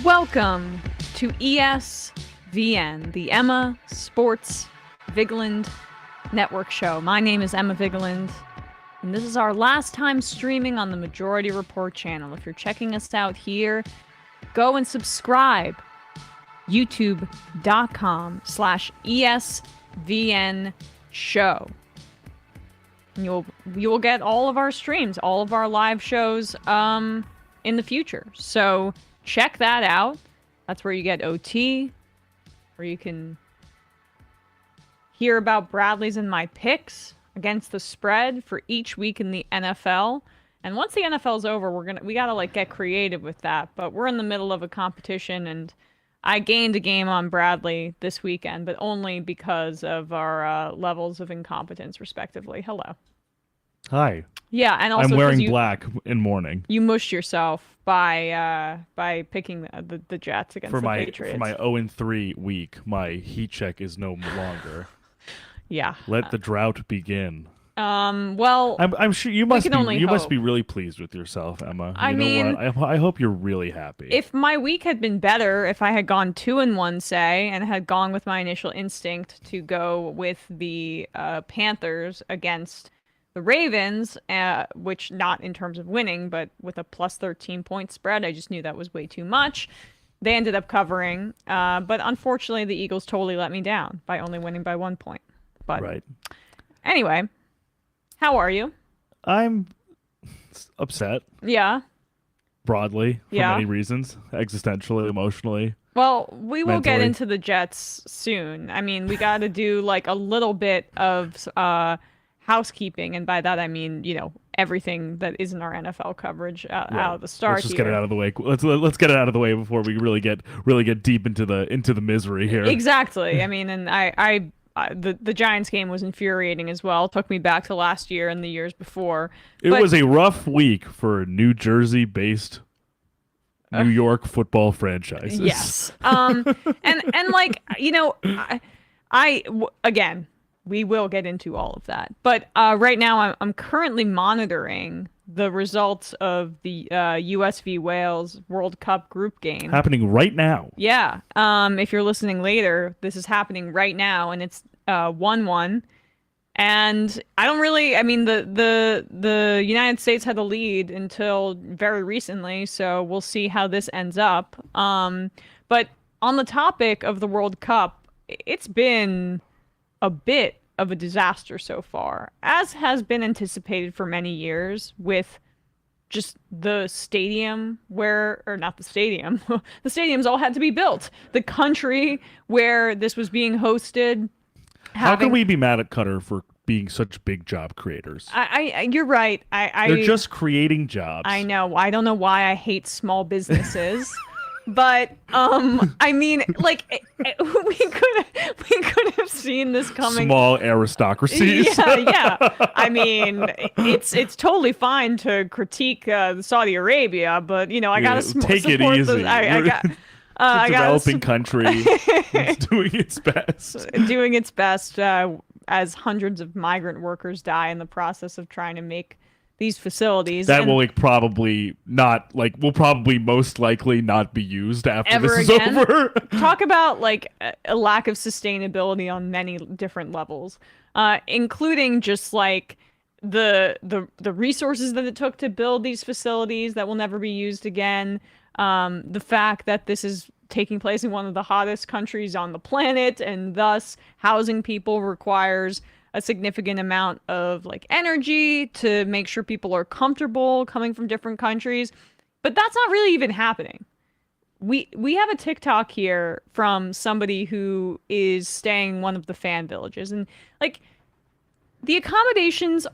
Welcome to ESVN, the Emma Sports Vigeland Network show. My name is Emma Vigeland, and this is our last time streaming on the Majority Report channel. If you're checking us out here, go and subscribe. YouTube.com/ESVN show. You will get all of our streams, all of our live shows in the future. So check that out. That's where you get OT, where you can hear about Bradley's and my picks against the spread for each week in the NFL. And once the NFL's over, we gotta like get creative with that. But we're in the middle of a competition, and I gained a game on Bradley this weekend, but only because of our levels of incompetence, respectively. Hello. Hi. Yeah, and also I'm wearing black in mourning. You mushed yourself by picking the Jets against the Patriots. For my 0-3 week, my heat check is no longer. Yeah. Let the drought begin. Well, I'm sure you must be really pleased with yourself, Emma. I hope you're really happy. If my week had been better, if I had gone 2-1, say, and had gone with my initial instinct to go with the Panthers against the Ravens, which not in terms of winning, but with a plus 13-point spread, I just knew that was way too much. They ended up covering, but unfortunately, the Eagles totally let me down by only winning by 1 point. But right. Anyway. How are you? I'm upset. Yeah. Broadly, for many reasons. Existentially, emotionally. Well, we will mentally. get into the Jets soon. I mean, we got to do like a little bit of housekeeping. And by that, I mean, everything that isn't our NFL coverage out of the start. Let's just get it out of the way. Let's get it out of the way before we really get deep into the misery here. Exactly. I mean, and the Giants game was infuriating as well. It took me back to last year and the years before. It was a rough week for New Jersey-based New York football franchises. Yes. And like, again, we will get into all of that. But right now I'm currently monitoring the results of the US v Wales World Cup group game. Happening right now. Yeah. If you're listening later, this is happening right now, and it's 1-1. And the United States had the lead until very recently, so we'll see how this ends up. But on the topic of the World Cup, it's been a bit of a disaster so far, as has been anticipated for many years, with just the stadium the stadiums all had to be built. The country where this was being hosted. How can we be mad at Qatar for being such big job creators? You're right. They're just creating jobs. I know. I don't know why I hate small businesses. But I mean, like, we could have seen this coming. Small aristocracies. Yeah. I mean, it's totally fine to critique Saudi Arabia, but I gotta take it easy. I developing country. It's doing its best. Doing its best as hundreds of migrant workers die in the process of trying to make these facilities that will probably most likely not be used after this is over. Talk about like a lack of sustainability on many different levels, including just like the resources that it took to build these facilities that will never be used again. The fact that this is taking place in one of the hottest countries on the planet, and thus housing people requires a significant amount of like energy to make sure people are comfortable coming from different countries. But that's not really even happening. We have a TikTok here from somebody who is staying in one of the fan villages, and like the accommodations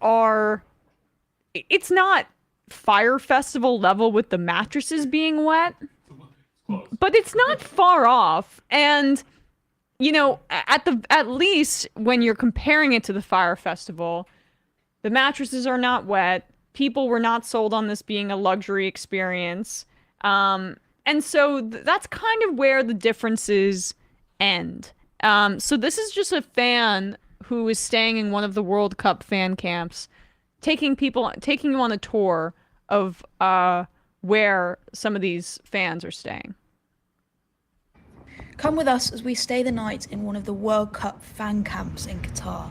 it's not Fire Festival level with the mattresses being wet, but it's not far off. And at least when you're comparing it to the Fire Festival, the mattresses are not wet. People were not sold on this being a luxury experience. And so that's kind of where the differences end. So this is just a fan who is staying in one of the World Cup fan camps, taking you on a tour of where some of these fans are staying. Come with us as we stay the night in one of the World Cup fan camps in Qatar.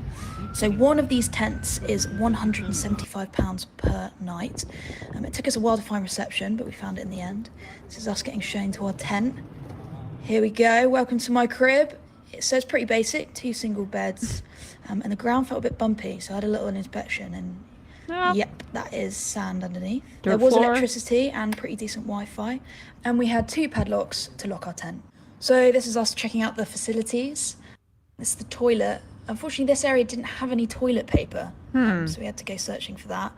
So one of these tents is £175 per night. It took us a while to find reception, but we found it in the end. This is us getting shown to our tent. Here we go. Welcome to my crib. It says pretty basic, 2 single beds, and the ground felt a bit bumpy, so I had a little inspection, and yep, that is sand underneath. There was electricity and pretty decent Wi-Fi, and we had 2 padlocks to lock our tent. So this is us checking out the facilities. This is the toilet. Unfortunately, this area didn't have any toilet paper, so we had to go searching for that.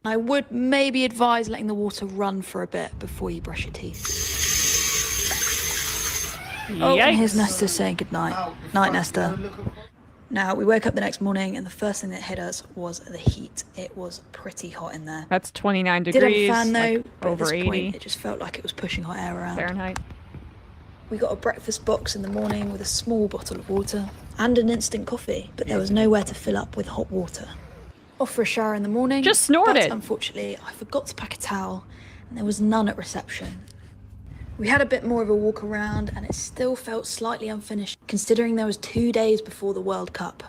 I would maybe advise letting the water run for a bit before you brush your teeth. Oh, and here's Nesta saying goodnight. Night, Nesta. Now, we woke up the next morning, and the first thing that hit us was the heat. It was pretty hot in there. That's 29 degrees. Did have a fan, though, but over at this 80 point, it just felt like it was pushing hot air around. Fahrenheit. We got a breakfast box in the morning with a small bottle of water and an instant coffee, but there was nowhere to fill up with hot water. Off for a shower in the morning. Just snorted. But unfortunately, I forgot to pack a towel, and there was none at reception. We had a bit more of a walk around, and it still felt slightly unfinished, considering there was 2 days before the World Cup.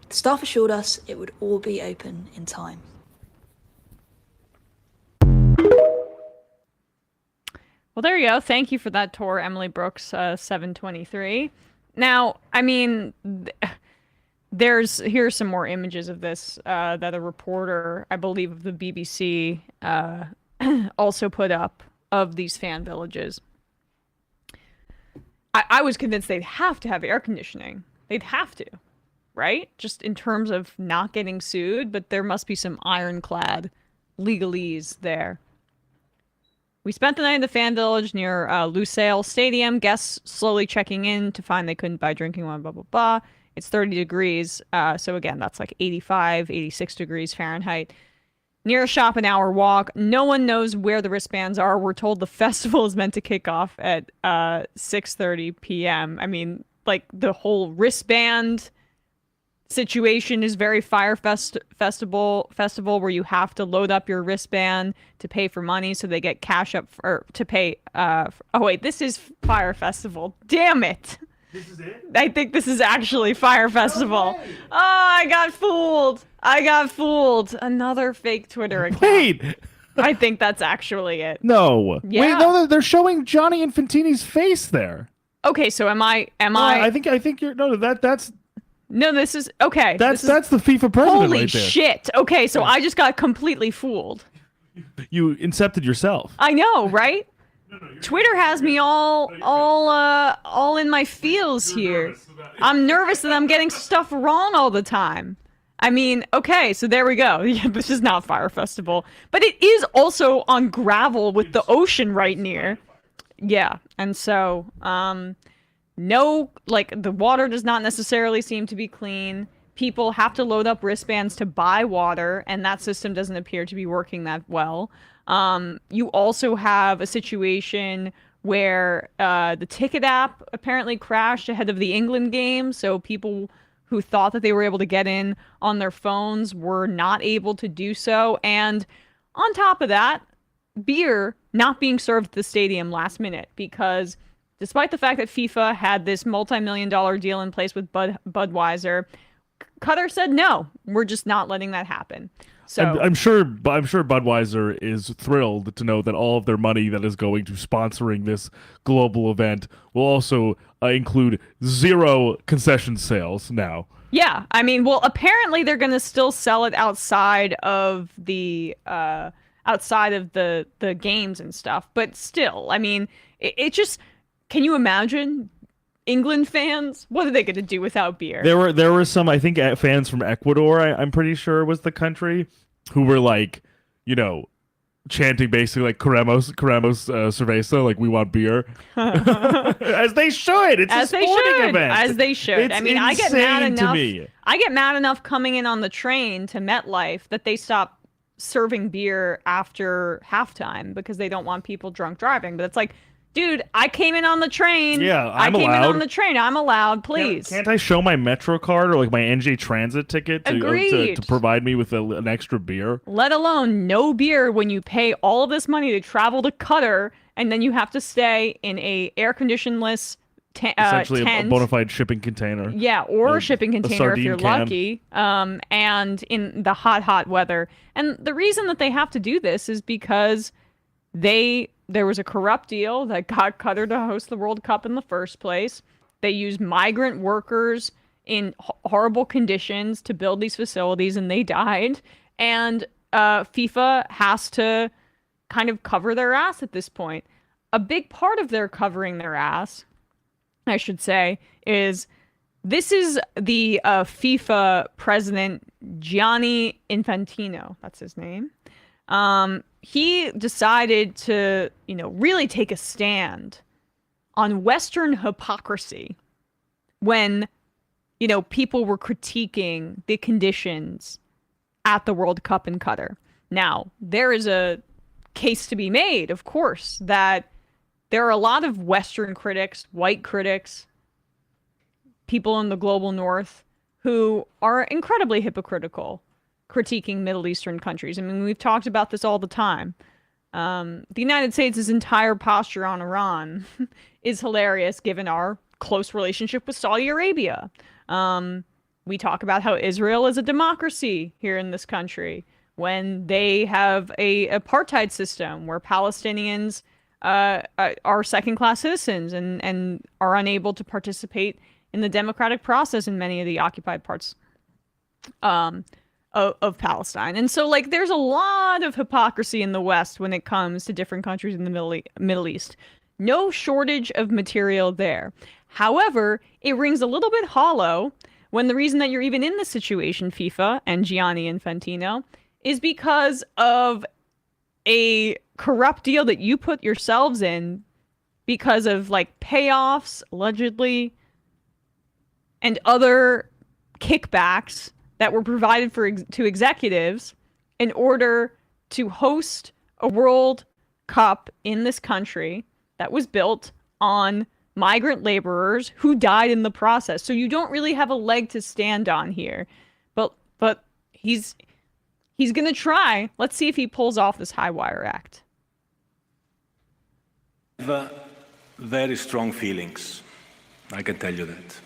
The staff assured us it would all be open in time. Well, there you go. Thank you for that tour, Emily Brooks, 723. Now, I mean, here's some more images of this that a reporter, I believe, of the BBC also put up of these fan villages. I was convinced they'd have to have air conditioning. They'd have to, right? Just in terms of not getting sued, but there must be some ironclad legalese there. We spent the night in the fan village near Lusail Stadium. Guests slowly checking in to find they couldn't buy drinking water, blah, blah, blah. It's 30 degrees. So again, that's like 85, 86 degrees Fahrenheit. Near a shop, an hour walk. No one knows where the wristbands are. We're told the festival is meant to kick off at 6:30 p.m. I mean, like, the whole wristband situation is very Fire Festival where you have to load up your wristband to pay for money, so they get cash up to pay. Oh wait, this is Fire Festival. Damn it! This is it? I think this is actually Fire Festival. Oh, I got fooled. Another fake Twitter account. Wait! I think that's actually it. No. Yeah. Wait, no, they're showing Johnny Infantini's face there. Okay, so am I? I think you're that's No, this is okay. That's the FIFA president holy right there. shit. Okay, so I just got completely fooled. You incepted yourself. I know, right? Twitter has me all in my feels here. I'm nervous that I'm getting stuff wrong all the time. I mean, okay, so there we go. Yeah, this is not Fire Festival, but it is also on gravel with the ocean right near. Yeah, and so no, like, the water does not necessarily seem to be clean. People have to load up wristbands to buy water, and that system doesn't appear to be working that well. You also have a situation where the ticket app apparently crashed ahead of the England game, so people who thought that they were able to get in on their phones were not able to do so. And on top of that, beer not being served at the stadium last minute, because despite the fact that FIFA had this multi-million-dollar deal in place with Budweiser, Qatar said no, we're just not letting that happen. So I'm sure Budweiser is thrilled to know that all of their money that is going to sponsoring this global event will also include 0 concession sales now. Yeah, I mean, well, apparently they're going to still sell it outside of the games and stuff, but still, I mean, it just, can you imagine England fans? What are they going to do without beer? There were some, I think, fans from Ecuador, I'm pretty sure was the country, who were like, chanting basically like queremos cerveza, like we want beer. As they should. It's a sporting event. As they should. It's I mean, I get mad enough. Me. I get mad enough coming in on the train to MetLife that they stop serving beer after halftime because they don't want people drunk driving. But it's like, dude, I came in on the train. Yeah, I came in on the train. I'm allowed, please. Can't I show my Metro card or like my NJ Transit ticket to provide me with an extra beer? Let alone no beer when you pay all of this money to travel to Qatar and then you have to stay in a air-conditioned-less essentially a tent. bona fide shipping container. Yeah, or A- a shipping a container if you're sardine can. lucky. And in the hot weather. And the reason that they have to do this is because there was a corrupt deal that got Qatar to host the World Cup in the first place. They used migrant workers in horrible conditions to build these facilities, and they died. And FIFA has to kind of cover their ass at this point. A big part of their covering their ass, I should say, is this is the FIFA president, Gianni Infantino. That's his name. He decided to, really take a stand on Western hypocrisy when, people were critiquing the conditions at the World Cup in Qatar. Now, there is a case to be made, of course, that there are a lot of Western critics, white critics, people in the global north who are incredibly hypocritical critiquing Middle Eastern countries. I mean, we've talked about this all the time. The United States' entire posture on Iran is hilarious given our close relationship with Saudi Arabia. We talk about how Israel is a democracy here in this country when they have a apartheid system where Palestinians are second-class citizens and are unable to participate in the democratic process in many of the occupied parts of Palestine. And so, there's a lot of hypocrisy in the West when it comes to different countries in the Middle East. No shortage of material there. However, it rings a little bit hollow when the reason that you're even in this situation, FIFA and Gianni Infantino, is because of a corrupt deal that you put yourselves in because of payoffs, allegedly, and other kickbacks that were provided to executives in order to host a World Cup in this country that was built on migrant laborers who died in the process. So you don't really have a leg to stand on here. But he's going to try. Let's see if he pulls off this high wire act. I have very strong feelings. I can tell you that.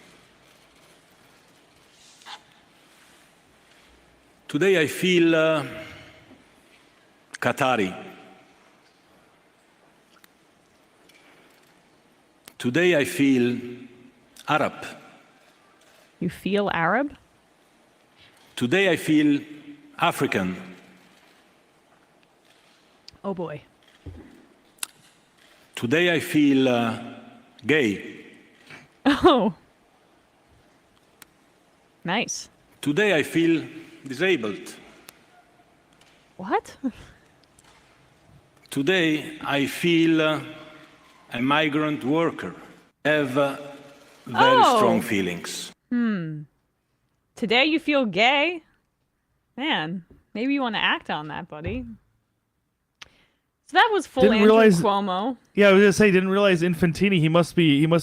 Today I feel Qatari. Today I feel Arab. You feel Arab? Today I feel African. Oh boy. Today I feel gay. Oh. Nice. Today I feel disabled. What? Today I feel a migrant worker. I have very strong feelings. Today you feel gay? Man, maybe you want to act on that, buddy. So that was full Andrew Cuomo. Yeah, I was gonna say, didn't realize Infantini. He must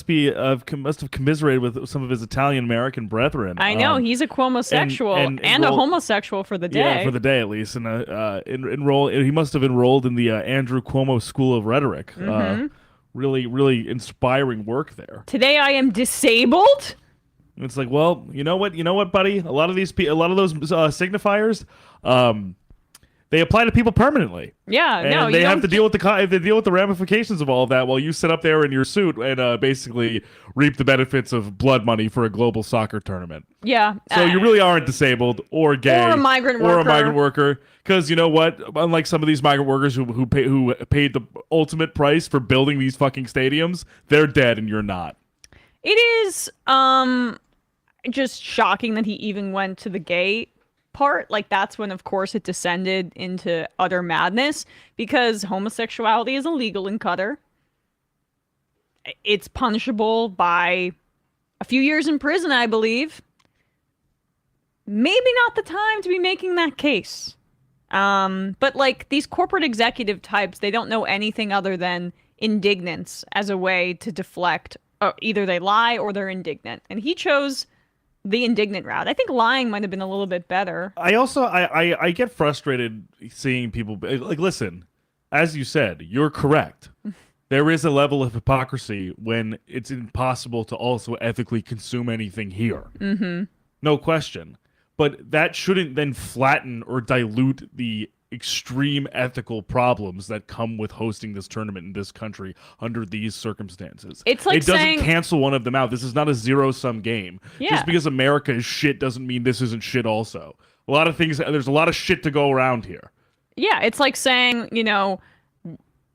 have commiserated with some of his Italian American brethren. I know he's a Cuomo-sexual and a homosexual for the day. Yeah, for the day at least. And he must have enrolled in the Andrew Cuomo School of Rhetoric. Really inspiring work there. Today I am disabled. It's like, well, you know what, buddy? A lot of those signifiers, they apply to people permanently. Yeah, and they have to deal with the ramifications of all of that while you sit up there in your suit and basically reap the benefits of blood money for a global soccer tournament. Yeah. So you really aren't disabled or gay or a migrant worker. Because you know what? Unlike some of these migrant workers who paid the ultimate price for building these fucking stadiums, they're dead and you're not. It is just shocking that he even went to the gay part. That's when, of course, it descended into utter madness because homosexuality is illegal in Qatar. It's punishable by a few years in prison, I believe. Maybe not the time to be making that case. But these corporate executive types, they don't know anything other than indignance as a way to deflect. Either they lie or they're indignant. And he chose the indignant route. I think lying might have been a little bit better. I also I get frustrated seeing people listen, as you said, you're correct. there is a level of hypocrisy when it's impossible to also ethically consume anything here. Mm-hmm. No question. But that shouldn't then flatten or dilute the extreme ethical problems that come with hosting this tournament in this country under these circumstances. It's like it doesn't saying, cancel one of them out. This is not a zero-sum game. Yeah. Just because America is shit doesn't mean this isn't shit also. A lot of things, there's a lot of shit to go around here. yeah, it's like saying,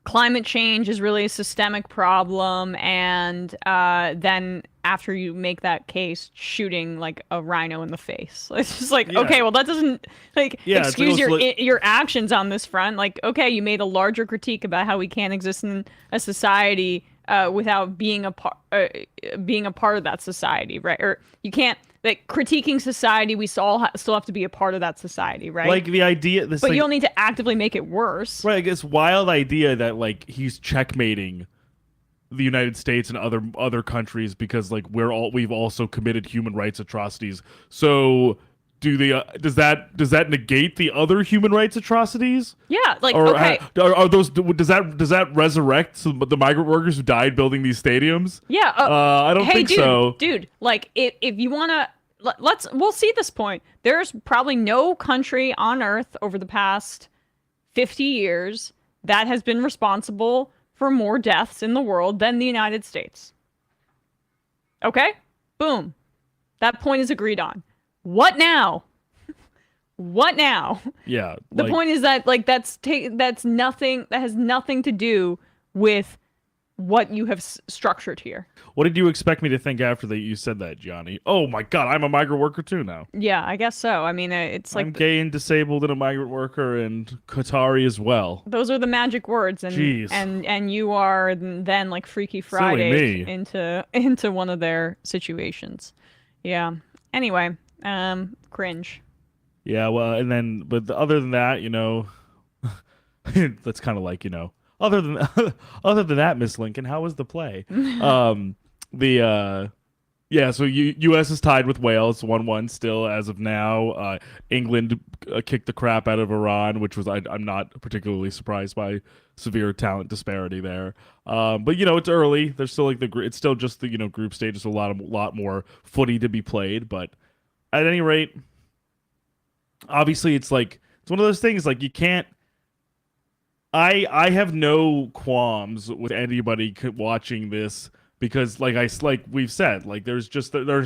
climate change is really a systemic problem, and then after you make that case, shooting like a rhino in the face. It's just like, Yeah. okay, well that doesn't excuse it's your actions on this front. Like, okay, you made a larger critique about how we can't exist in a society without being a part of that society, right? Or you can't, like, critiquing society. We still have to be a part of that society, right? Like the idea, but you don't need to actively make it worse. right? Like this wild idea that like he's checkmating the United States and other countries because like we've also committed human rights atrocities. So does that negate the other human rights atrocities? Yeah, like, Or okay. are those does that resurrect the migrant workers who died building these stadiums? Yeah. I don't think so. Dude, like, if you want to, we'll see this point. There's probably no country on earth over the past 50 years that has been responsible for more deaths in the world than the United States. Okay? Boom. That point is agreed on. What now? What now? Yeah. The point is that, like, that's nothing, that has nothing to do with what you have structured here. What did you expect me to think after that you said that, Johnny? Oh my God, I'm a migrant worker too now. Yeah, I guess so. I mean, it's like, I'm gay and disabled and a migrant worker and Qatari as well. those are the magic words, and Jeez. and you are then like Freaky Friday into one of their situations. Yeah. Anyway, cringe. Yeah, well, and then, but other than that, that's kind of like, other than that, Miss Lincoln, how was the play? So U.S. is tied with Wales, 1-1 still as of now. England kicked the crap out of Iran, which was I'm not particularly surprised by severe talent disparity there. But it's early. There's still it's still just the group stage. There's a lot more footy to be played, but at any rate, obviously it's one of those things like you can't. I have no qualms with anybody watching this because like we've said, like there's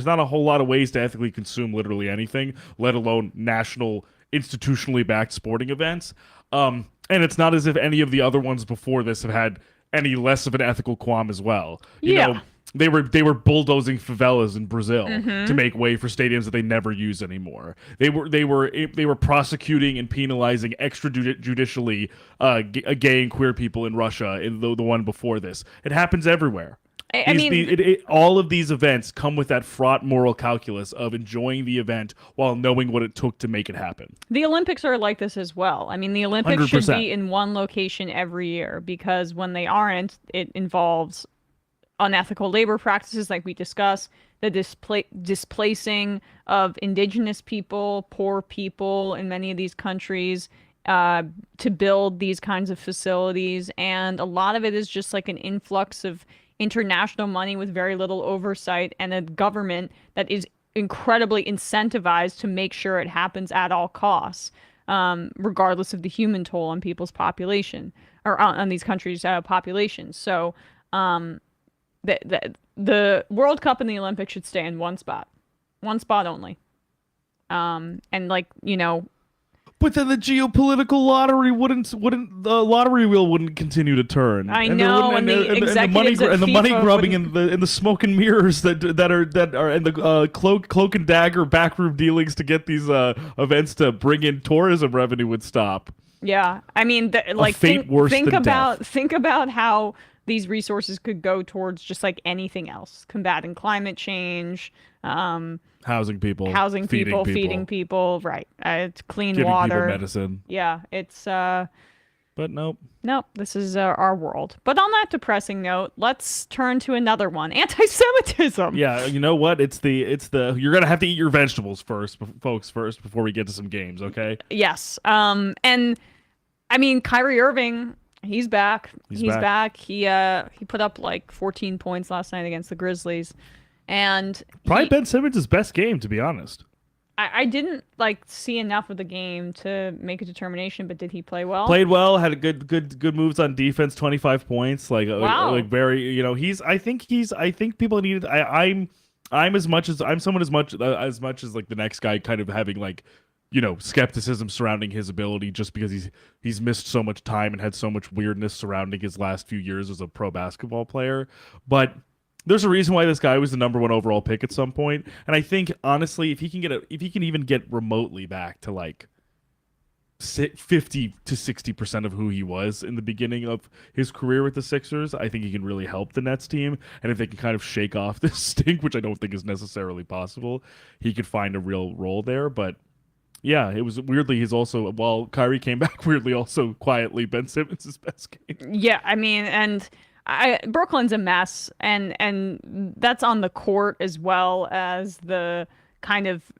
not a whole lot of ways to ethically consume literally anything, let alone national institutionally backed sporting events. And it's not as if any of the other ones before this have had any less of an ethical qualm as well. You know, they were bulldozing favelas in Brazil to make way for stadiums that they never use anymore. They were prosecuting and penalizing extrajudicially gay and queer people in Russia in the one before this. It happens everywhere. All of these events come with that fraught moral calculus of enjoying the event while knowing what it took to make it happen. The Olympics are like this as well. I mean, the Olympics 100%. should be in one location every year because when they aren't, it involves unethical labor practices like we discussed, the displacing of indigenous people, poor people in many of these countries to build these kinds of facilities. And a lot of it is just like an influx of international money with very little oversight and a government that is incredibly incentivized to make sure it happens at all costs, regardless of the human toll on people's population or on these countries' populations. So the World Cup and the Olympics should stay in one spot only. And But then the geopolitical lottery the lottery wheel wouldn't continue to turn. I know, and the executives at the money FIFA grubbing and the smoke and mirrors that are and the cloak and dagger backroom dealings to get these events to bring in tourism revenue would stop. Yeah, I mean, think about how these resources could go towards just like anything else, combating climate change, housing people, feeding people, right? It's clean giving water, people medicine. Yeah, it's But nope. This is our world. But on that depressing note, let's turn to another one: anti-Semitism. Yeah, you know what? It's the you're gonna have to eat your vegetables first, folks, before we get to some games, okay? Yes. And I mean, Kyrie Irving He's back. He's He's back. back. He put up like 14 points last night against the Grizzlies, and Probably Ben Simmons' best game, to be honest. I didn't like see enough of the game to make a determination. But did he play well? Played well, had a good moves on defense, 25 points. Wow. Like very, I think people needed. I'm as much as like the next guy, kind of having like, skepticism surrounding his ability, just because he's missed so much time and had so much weirdness surrounding his last few years as a pro basketball player. But there's a reason why this guy was the number 1 overall pick at some point, and I think honestly, if he can even get remotely back to like 50 to 60% of who he was in the beginning of his career with the Sixers, I think he can really help the Nets team. And if they can kind of shake off this stink, which I don't think is necessarily possible, he could find a real role there. But yeah, it was weirdly, he's also, while Kyrie came back, weirdly also quietly Ben Simmons' best game. Yeah, I mean, and Brooklyn's a mess, and that's on the court as well as the kind of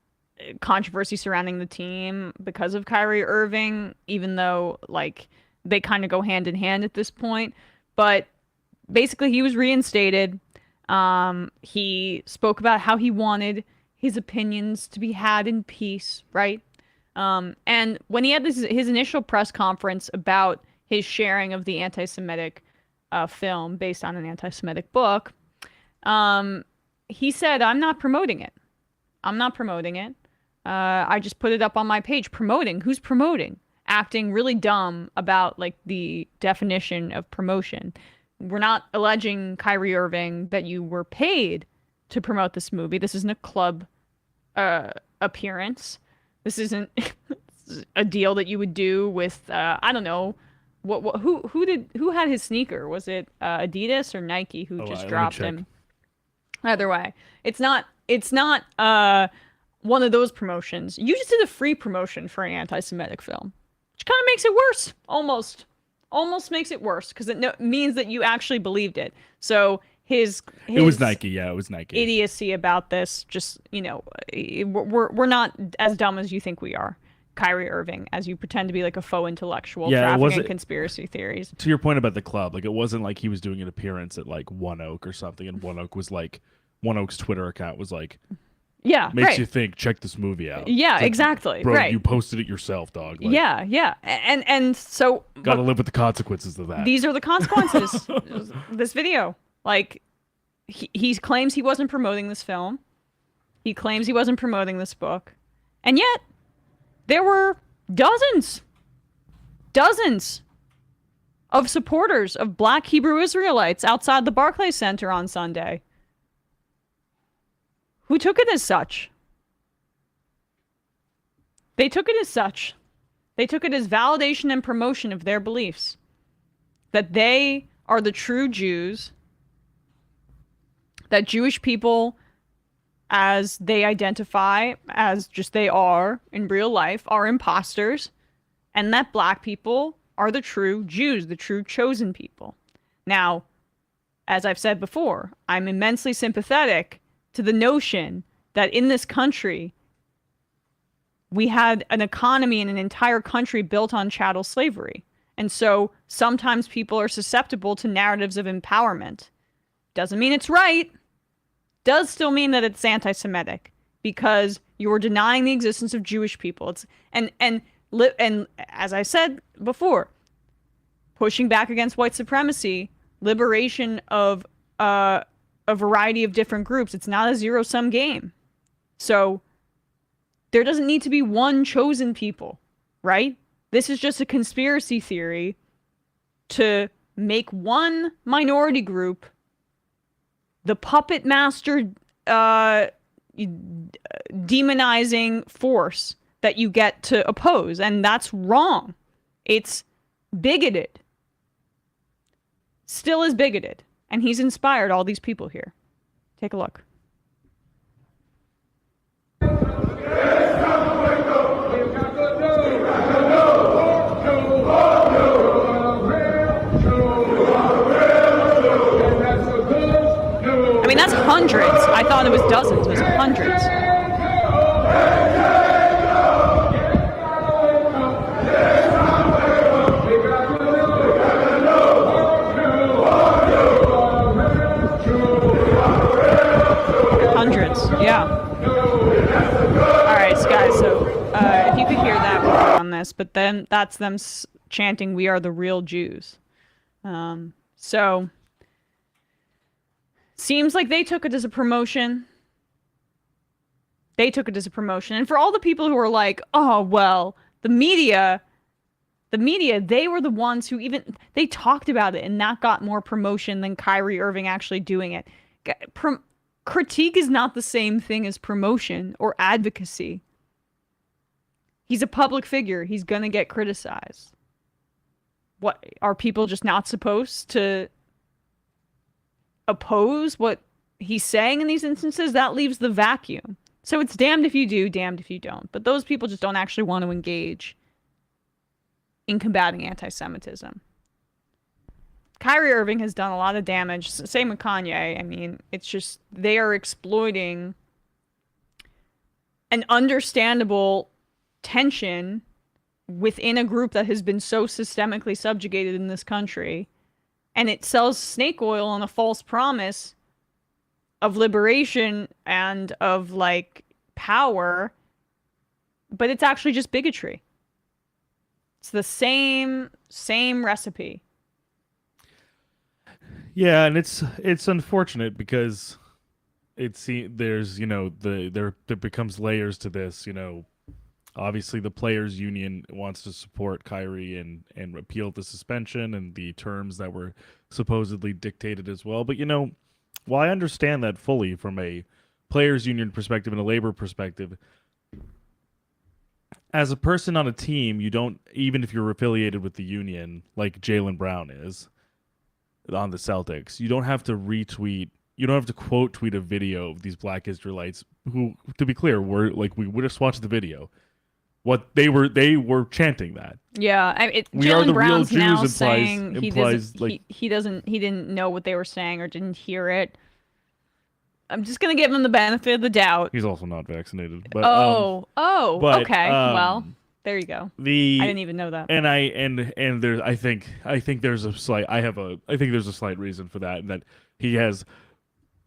controversy surrounding the team because of Kyrie Irving, even though like they kind of go hand in hand at this point. But basically, he was reinstated. He spoke about how he wanted his opinions to be had in peace, right? And when he had his initial press conference about his sharing of the anti-Semitic film based on an anti-Semitic book, he said, I'm not promoting it. I just put it up on my page. Promoting? Who's promoting? Acting really dumb about like the definition of promotion. We're not alleging, Kyrie Irving, that you were paid to promote this movie. This isn't a club appearance. This isn't a deal that you would do with I don't know. Who had his sneaker? Was it Adidas or Nike who just dropped him? Either way, it's not one of those promotions. You just did a free promotion for an anti-Semitic film, which kind of makes it worse. Almost makes it worse because it means that you actually believed it. So his it was Nike. Yeah, it was Nike. Idiocy about this, just we're not as dumb as you think we are. Kyrie Irving, as you pretend to be like a faux intellectual, trafficking conspiracy theories. To your point about the club, like it wasn't like he was doing an appearance at like One Oak or something, and One Oak's Twitter account was like, yeah, makes you think, check this movie out. Yeah, like, exactly. Bro, right. You posted it yourself, dog. Like, yeah. And so gotta live with the consequences of that. These are the consequences. This video. Like he claims he wasn't promoting this film. He claims he wasn't promoting this book. And yet there were dozens of supporters of Black Hebrew Israelites outside the Barclays Center on Sunday who took it as such. They took it as such. They took it as validation and promotion of their beliefs. That they are the true Jews. That Jewish people, as they identify, as just they are in real life, are imposters. And that Black people are the true Jews, the true chosen people. Now, as I've said before, I'm immensely sympathetic to the notion that in this country, we had an economy and an entire country built on chattel slavery. And so sometimes people are susceptible to narratives of empowerment. Doesn't mean it's right. Does still mean that it's anti-Semitic because you're denying the existence of Jewish people. It's and as I said before, pushing back against white supremacy, liberation of a variety of different groups. It's not a zero-sum game. So there doesn't need to be one chosen people, right? This is just a conspiracy theory to make one minority group the puppet master demonizing force that you get to oppose. And that's wrong. It's bigoted. Still is bigoted. And he's inspired all these people here. Take a look. I mean, that's hundreds. I thought it was dozens. It was hundreds. All right, guys. So if you could hear that, we'll go on this. But then that's them chanting, "We are the real Jews." So seems like they took it as a promotion. They took it as a promotion. And for all the people who are like, "Oh well, the media," they were the ones who they talked about it, and that got more promotion than Kyrie Irving actually doing it. Critique is not the same thing as promotion or advocacy. He's a public figure. He's going to get criticized. What, are people just not supposed to oppose what he's saying in these instances? That leaves the vacuum. So it's damned if you do, damned if you don't. But those people just don't actually want to engage in combating anti-Semitism. Kyrie Irving has done a lot of damage. Same with Kanye. I mean, it's just they are exploiting an understandable tension within a group that has been so systemically subjugated in this country, and it sells snake oil on a false promise of liberation and of like power, but it's actually just bigotry. It's the same recipe. Yeah, and it's unfortunate because there's there becomes layers to this. Obviously the players union wants to support Kyrie and repeal the suspension and the terms that were supposedly dictated as well. But while I understand that fully from a players union perspective and a labor perspective, as a person on a team, you don't, even if you're affiliated with the union like Jaylen Brown is on the Celtics, you don't have to quote tweet a video of these black Israelites who, to be clear, were like, we would just watch the video. What they were chanting that. Yeah, we are Jaylen the Brown's real now Jews saying implies he didn't know what they were saying or didn't hear it. I'm just gonna give him the benefit of the doubt. He's also not vaccinated. But but, okay. Well, there you go. I didn't even know that. And there's I think there's a slight reason for that, and that he has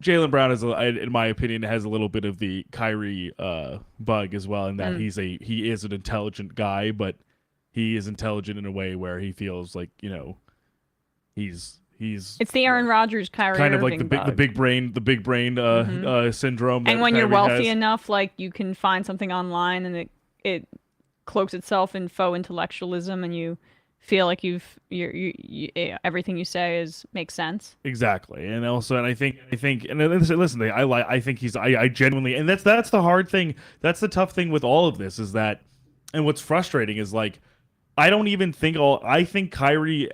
Jaylen Brown in my opinion has a little bit of the Kyrie bug as well, in that he is an intelligent guy, but he is intelligent in a way where he feels like he's it's the Aaron Rodgers, Kyrie kind of Irving like the big brain syndrome. And when you're wealthy enough, like you can find something online and it cloaks itself in faux intellectualism, and you feel like you everything you say makes sense. Exactly. And also, and I think and listen, I think I genuinely, and that's the hard thing. That's the tough thing with all of this, is that, and what's frustrating is like, I don't even think I think Kyrie,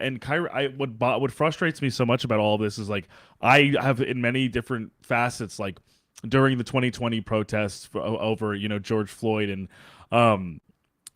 what frustrates me so much about all of this is like, I have in many different facets, like during the 2020 protests over, George Floyd and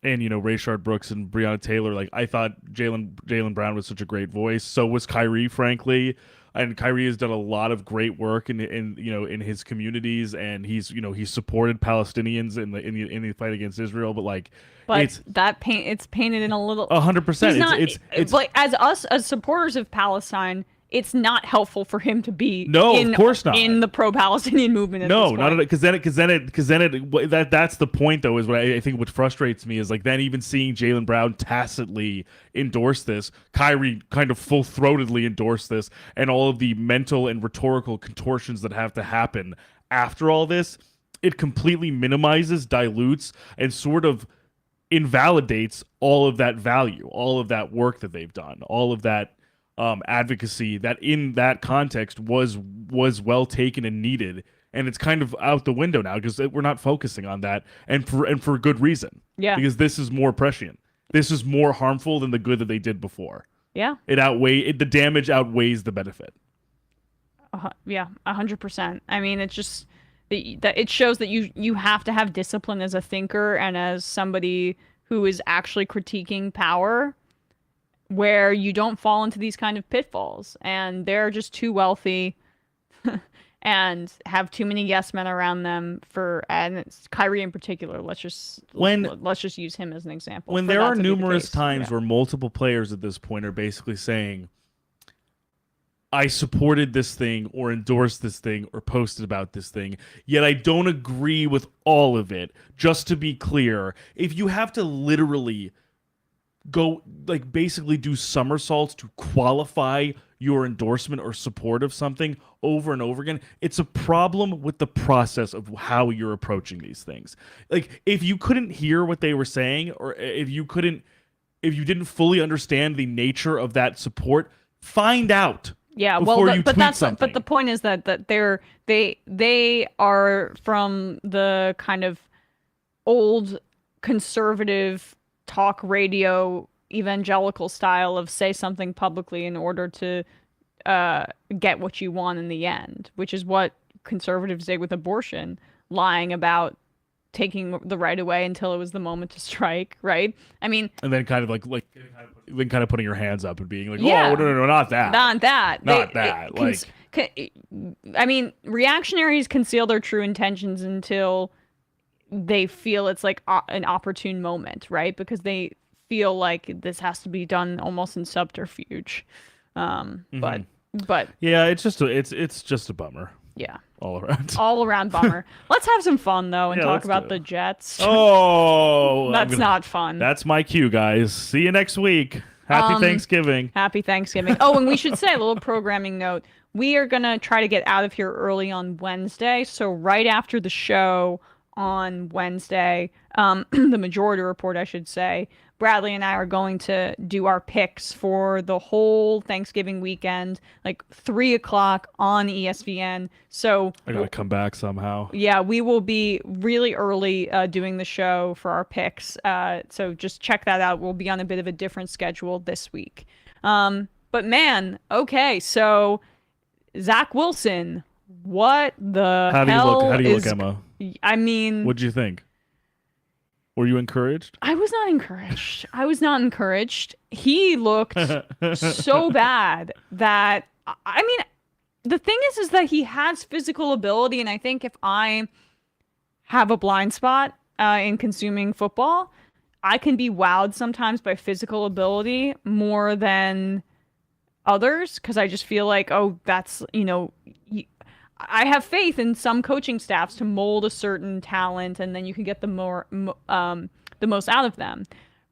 Rayshard Brooks and Breonna Taylor, like I thought Jaylen Brown was such a great voice. So was Kyrie, frankly. And Kyrie has done a lot of great work in his communities, and he's supported Palestinians in the fight against Israel. But it's painted in a little 100%. It's like, as supporters of Palestine, it's not helpful for him to be of course not in the pro-Palestinian movement. Not because then that's the point, though, is what I think what frustrates me is like, then even seeing Jaylen Brown tacitly endorse this, Kyrie kind of full-throatedly endorse this, and all of the mental and rhetorical contortions that have to happen after all this, it completely minimizes, dilutes, and sort of invalidates all of that value, all of that work that they've done, all of that advocacy that in that context was well taken and needed, and it's kind of out the window now because we're not focusing on that, and for good reason. Yeah, because this is more prescient. This is more harmful than the good that they did before. Yeah, the damage outweighs the benefit. Yeah, 100%. I mean, it's just that it shows that you have to have discipline as a thinker and as somebody who is actually critiquing power, where you don't fall into these kind of pitfalls, and they're just too wealthy and have too many yes men around them and it's Kyrie in particular. Let's just use him as an example. When there are numerous times where multiple players at this point are basically saying, I supported this thing or endorsed this thing or posted about this thing, yet I don't agree with all of it. Just to be clear, if you have to literally go like basically do somersaults to qualify your endorsement or support of something over and over again, it's a problem with the process of how you're approaching these things. Like if you couldn't hear what they were saying, or if you didn't fully understand the nature of that support, find out. Yeah, before well, you but tweet that's something. but the point is that they are from the kind of old conservative talk radio evangelical style of say something publicly in order to get what you want in the end, which is what conservatives did with abortion, lying about taking the right away until it was the moment to strike, right? I mean, And then kind of then kind of putting your hands up and being like, Yeah. oh, no, not that. not that. Not that. I mean, reactionaries conceal their true intentions until they feel it's like an opportune moment, right? Because they feel like this has to be done almost in subterfuge. But Yeah, it's just a bummer yeah, all around. all around bummer. Let's have some fun though and Yeah, talk let's about do the it. Jets. Oh, That's not fun. That's my cue, guys. See you next week. Happy Thanksgiving. Happy Thanksgiving. Oh, and we should say a little programming note. We are going to try to get out of here early on Wednesday. So right after the show on Wednesday, the majority report, I should say, Bradley and I are going to do our picks for the whole Thanksgiving weekend, like 3:00 on ESVN. So I gotta come back somehow. yeah, we will be really early doing the show for our picks. So just check that out. We'll be on a bit of a different schedule this week. But man, okay, so Zach Wilson, what the How do you hell look? How do you is? look, Emma? I mean, What'd you think? Were you encouraged? I was not encouraged. I was not encouraged. He looked so bad that I mean, the thing is that he has physical ability, and I think if I have a blind spot in consuming football, I can be wowed sometimes by physical ability more than others because I just feel like, oh, that's, I have faith in some coaching staffs to mold a certain talent and then you can get the most out of them.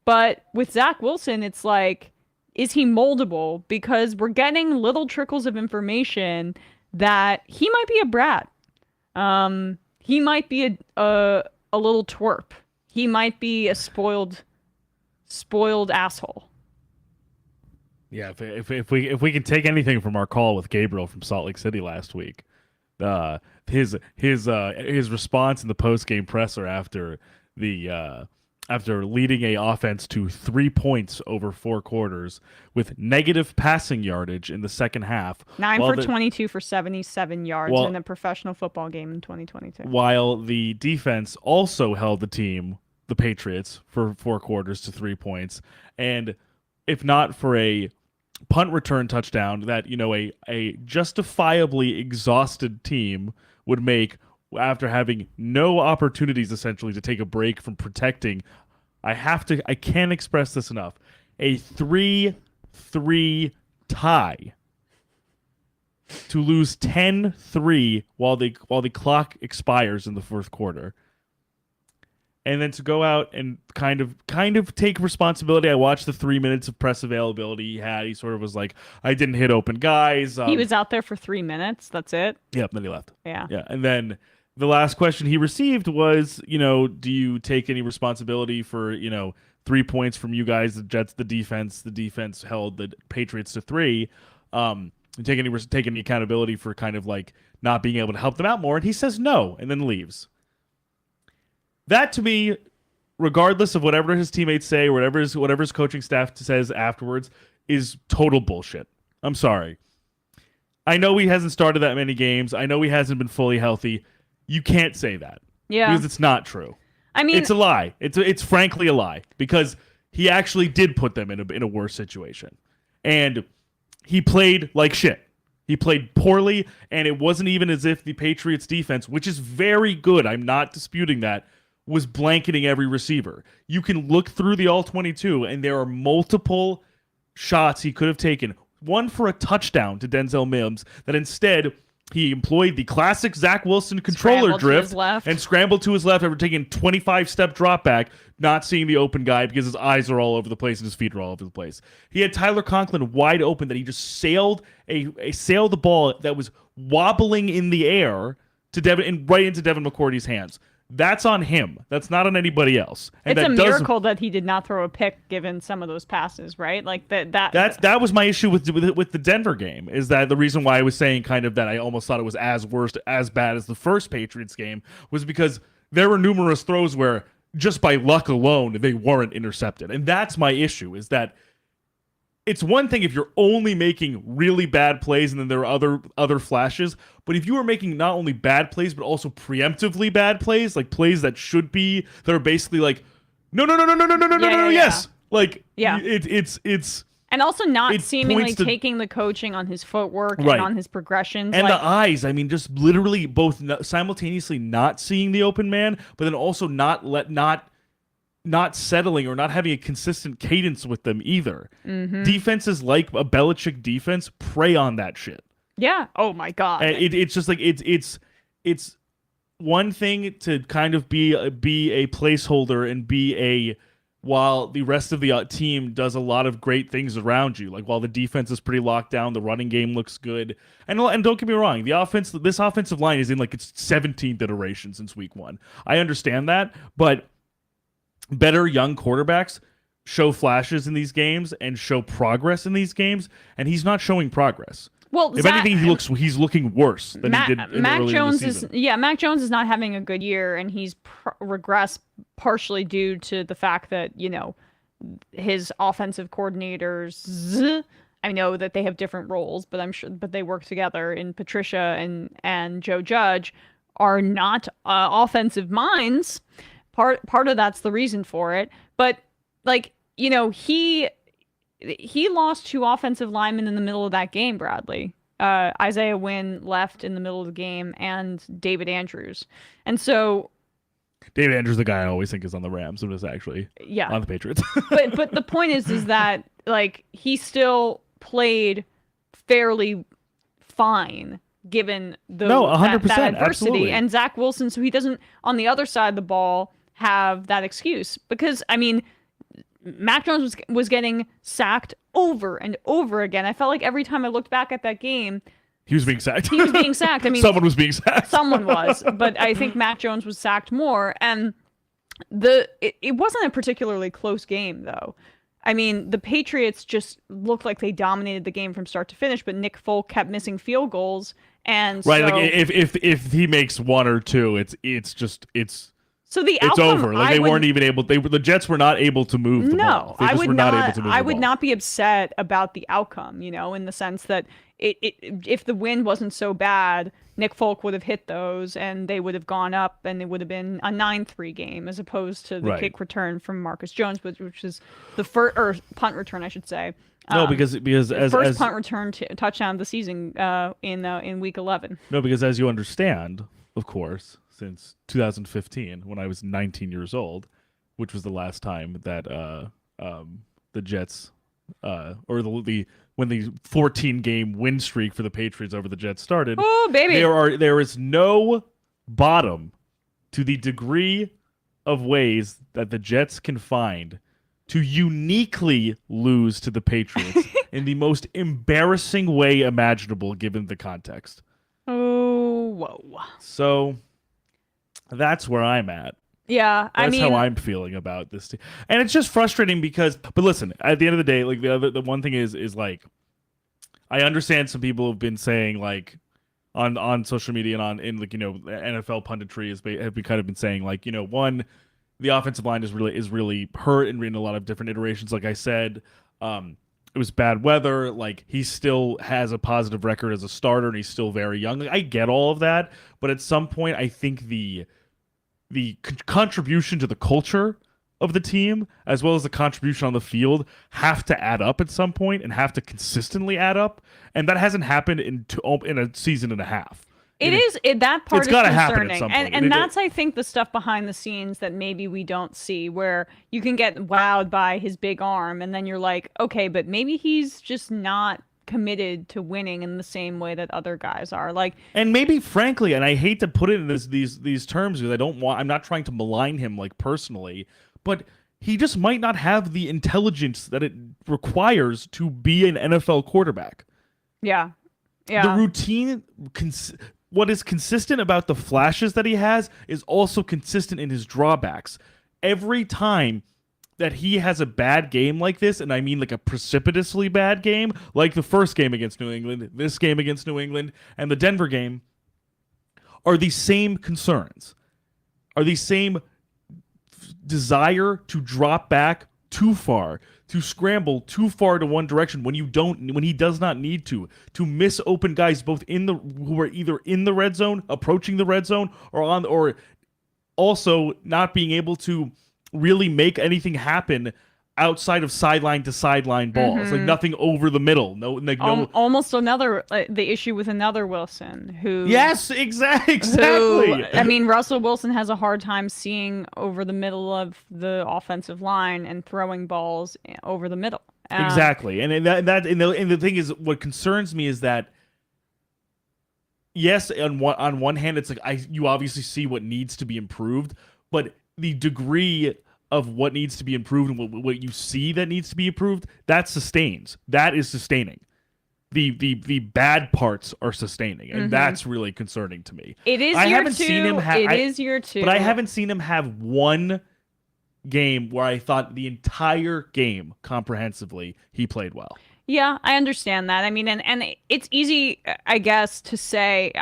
But with Zach Wilson, it's like, is he moldable? Because we're getting little trickles of information that he might be a brat. He might be a little twerp. He might be a spoiled asshole. Yeah, if we can take anything from our call with Gabriel from Salt Lake City last week, his response in the post game presser after leading a offense to 3 points over 4 quarters with negative passing yardage in the second half, 9 for 22 for 77 yards in a professional football game in 2022. While the defense also held the Patriots, for 4 quarters to 3 points, and if not for a punt return touchdown that a justifiably exhausted team would make after having no opportunities essentially to take a break from protecting, I can't express this enough, a 3-3 tie to lose 10-3 while the clock expires in the fourth quarter. And then to go out and kind of take responsibility. I watched the 3 minutes of press availability he had. He sort of was like, I didn't hit open guys. He was out there for 3 minutes. That's it. Yep, then he left. Yeah. Yeah. And then the last question he received was, do you take any responsibility for, 3 points from you guys, the Jets, the defense held the Patriots to 3. And take any accountability for kind of like not being able to help them out more. And he says no, and then leaves. That to me, regardless of whatever his teammates say, or whatever his coaching staff says afterwards, is total bullshit. I'm sorry. I know he hasn't started that many games. I know he hasn't been fully healthy. You can't say that. Yeah. Because it's not true. I mean, it's a lie. It's frankly a lie because he actually did put them in a worse situation. And he played like shit. He played poorly, and it wasn't even as if the Patriots defense, which is very good, I'm not disputing that, was blanketing every receiver. You can look through the all-22, and there are multiple shots he could have taken, one for a touchdown to Denzel Mims, that instead he employed the classic Zach Wilson controller Scrambled to drift his left. and scrambled to his left after taking 25-step drop back, not seeing the open guy because his eyes are all over the place and his feet are all over the place. He had Tyler Conklin wide open that he just sailed the ball that was wobbling in the air to Devin and right into Devin McCourty's hands. That's on him. That's not on anybody else. And it's a that miracle that he did not throw a pick given some of those passes, right? Like that was my issue with the Denver game, is that the reason why I was saying kind of that I almost thought it was as bad as the first Patriots game was because there were numerous throws where just by luck alone they weren't intercepted. And that's my issue, is that it's one thing if you're only making really bad plays and then there are other flashes, but if you are making not only bad plays but also preemptively bad plays, like plays that are basically like no, yes, like it's and also not it seemingly points to- taking the coaching on his footwork Right. and on his progressions. and like, the eyes. I mean, just literally both simultaneously not seeing the open man, but then also not settling or not having a consistent cadence with them either. Mm-hmm. Defenses like a Belichick defense prey on that shit. yeah. Oh my God. And it's just like it's one thing to kind of be a placeholder and while the rest of the team does a lot of great things around you. Like while the defense is pretty locked down, the running game looks good. And don't get me wrong, this offensive line is in like its 17th iteration since week 1. I understand that, but better young quarterbacks show flashes in these games and show progress in these games, and he's not showing progress. Well, if anything, he's looking worse than he did earlier in the season. Mac Jones is not having a good year, and he's regressed partially due to the fact that his offensive coordinators. I know that they have different roles, but they work together. In Patricia and Joe Judge are not offensive minds. Part of that's the reason for it, but he lost 2 offensive linemen in the middle of that game, Bradley. Isaiah Wynn left in the middle of the game, and David Andrews. And so David Andrews, the guy I always think is on the Rams, and is actually on the Patriots. but the point is that he still played fairly fine given that 100%, adversity. absolutely. And Zach Wilson, so he doesn't on the other side of the ball have that excuse, because I mean Mac Jones was getting sacked over and over again. I felt like every time I looked back at that game, he was being sacked. He was being sacked. I mean, someone was being sacked. Someone was, but I think Mac Jones was sacked more. And it wasn't a particularly close game, though. I mean, the Patriots just looked like they dominated the game from start to finish, but Nick Folk kept missing field goals, and right. So, like if he makes 1 or 2, it's. So the it's outcome, over. Like weren't even able. The Jets were not able to move the ball. They just were not able to move I the would ball. not be upset about the outcome, in the sense that if the win wasn't so bad, Nick Folk would have hit those and they would have gone up, and it would have been a 9-3 game as opposed to the kick return from Marcus Jones, which is the first or punt return, I should say. No, because as first punt return touchdown of the season in week 11. No, because as you understand, of course, since 2015, when I was 19 years old, which was the last time that the Jets when the 14-game win streak for the Patriots over the Jets started. Oh, baby! There is no bottom to the degree of ways that the Jets can find to uniquely lose to the Patriots in the most embarrassing way imaginable, given the context. Oh, whoa! So that's where I'm at. Yeah, that's how I'm feeling about this team. And it's just frustrating because, but listen, at the end of the day, like the one thing is like, I understand some people have been saying like on social media and NFL punditry have been kind of been saying like, one, the offensive line is really hurt and in a lot of different iterations. Like I said, it was bad weather. Like he still has a positive record as a starter and he's still very young. Like, I get all of that, but at some point I think the contribution to the culture of the team, as well as the contribution on the field, have to add up at some point and have to consistently add up. And that hasn't happened in a season and a half. That part it's is gotta concerning. happen at some point. And that's, I think, the stuff behind the scenes that maybe we don't see, where you can get wowed by his big arm and then you're like, okay, but maybe he's just not committed to winning in the same way that other guys are. Like, and maybe, frankly, and I hate to put it in these terms because I'm not trying to malign him like personally, but he just might not have the intelligence that it requires to be an NFL quarterback. yeah. The routine, what is consistent about the flashes that he has is also consistent in his drawbacks. Every time that he has a bad game like this, and I mean like a precipitously bad game, like the first game against New England, this game against New England, and the Denver game, are these same concerns, are these same desire to drop back too far, to scramble too far to one direction when he does not need to miss open guys both who are either in the red zone, approaching the red zone, or also not being able to really make anything happen outside of sideline to sideline balls, like nothing over the middle. Almost another the issue with another Wilson who. Yes, exactly. Who, I mean, Russell Wilson has a hard time seeing over the middle of the offensive line and throwing balls over the middle. Exactly, and the thing is, what concerns me is that. Yes, on one hand, it's like you obviously see what needs to be improved, but the degree of what needs to be improved and what you see that needs to be improved, that sustains. That is sustaining. The bad parts are sustaining, and that's really concerning to me. It is year two. But I haven't seen him have one game where I thought the entire game comprehensively he played well. Yeah, I understand that. I mean, and it's easy, I guess, to say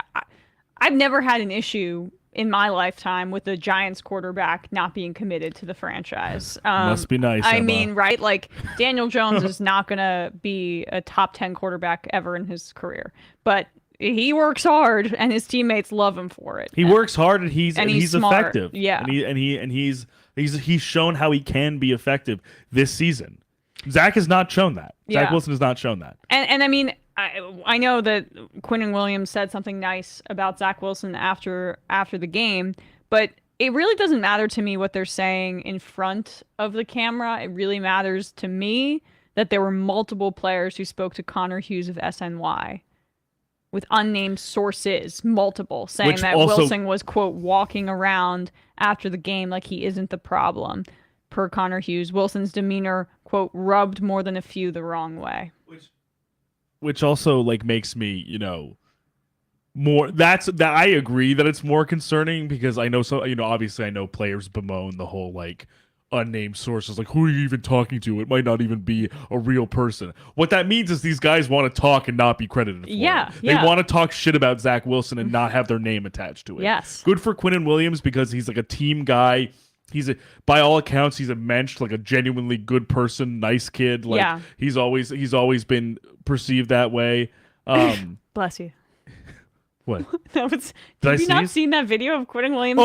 I've never had an issue in my lifetime with the Giants quarterback not being committed to the franchise. Must be nice. I Emma. mean, right? Like, Daniel Jones is not going to be a top 10 quarterback ever in his career, but he works hard and his teammates love him for it. He works hard and he's smart. effective. Yeah. And he's shown how he can be effective this season. Zach has not shown that. Yeah. Zach Wilson has not shown that. And I mean, I know that Quinnen Williams said something nice about Zach Wilson after the game, but it really doesn't matter to me what they're saying in front of the camera. It really matters to me that there were multiple players who spoke to Connor Hughes of SNY with unnamed sources, multiple, saying that Wilson was, quote, walking around after the game like he isn't the problem. Per Connor Hughes, Wilson's demeanor, quote, rubbed more than a few the wrong way. Which also makes me, more that I agree that it's more concerning because I know obviously I know players bemoan the whole unnamed sources, who are you even talking to? It might not even be a real person. What that means is these guys want to talk and not be credited for it. They want to talk shit about Zach Wilson and not have their name attached to it. Yes. Good for Quinnen Williams because he's a team guy. By all accounts, he's a mensch, a genuinely good person, nice kid. He's always been perceived that way. Bless you. What? Have you not seen that video of Quinnen Williams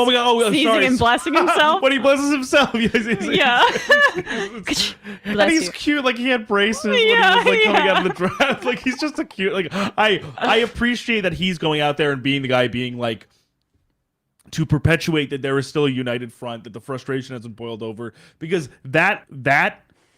sneezing sorry. and blessing himself? When he blesses himself. Yeah. And he's cute. He had braces when he was coming out of the draft. He's just a cute. I appreciate that he's going out there and being the guy being to perpetuate that there is still a united front, that the frustration hasn't boiled over, because that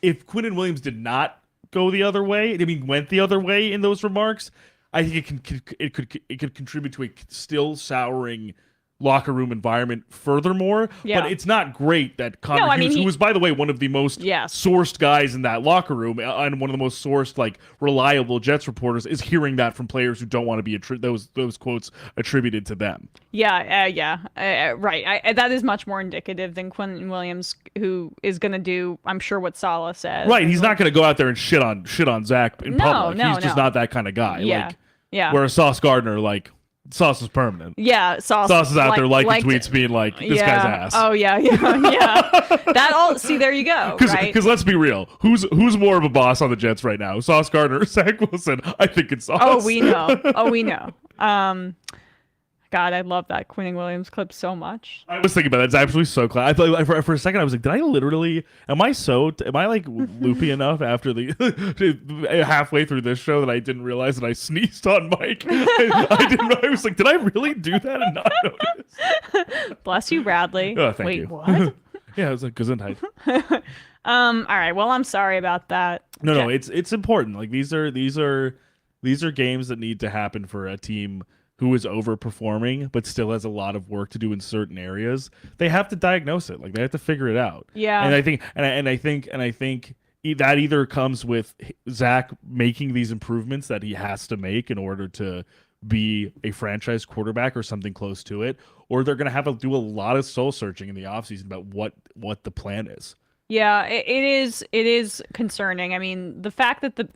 if Quinnen Williams did not go the other way, went the other way in those remarks, I think it could contribute to a still souring locker room environment furthermore. But it's not great that Connor Hughes, who was, by the way, one of the most sourced guys in that locker room and one of the most sourced, reliable Jets reporters, is hearing that from players who don't want to be those quotes attributed to them. Right. That is much more indicative than Quinnen Williams, who is going to do, I'm sure, what Saleh says. Right. He's not going to go out there and shit on Zach in public. He's just not that kind of guy. Yeah. Whereas Sauce Gardner, Sauce is permanent. Yeah, Sauce is out there tweets being this guy's ass. Oh yeah. That all. See, there you go. Right? Because let's be real, who's more of a boss on the Jets right now, Sauce Gardner or Zach Wilson? I think it's Sauce. Oh, we know. God, I love that Quinnen Williams clip so much. I was thinking about that. It's absolutely so class. I thought for a second I was like, did I literally? Am I loopy enough after the halfway through this show that I didn't realize that I sneezed on Mike? I was like, did I really do that and not notice? Bless you, Bradley. Oh, thank you. What? Yeah, I was like, Gesundheit. All right. Well, I'm sorry about that. No, it's important. These are These are games that need to happen for a team who is overperforming but still has a lot of work to do in certain areas. They have to diagnose it. Like they have to figure it out. Yeah. And I think that either comes with Zach making these improvements that he has to make in order to be a franchise quarterback or something close to it, or they're going to have to do a lot of soul searching in the offseason about what the plan is. Yeah, it is concerning. I mean, the fact that the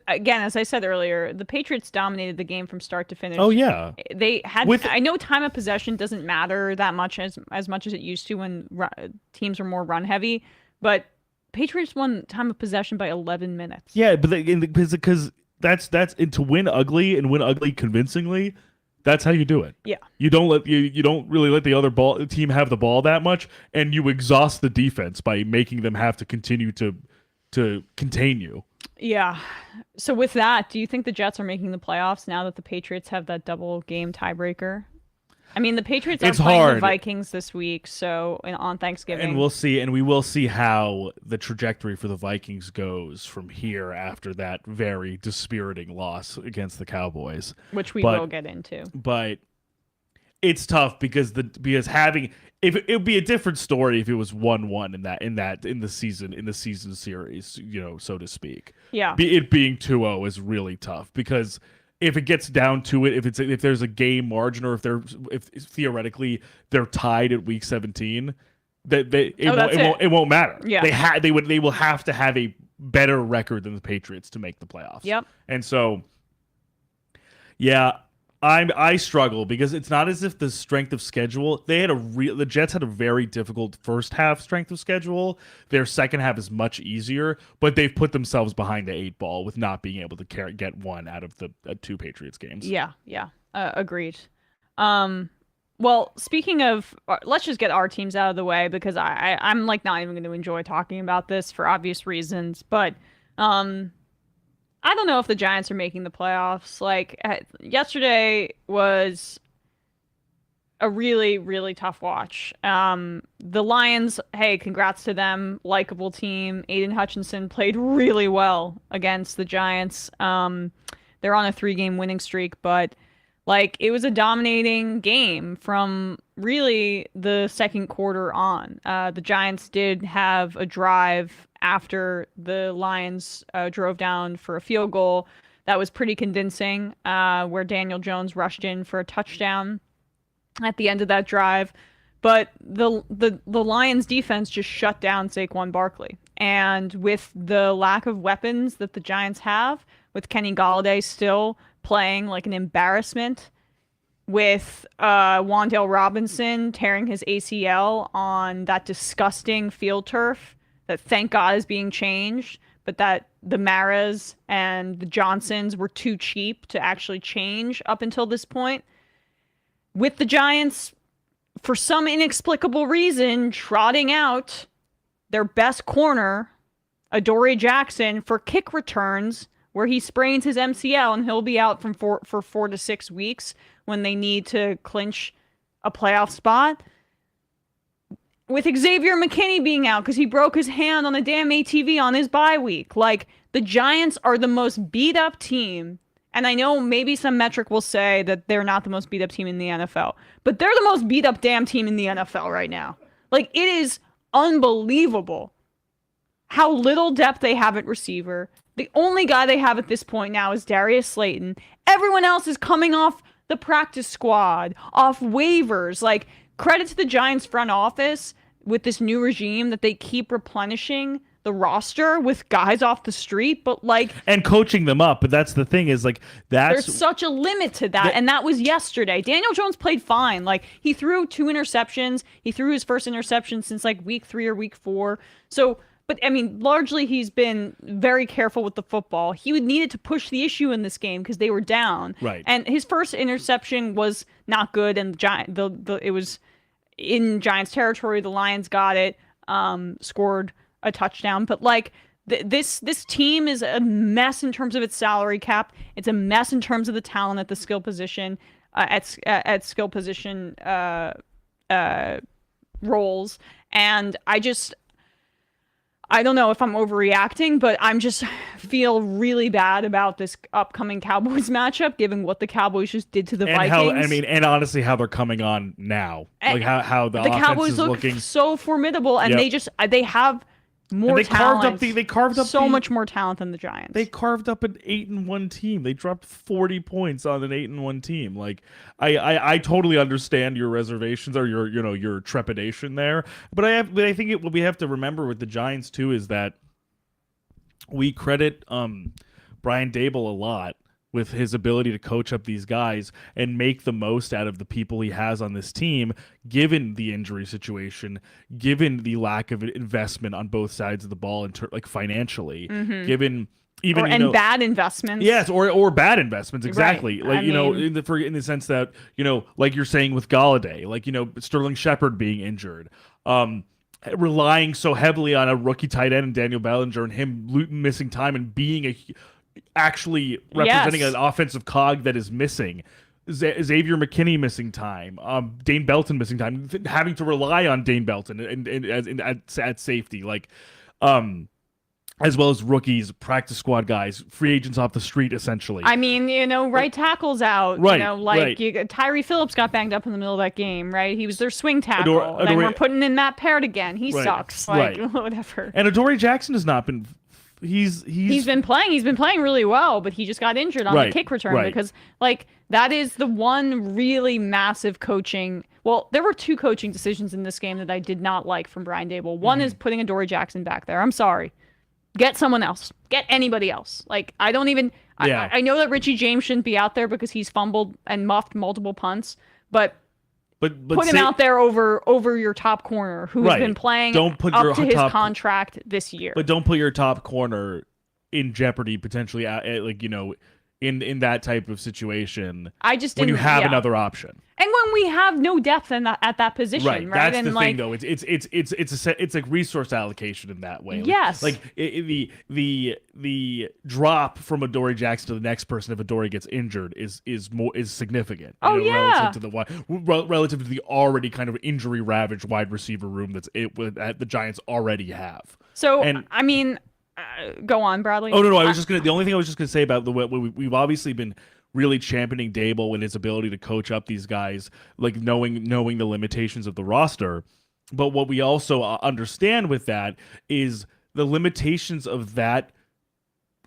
again, as I said earlier, the Patriots dominated the game from start to finish. Oh yeah. They had I know time of possession doesn't matter that much as much as it used to when teams were more run heavy, but Patriots won time of possession by 11 minutes. Yeah, but because that's and to win ugly and win ugly convincingly, that's how you do it. Yeah. You don't really let the other team have the ball that much, and you exhaust the defense by making them have to continue to contain you. Yeah. So with that, do you think the Jets are making the playoffs now that the Patriots have that double game tiebreaker? I mean, the Patriots are playing the Vikings this week, so on Thanksgiving. And we will see how the trajectory for the Vikings goes from here after that very dispiriting loss against the Cowboys, which we will get into. But it's tough because it would be a different story if it was 1-1 in the season series, so to speak. Yeah. It being 2-0 is really tough because if it gets down to it, if there's a game margin, or if theoretically they're tied at week 17, it won't matter. Yeah. They will have to have a better record than the Patriots to make the playoffs. Yep. And so, yeah, I struggle because it's not as if the strength of schedule. The Jets had a very difficult first half strength of schedule. Their second half is much easier, but they've put themselves behind the 8-ball with not being able to get one out of the 2 Patriots games. Yeah, agreed. Well, speaking of, let's just get our teams out of the way because I'm like not even going to enjoy talking about this for obvious reasons, but I don't know if the Giants are making the playoffs. Like, yesterday was a really, really tough watch. The Lions, hey, congrats to them. Likeable team. Aiden Hutchinson played really well against the Giants. They're on a 3-game winning streak, but like it was a dominating game from really the second quarter on. The Giants did have a drive after the Lions drove down for a field goal that was pretty convincing, where Daniel Jones rushed in for a touchdown at the end of that drive. But the Lions defense just shut down Saquon Barkley. And with the lack of weapons that the Giants have, with Kenny Golladay still playing like an embarrassment, with Wan'Dale Robinson tearing his ACL on that disgusting field turf that thank God is being changed, but that the Maras and the Johnsons were too cheap to actually change up until this point. With the Giants, for some inexplicable reason, trotting out their best corner, Adoree Jackson, for kick returns, where he sprains his MCL and he'll be out for 4 to 6 weeks when they need to clinch a playoff spot. With Xavier McKinney being out because he broke his hand on a damn ATV on his bye week. Like, the Giants are the most beat up team. And I know maybe some metric will say that they're not the most beat up team in the NFL, but they're the most beat up damn team in the NFL right now. Like, it is unbelievable how little depth they have at receiver. The only guy they have at this point now is Darius Slayton. Everyone else is coming off the practice squad, off waivers. Like, credit to the Giants front office with this new regime that they keep replenishing the roster with guys off the street, but like, and coaching them up. But that's the thing is like there's such a limit to that, and that was yesterday. Daniel Jones played fine. Like, he threw 2 interceptions. He threw his first interception since like week 3 or week 4. So, but I mean, largely he's been very careful with the football. He needed to push the issue in this game because they were down. Right. And his first interception was not good, and it was in Giants territory. The Lions got it, scored a touchdown. But like, this team is a mess in terms of its salary cap. It's a mess in terms of the talent at the skill position, at skill position roles. And I don't know if I'm overreacting, but I'm just feel really bad about this upcoming Cowboys matchup, given what the Cowboys just did to the Vikings. And honestly, how they're coming on now, like how the offense Cowboys is look looking so formidable, and Yep. they have more they talent. carved up so much more talent than the Giants. They carved up an 8-1 team. They dropped 40 points on an 8-1 team. Like I totally understand your reservations or your trepidation there. But I think what we have to remember with the Giants too is that we credit Brian Daboll a lot with his ability to coach up these guys and make the most out of the people he has on this team, given the injury situation, given the lack of investment on both sides of the ball, like financially, given even bad investments. Yes, or bad investments, exactly. Right. Like in the sense that like you're saying with Galladay, like Sterling Shepard being injured. Relying so heavily on a rookie tight end and Daniel Bellinger and him missing time and being actually representing an offensive cog that is missing. Xavier McKinney missing time. Dane Belton missing time. Having to rely on Dane Belton at safety, like as well as rookies, practice squad guys, free agents off the street, essentially. I mean, right tackle's out. Right, Tyree Phillips got banged up in the middle of that game, right? He was their swing tackle. Then we're putting in Matt Parrott again. He sucks. Whatever. And Adoree Jackson has not been. He's been playing. He's been playing really well, but he just got injured on the kick return because that is the one really massive coaching. Well, there were two coaching decisions in this game that I did not like from Brian Daboll. One is putting Adoree Jackson back there. I'm sorry. Get someone else. Get anybody else. Like, I don't even. Yeah. I know that Richie James shouldn't be out there because he's fumbled and muffed multiple punts, but put him out there over your top corner who has been playing up to his contract this year. But don't put your top corner in jeopardy potentially, in that type of situation. I just when you have another option. And when we have no depth at that position, right? That's the thing, though. It's a resource allocation in that way. Yes. The drop from Adoree Jackson to the next person if Adoree gets injured is significant. Relative to the already kind of injury ravaged wide receiver room that the Giants already have. So go on, Bradley. Oh no, the only thing I was just gonna say about we've obviously been really championing Daboll and his ability to coach up these guys, like knowing the limitations of the roster. But what we also understand with that is the limitations of that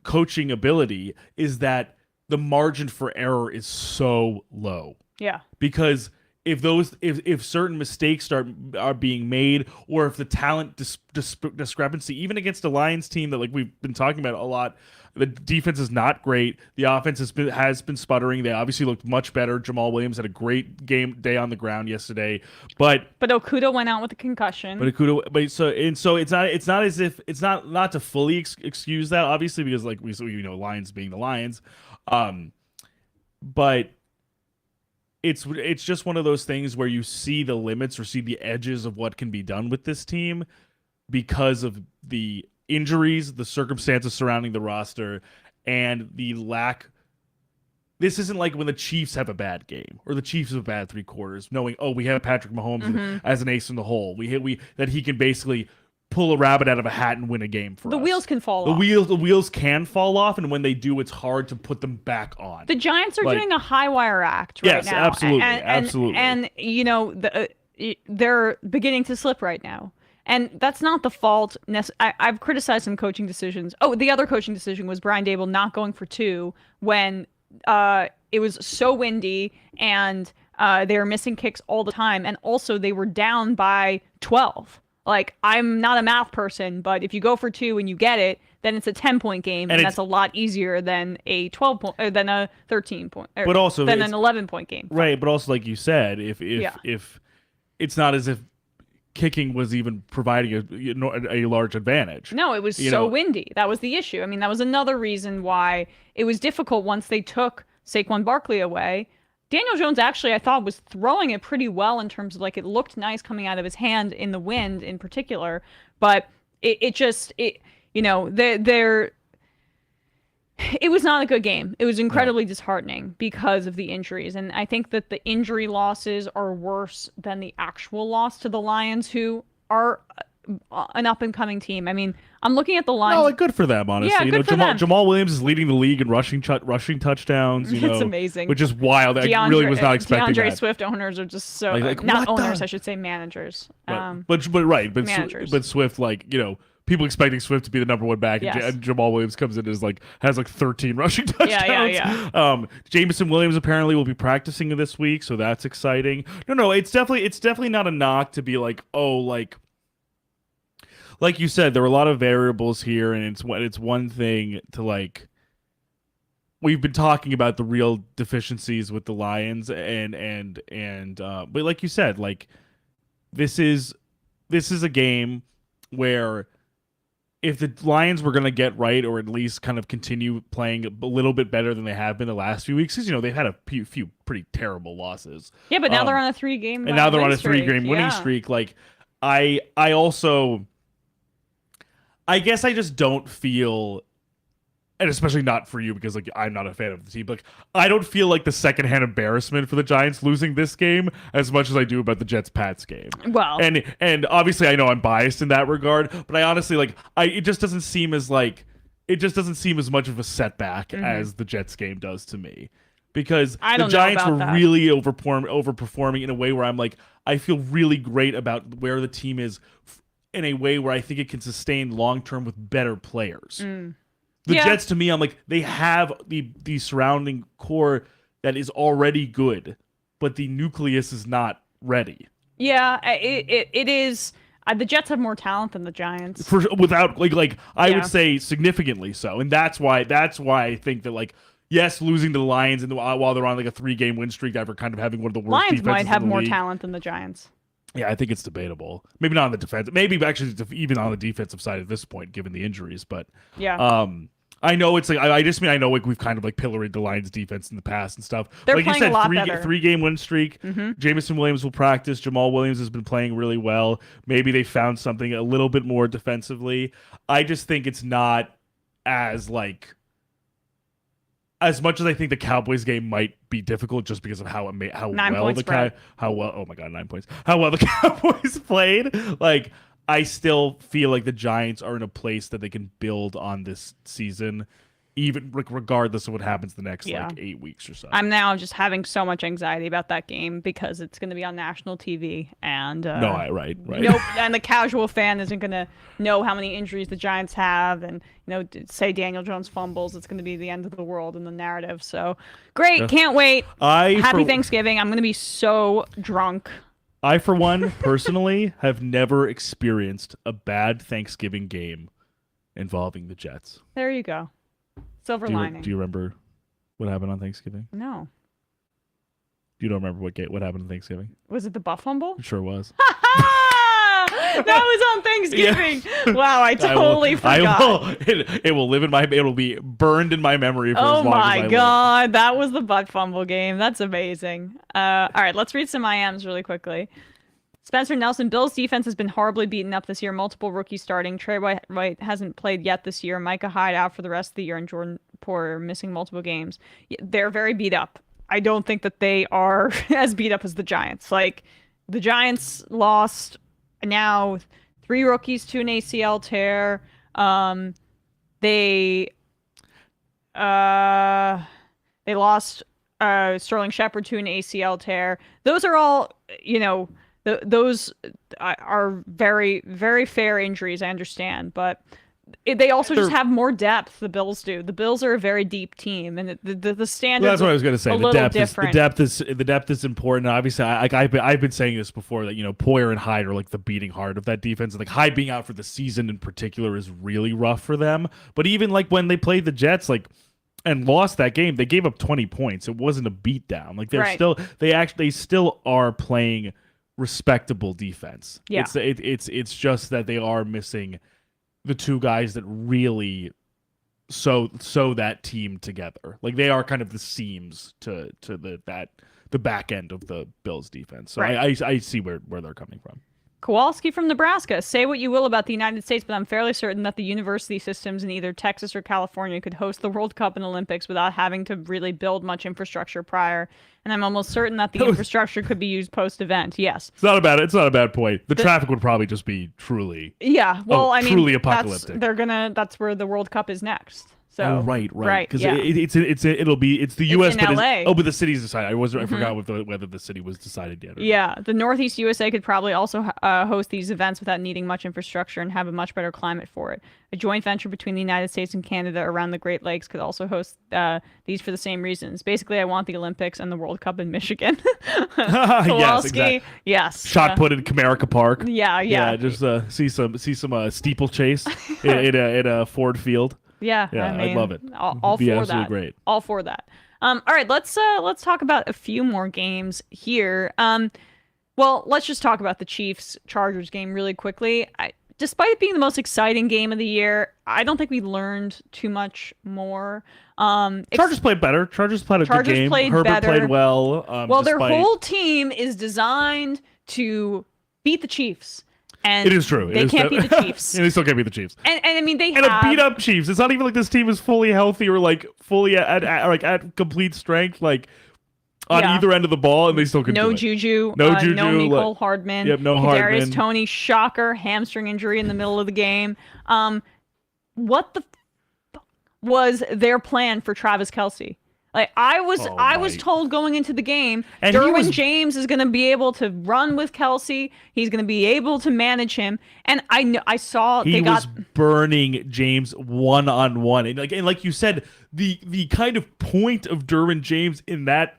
coaching ability is that the margin for error is so low. Yeah. Because if certain mistakes are being made, or if the talent discrepancy, even against a Lions team that we've been talking about a lot, the defense is not great. The offense has been sputtering. They obviously looked much better. Jamal Williams had a great day on the ground yesterday, but Okudah went out with a concussion. So it's not as if it's not to fully excuse that, obviously, because Lions being the Lions, but. It's just one of those things where you see the limits or see the edges of what can be done with this team because of the injuries, the circumstances surrounding the roster, and the lack. This isn't like when the Chiefs have a bad game or the Chiefs have a bad 3 quarters, knowing, we have Patrick Mahomes as an ace in the hole. That he can basically pull a rabbit out of a hat and win a game for us. The wheels can fall off. The wheels can fall off, and when they do, it's hard to put them back on. The Giants are doing a high wire act right now. Yes, absolutely. And they're beginning to slip right now. And that's not the fault. I've criticized some coaching decisions. Oh, the other coaching decision was Brian Daboll not going for 2 when it was so windy and they were missing kicks all the time. And also they were down by 12. I'm not a math person, but if you go for 2 and you get it, then it's a 10-point game, and that's a lot easier than a 12-point, than a 13-point, but also than an 11-point game. Right, but also like you said, if it's not as if kicking was even providing a large advantage. No, it was windy. That was the issue. I mean, that was another reason why it was difficult once they took Saquon Barkley away. Daniel Jones actually, I thought, was throwing it pretty well in terms of it looked nice coming out of his hand in the wind in particular, but it was not a good game. It was incredibly disheartening because of the injuries, and I think that the injury losses are worse than the actual loss to the Lions, who are an up and coming team. I mean, I'm looking at the lines. No, like good for them, honestly. Yeah, you good know, for them. Jamal Williams is leading the league in rushing touchdowns. You know, It's amazing. which is wild. I really was not expecting DeAndre that. Swift owners are just so Like, not what the- owners, I should say managers. But managers. but Swift, like, you know, people expecting Swift to be the number one back, and, Yes. and Jamal Williams comes in as like has like 13 rushing touchdowns. Yeah. Jameson Williams apparently will be practicing this week, so that's exciting. No, it's definitely not a knock to be like, oh, like you said, there are a lot of variables here, and it's one thing to like. We've been talking about the real deficiencies with the Lions, but like you said, like this is a game where if the Lions were going to get right, or at least kind of continue playing a little bit better than they have been the last few weeks, because, you know, they've had a few pretty terrible losses. Yeah, but now they're on a 3-game and now they're on a streak. 3-game winning streak. Like, I guess I just don't feel, and especially not for you because like I'm not a fan of the team. Like, I don't feel like the secondhand embarrassment for the Giants losing this game as much as I do about the Jets-Pats game. Well, and obviously I know I'm biased in that regard, but I honestly it just doesn't seem as much of a setback as the Jets game does to me. Because the Giants were really overperforming in a way where I'm like, I feel really great about where the team is in a way where I think it can sustain long term with better players. The Jets, to me, I'm like, they have the surrounding core that is already good, but the nucleus is not ready. Yeah, it is. The Jets have more talent than the Giants. Without I would say significantly so, and that's why I think that, like, yes, losing to the Lions and while they're on like a 3-game win streak after kind of having one of the worst Lions defenses might have in the more league. talent than the Giants. Yeah, I think it's debatable. Maybe not on the defense. Maybe actually even on the defensive side at this point, given the injuries. But yeah. I know it's like I just mean I know like we've kind of like pilloried the Lions defense in the past and stuff. They're like playing you said, a lot better. 3-game win streak. Jameson Williams will practice. Jamal Williams has been playing really well. Maybe they found something a little bit more defensively. I just think it's not as like as much as I think the Cowboys game might be difficult just because of how well the how well the Cowboys played. Like, I still feel like the Giants are in a place that they can build on this season, even regardless of what happens the next 8 weeks or so. I'm now just having so much anxiety about that game because it's going to be on national TV, and right. Nope, and the casual fan isn't going to know how many injuries the Giants have, and say Daniel Jones fumbles, it's going to be the end of the world in the narrative. So great, can't wait. Happy Thanksgiving. I'm going to be so drunk. I, for one, personally have never experienced a bad Thanksgiving game involving the Jets. There you go. Silver lining. Do you remember what happened on Thanksgiving? No. You don't remember what happened on Thanksgiving? Was it the Buff Fumble? It sure was. That was on Thanksgiving. Yeah. Wow, I totally forgot. It will live in my. It will be burned in my memory for as long as I live. Oh my God, that was the butt fumble game. That's amazing. All right, let's read some IMs really quickly. Spencer Nelson, Bills defense has been horribly beaten up this year. Multiple rookies starting. Trey White hasn't played yet this year. Micah Hyde out for the rest of the year, and Jordan Poyer missing multiple games. They're very beat up. I don't think that they are as beat up as the Giants. Like, the Giants lost now 3 rookies to an ACL tear. They lost Sterling Shepard to an ACL tear. Those are all, those are very, very fair injuries, I understand, but they also just have more depth. The Bills do. The Bills are a very deep team, and the standard. Well, that's what I was going to say. The depth is important. Obviously, I've been saying this before that Poyer and Hyde are like the beating heart of that defense. And like Hyde being out for the season in particular is really rough for them. But even like when they played the Jets, and lost that game, they gave up 20 points. It wasn't a beatdown. Like they still are playing respectable defense. Yeah. It's just that they are missing the 2 guys that really sew that team together. Like, they are kind of the seams to the back end of the Bills defense. So I see where they're coming from. Kowalski from Nebraska. Say what you will about the United States, but I'm fairly certain that the university systems in either Texas or California could host the World Cup and Olympics without having to really build much infrastructure prior. And I'm almost certain that the infrastructure could be used post-event. Yes. It's not a bad point. The traffic would probably just be truly truly apocalyptic. That's where the World Cup is next. So right. Because yeah. it's the U.S. in but LA. but the city's decided. I forgot whether the city was decided yet. Yeah, the Northeast USA could probably also host these events without needing much infrastructure and have a much better climate for it. A joint venture between the United States and Canada around the Great Lakes could also host these for the same reasons. Basically, I want the Olympics and the World Cup in Michigan. Yes, exactly. Yes. Shot put in Comerica Park. Yeah. Just see some steeplechase in a Ford Field. Yeah, I mean, I'd love it. All be for absolutely that. Great. All for that. All right, let's talk about a few more games here. Well, let's just talk about the Chiefs-Chargers game really quickly. Despite it being the most exciting game of the year, I don't think we learned too much more. Chargers played better. Chargers played a good game. Herbert played well. Their whole team is designed to beat the Chiefs. And it is true. They can't beat the Chiefs. And they still can't beat the Chiefs. And I mean, they have a beat up Chiefs. It's not even like this team is fully healthy or like fully at complete strength, like on either end of the ball, and they still can do it. Juju. No Mecole Hardman. Yep, no Kadarius Hardman. Toney, shocker, hamstring injury in the middle of the game. What the was their plan for Travis Kelce? Like I was told going into the game, Derwin James is going to be able to run with Kelce. He's going to be able to manage him. And I saw he was burning James one-on-one. And like you said, the kind of point of Derwin James in that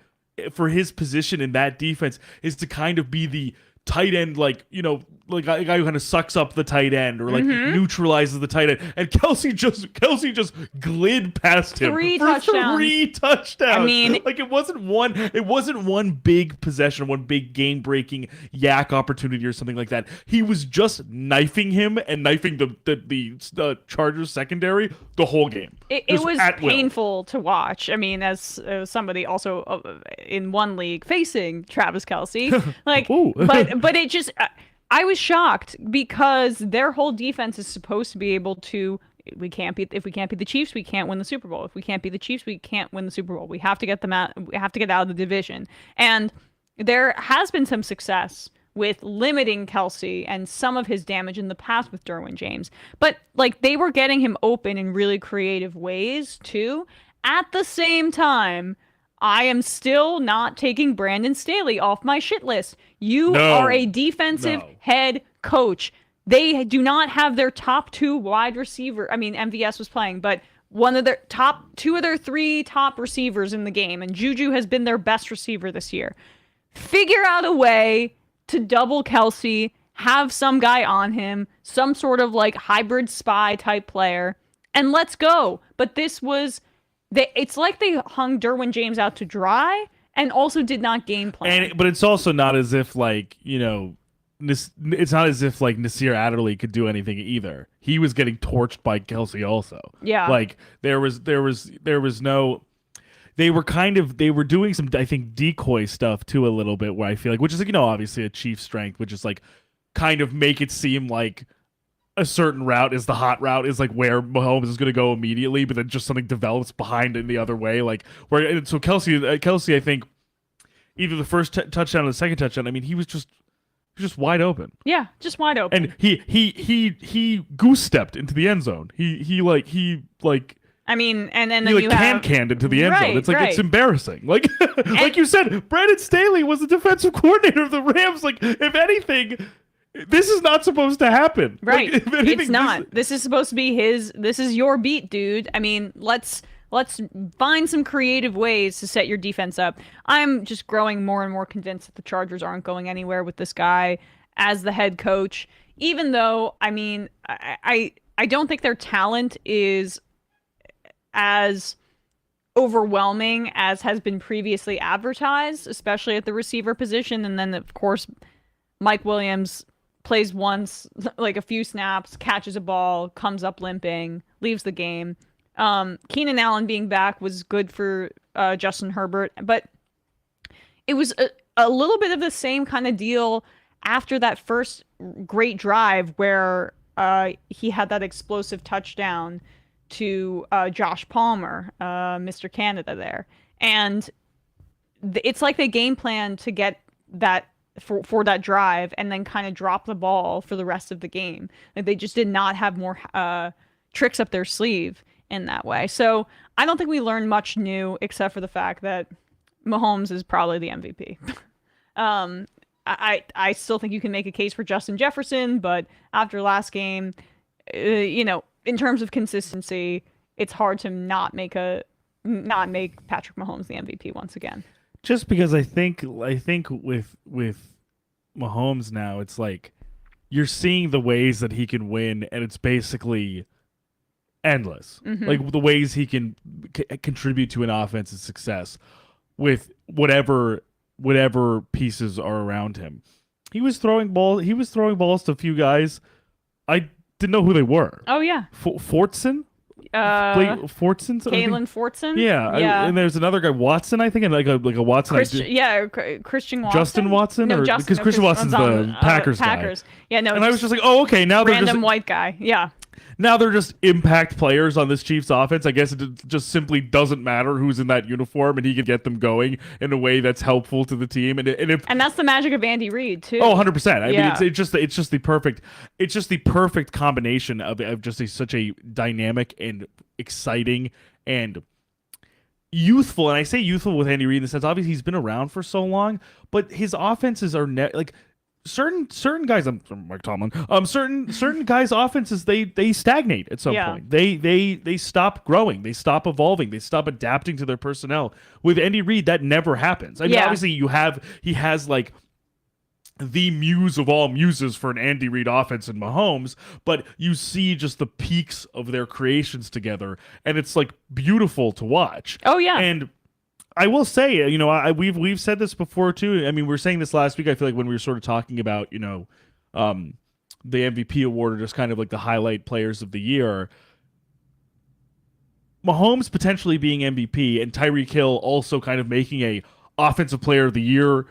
for his position in that defense is to kind of be the tight end, like a guy who kind of sucks up the tight end or like neutralizes the tight end, and Kelce just glid past him for 3 touchdowns. I mean, like it wasn't one big possession, one big game breaking yak opportunity or something like that. He was just knifing him and knifing the Chargers secondary the whole game. It was painful to watch. I mean, as somebody also in one league facing Travis Kelce, like, but it just. I was shocked because their whole defense is supposed to be able to. If we can't beat the Chiefs, we can't win the Super Bowl. If we can't beat the Chiefs, we can't win the Super Bowl. We have to get them out. We have to get out of the division. And there has been some success with limiting Kelce and some of his damage in the past with Derwin James. But like they were getting him open in really creative ways too. At the same time, I am still not taking Brandon Staley off my shit list. You are a defensive head coach. They do not have their top 2 wide receiver. I mean, MVS was playing, but one of their top 2 of their 3 top receivers in the game, and Juju has been their best receiver this year. Figure out a way to double Kelce, have some guy on him, some sort of like hybrid spy type player, and let's go. But this was... it's like they hung Derwin James out to dry and also did not game plan. But it's also not as if like, it's not as if like Nasir Adderley could do anything either. He was getting torched by Kelce also. Yeah. Like there was no, they were doing some, I think, decoy stuff too a little bit where I feel like, which is like, obviously a Chiefs strength, which is like kind of make it seem like a certain route is the hot route, is like where Mahomes is going to go immediately, but then just something develops behind in the other way. Like where, so Kelce, I think either the first touchdown or the second touchdown, I mean, he was just wide open. Yeah, just wide open. And he goose stepped into the end zone. He I mean, and then you have canned into the end zone. It's like it's embarrassing. Like like you said, Brandon Staley was the defensive coordinator of the Rams. Like if anything, this is not supposed to happen. Right. Like, if anything, it's not. This is supposed to be this is your beat, dude. I mean, let's find some creative ways to set your defense up. I'm just growing more and more convinced that the Chargers aren't going anywhere with this guy as the head coach, even though, I mean, I don't think their talent is as overwhelming as has been previously advertised, especially at the receiver position. And then, of course, Mike Williams plays once, like a few snaps, catches a ball, comes up limping, leaves the game. Keenan Allen being back was good for Justin Herbert, but it was a little bit of the same kind of deal after that first great drive where he had that explosive touchdown to Josh Palmer, Mr. Canada there. And it's like they game plan to get that for that drive and then kind of drop the ball for the rest of the game. Like they just did not have more tricks up their sleeve in that way. So I don't think we learned much new except for the fact that Mahomes is probably the MVP. I still think you can make a case for Justin Jefferson, but after last game, in terms of consistency, it's hard to not make Patrick Mahomes the MVP once again. Just because I think with Mahomes now, it's like you're seeing the ways that he can win, and it's basically endless. Mm-hmm. Like the ways he can contribute to an offense's success with whatever pieces are around him. He was throwing balls to a few guys. I didn't know who they were. Oh yeah, Fortson. Fortson, Kalen Fortson. Yeah. And there's another guy, Watson, I think, and like a Watson. Christian Watson. Justin Watson, because Christian Watson's the Packers guy. Yeah, no. And I was just like, oh, okay, now they're random just white guy. Yeah. Now they're just impact players on this Chiefs offense. I guess it just simply doesn't matter who's in that uniform, and he can get them going in a way that's helpful to the team. And that's the magic of Andy Reid too. Oh, 100%. I mean, it's just the perfect combination of just such a dynamic and exciting and youthful. And I say youthful with Andy Reid in the sense, obviously he's been around for so long, but his offenses are like. Certain guys, I'm Mike Tomlin. Certain guys' offenses they stagnate at some point. They stop growing. They stop evolving. They stop adapting to their personnel. With Andy Reid, that never happens. I mean, obviously he has like the muse of all muses for an Andy Reid offense in Mahomes, but you see just the peaks of their creations together, and it's like beautiful to watch. Oh yeah, and. I will say, we've said this before too. I mean, we were saying this last week. I feel like when we were sort of talking about, the MVP award or just kind of like the highlight players of the year. Mahomes potentially being MVP and Tyreek Hill also kind of making a offensive player of the year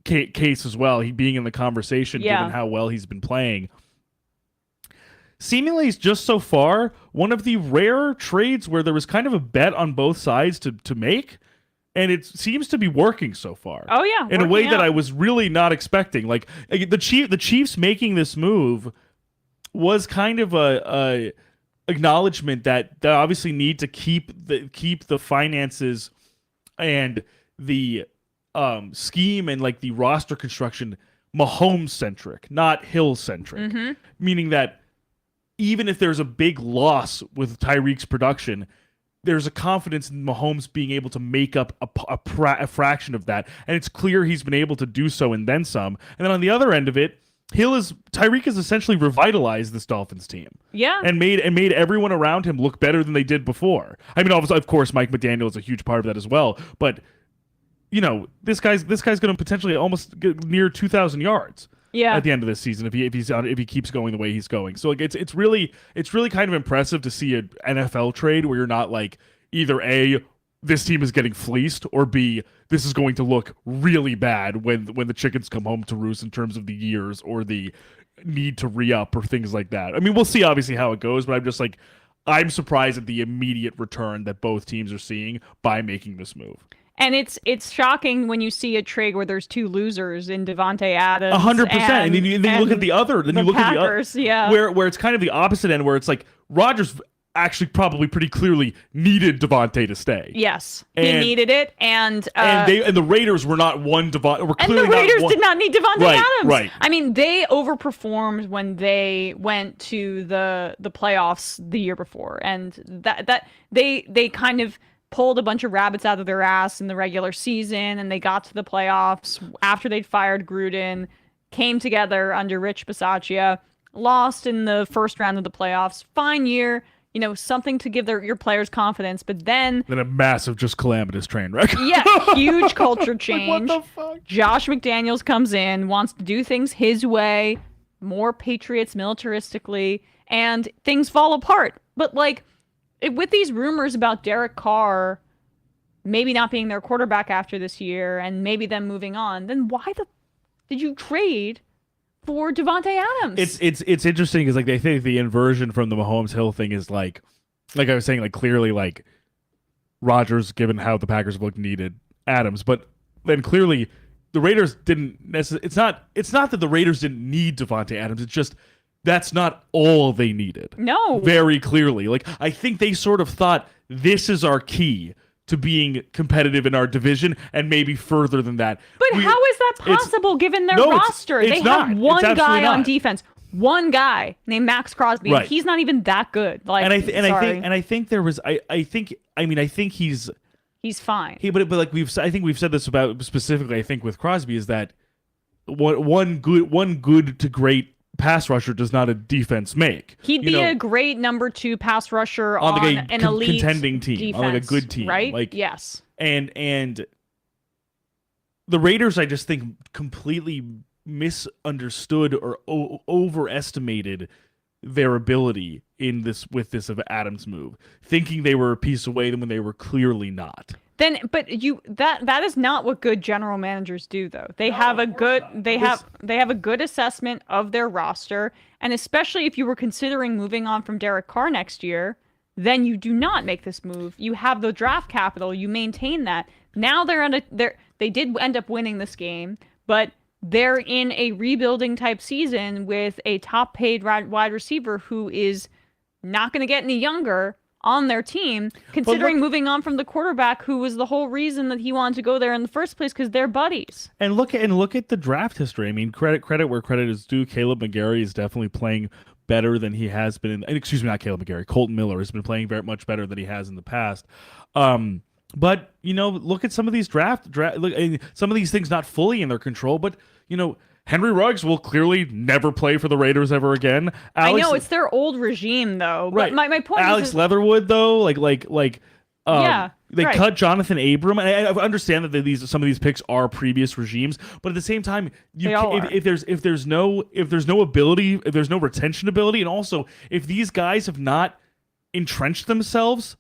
case as well. He being in the conversation given how well he's been playing. Seemingly, just so far, one of the rare trades where there was kind of a bet on both sides to make, and it seems to be working so far. Oh yeah, in a way that I was really not expecting. Like the Chiefs making this move was kind of a acknowledgement that they obviously need to keep the finances and the scheme and like the roster construction Mahomes centric, not Hill centric, meaning that. Even if there's a big loss with Tyreek's production, there's a confidence in Mahomes being able to make up a fraction of that. And it's clear he's been able to do so and then some. And then on the other end of it, Tyreek has essentially revitalized this Dolphins team. Yeah. And made everyone around him look better than they did before. I mean, obviously, of course, Mike McDaniel is a huge part of that as well. But, this guy's going to potentially almost get near 2,000 yards. Yeah. At the end of this season, if he keeps going the way he's going, so like it's really kind of impressive to see an NFL trade where you're not like either A, this team is getting fleeced, or B, this is going to look really bad when the chickens come home to roost in terms of the years or the need to re-up or things like that. I mean, we'll see obviously how it goes, but I'm just like I'm surprised at the immediate return that both teams are seeing by making this move. And it's shocking when you see a trade where there's two losers in Devontae Adams. 100%. And then you look at the other. Then you look Packers, at the other. Where it's kind of the opposite end, where it's like Rodgers actually probably pretty clearly needed Devontae to stay. Yes, he needed it, and the Raiders were not one Devontae. And the Raiders did not need Devontae Adams. Right. I mean, they overperformed when they went to the playoffs the year before, and that they kind of pulled a bunch of rabbits out of their ass in the regular season, and they got to the playoffs after they'd fired Gruden, came together under Rich Bisaccia, lost in the first round of the playoffs. Fine year, something to give your players confidence, but then a massive, just calamitous train wreck. Yeah, huge culture change. What the fuck? Josh McDaniels comes in, wants to do things his way, more Patriots militaristically, and things fall apart. But with these rumors about Derek Carr maybe not being their quarterback after this year and maybe them moving on, then why the did you trade for Devontae Adams? It's interesting because like they think the inversion from the Mahomes Hill thing is like I was saying, like clearly like Rodgers, given how the Packers looked, needed Adams, but then clearly the Raiders didn't necessarily. It's not that the Raiders didn't need Devontae Adams. It's just that's not all they needed. No, very clearly. Like I think they sort of thought this is our key to being competitive in our division, and maybe further than that. But how is that possible given their roster? They have one guy on defense, one guy named Max Crosby. Right. And he's not even that good. Like, I think there was. I think he's fine. But like I think we've said this about specifically. I think with Crosby is that one good to great pass rusher does not a defense make. He'd be a great number 2 pass rusher on like an elite contending team, defense, on like a good team, right? Like yes, and the Raiders, I just think, completely misunderstood or overestimated their ability in this of Adams' move, thinking they were a piece away when they were clearly not. Then, but that is not what good general managers do, though. They have a good assessment of their roster, and especially if you were considering moving on from Derek Carr next year, then you do not make this move. You have the draft capital, you maintain that. Now they did end up winning this game, but they're in a rebuilding type season with a top paid wide receiver who is not going to get any younger on their team, considering moving on from the quarterback who was the whole reason that he wanted to go there in the first place, because they're buddies. And look at the draft history. I mean, credit where credit is due. Caleb McGarry is definitely playing better than he has been. Excuse me, not Caleb McGarry. Colton Miller has been playing very much better than he has in the past. But look at some of these some of these things not fully in their control. But Henry Ruggs will clearly never play for the Raiders ever again. I know it's their old regime, though. Right. But my point Alex Leatherwood, though, they right. cut Jonathan Abram, and I understand that some of these picks are previous regimes, but at the same time, if there's no ability, if there's no retention ability, and also if these guys have not entrenched themselves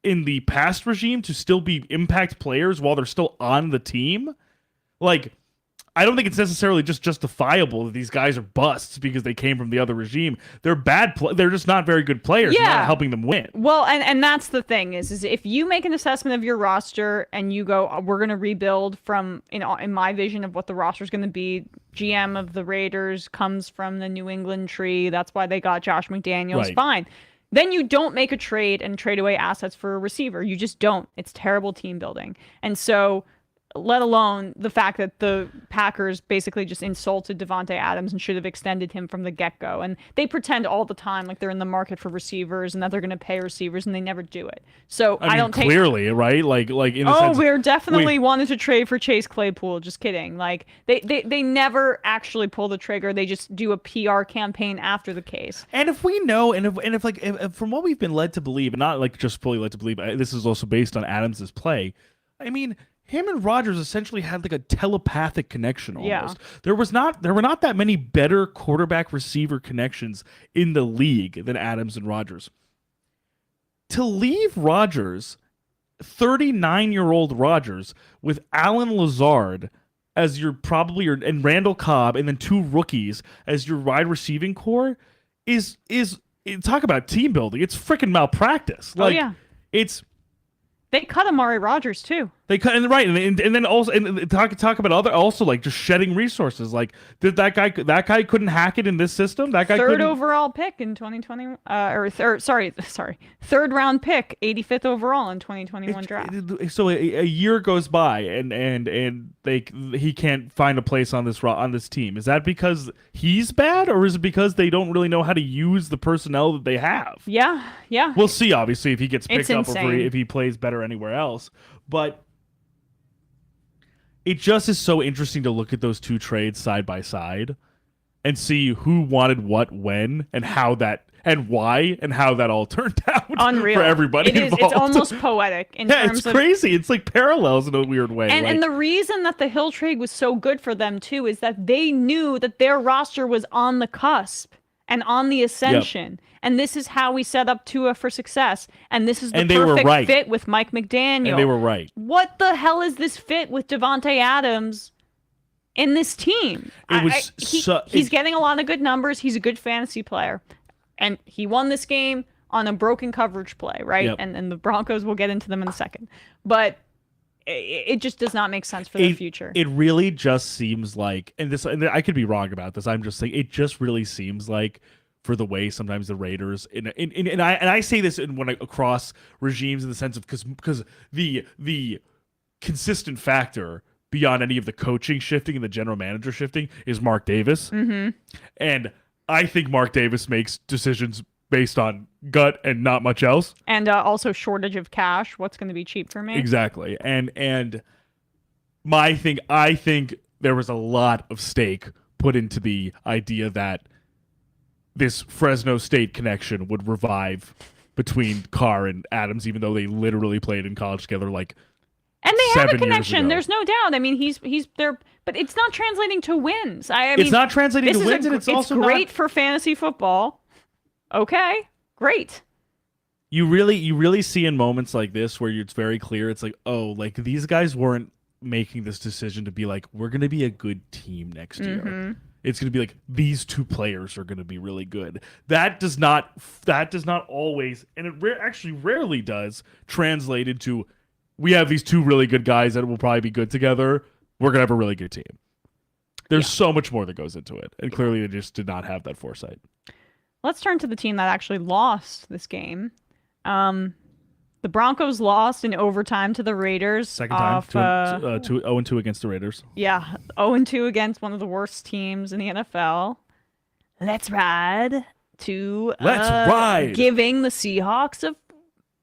in the past regime to still be impact players while they're still on the team, like, I don't think it's necessarily just justifiable that these guys are busts because they came from the other regime. They're they're just not very good players. Yeah. Not helping them win. Well, and that's the thing is if you make an assessment of your roster and you go, we're going to rebuild from, in my vision of what the roster is going to be, GM of the Raiders comes from the New England tree. That's why they got Josh McDaniels. Right. Fine. Then you don't make a trade and trade away assets for a receiver. You just don't. It's terrible team building. And so, let alone the fact that the Packers basically just insulted Devontae Adams and should have extended him from the get-go. And they pretend all the time like they're in the market for receivers and that they're going to pay receivers, and they never do it. So I don't take clearly, right? Like in a sense, we're definitely wanted to trade for Chase Claypool. Just kidding. Like they never actually pull the trigger. They just do a PR campaign after the case. And if we know, and if from what we've been led to believe, and not like just fully led to believe, this is also based on Adams's play. I mean, him and Rodgers essentially had like a telepathic connection almost. Yeah. There were not that many better quarterback receiver connections in the league than Adams and Rodgers. To leave Rodgers, 39-year-old Rodgers, with Alan Lazard as and Randall Cobb and then 2 rookies as your wide receiving core is talk about team building. It's freaking malpractice. Like, They cut Amari Rodgers too. They cut and then also talk about other also like just shedding resources. Like did that guy couldn't hack it in this system? That guy third overall pick in 2020 third round pick, 85th overall in 2021 draft. So a year goes by and he can't find a place on this team. Is that because he's bad, or is it because they don't really know how to use the personnel that they have? Yeah. We'll see obviously if he gets picked up or if he plays better anywhere else. But it just is so interesting to look at those two trades side by side and see who wanted what when and how that and why and how that all turned out. Unreal For everybody involved. It's almost poetic in terms it's crazy. It's like parallels in a weird way. And the reason that the Hill trade was so good for them too is that they knew that their roster was on the cusp and on the ascension. Yep. And this is how we set up Tua for success. And this is the perfect fit with Mike McDaniel. And they were right. What the hell is this fit with Devontae Adams in this team. It was he's getting a lot of good numbers. He's a good fantasy player. And he won this game on a broken coverage play, right? Yep. And the Broncos, will get into them in a second. But it just does not make sense for their future. It really just seems like, and I could be wrong about this. I'm just saying, it just really seems like, for the way sometimes the Raiders, and I say this across regimes in the sense of because the consistent factor beyond any of the coaching shifting and the general manager shifting is Mark Davis, and I think Mark Davis makes decisions based on gut and not much else. And also shortage of cash. What's going to be cheap for me? Exactly. And I think there was a lot of stake put into the idea that this Fresno State connection would revive between Carr and Adams, even though they literally played in college together like and they have a 7 years connection. ago. There's no doubt. I mean, he's there, but it's not translating to wins. I mean, it's not translating to wins, and it's also great not for fantasy football. Okay, great. You really see in moments like this where it's very clear. It's like, oh, like these guys weren't making this decision to be like, we're going to be a good team next year. It's going to be like, these two players are going to be really good. That does not always, and it actually rarely does, translate into, we have these two really good guys that will probably be good together. We're going to have a really good team. There's so much more that goes into it, and clearly they just did not have that foresight. Let's turn to the team that actually lost this game. The Broncos lost in overtime to the Raiders. Second time, 0-2 against the Raiders. Yeah, 0-2 against one of the worst teams in the NFL. Let's ride to giving the Seahawks a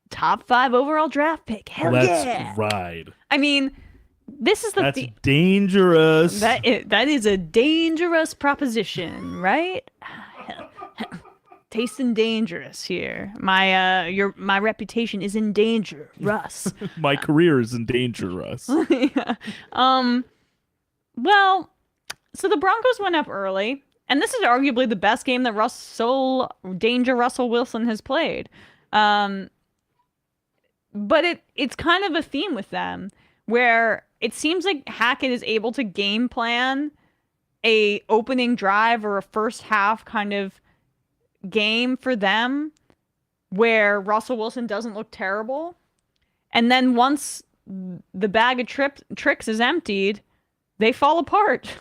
top 5 overall draft pick. Hell yeah! Let's ride. I mean, this is That's dangerous. That is a dangerous proposition, right? Tasting dangerous here. My reputation is in danger, Russ. My career is in danger, Russ. Yeah. Well, so the Broncos went up early, and this is arguably the best game that Russell Wilson has played. But it's kind of a theme with them where it seems like Hackett is able to game plan a opening drive or a first half kind of game for them where Russell Wilson doesn't look terrible. And then once the bag of tricks is emptied, they fall apart.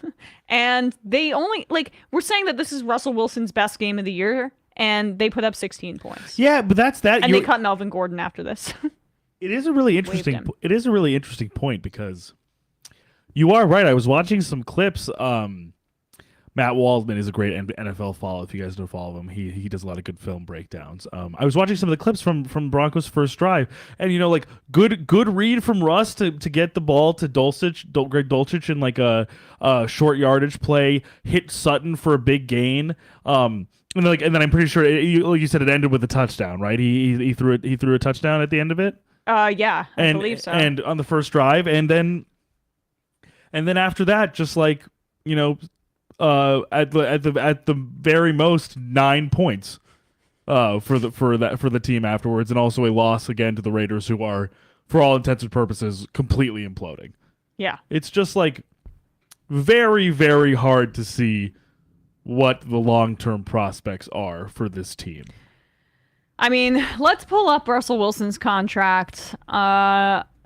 And they only, we're saying that this is Russell Wilson's best game of the year, and they put up 16 points. Yeah, but that's that. And they cut Melvin Gordon after this. It is a really interesting point because you are right. I was watching some clips. Matt Waldman is a great NFL follow. If you guys don't follow him, he does a lot of good film breakdowns. I was watching some of the clips from Broncos' first drive, and good read from Russ to get the ball to Greg Dulcich in like a short yardage play, hit Sutton for a big gain. And then I'm pretty sure, like you said, it ended with a touchdown, right? He threw a touchdown at the end of it. Yeah, I believe so. And on the first drive, and then after that, just at the very most 9 points for the team afterwards, and also a loss again to the Raiders, who are, for all intents and purposes, completely imploding. Yeah, it's just very, very hard to see what the long-term prospects are for this team. I mean, let's pull up Russell Wilson's contract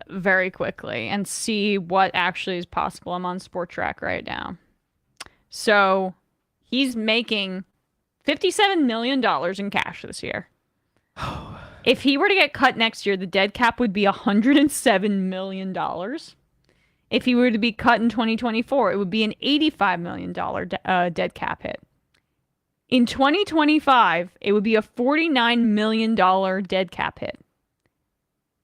very quickly and see what actually is possible. I'm on Sport Track right now. So he's making $57 million in cash this year. If he were to get cut next year, the dead cap would be $107 million. If he were to be cut in 2024, it would be an $85 million dead cap hit. In 2025, it would be a $49 million dead cap hit.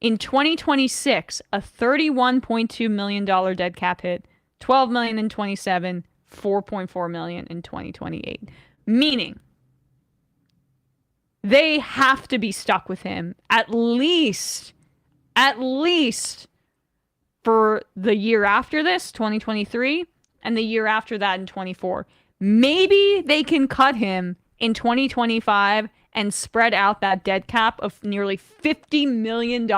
In 2026, a $31.2 million dead cap hit, $12 million in 27, $4.4 million in 2028. Meaning, they have to be stuck with him at least for the year after this, 2023, and the year after that in 24. Maybe they can cut him in 2025 and spread out that dead cap of nearly $50 million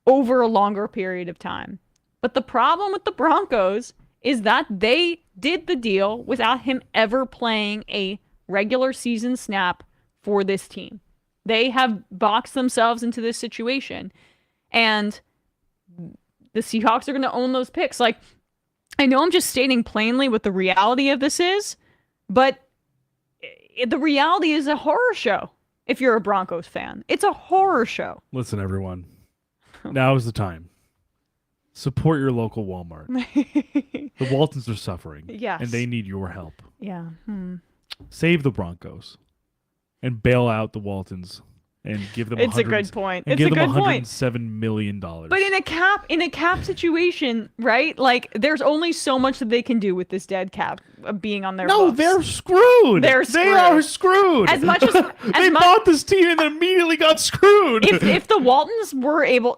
over a longer period of time. But the problem with the Broncos is that they did the deal without him ever playing a regular season snap for this team. They have boxed themselves into this situation. And the Seahawks are going to own those picks. Like, I know I'm just stating plainly what the reality of this is, but the reality is a horror show if you're a Broncos fan. It's a horror show. Listen, everyone. Now is the time. Support your local Walmart. The Waltons are suffering. Yes. And they need your help. Yeah. Save the Broncos. And bail out the Waltons. And give them It's a good point. And It's give a them good point. $107 million. But in a cap situation, right? Like, there's only so much that they can do with this dead cap being on their books. They're screwed. They're They are screwed. As much as they bought this team and then immediately got screwed. If the Waltons were able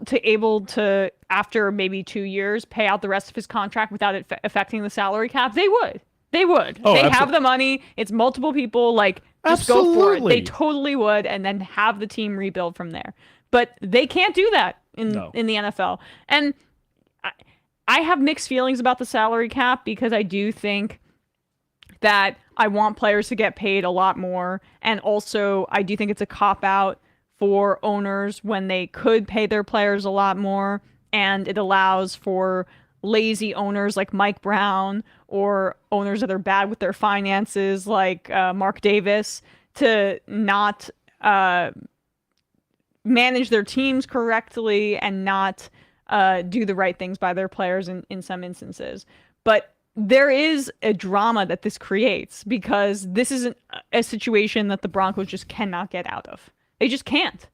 to after maybe 2 years pay out the rest of his contract without it affecting the salary cap, they would. They would. Oh, they have the money. It's multiple people. Like, just go for it. They totally would, and then have the team rebuild from there. But they can't do that in the NFL. And I have mixed feelings about the salary cap because I do think that I want players to get paid a lot more. And also, I do think it's a cop-out for owners when they could pay their players a lot more. And it allows for lazy owners like Mike Brown or owners that are bad with their finances like Mark Davis to not manage their teams correctly and not do the right things by their players in some instances. But there is a drama that this creates because this isn't a situation that the Broncos just cannot get out of. They just can't.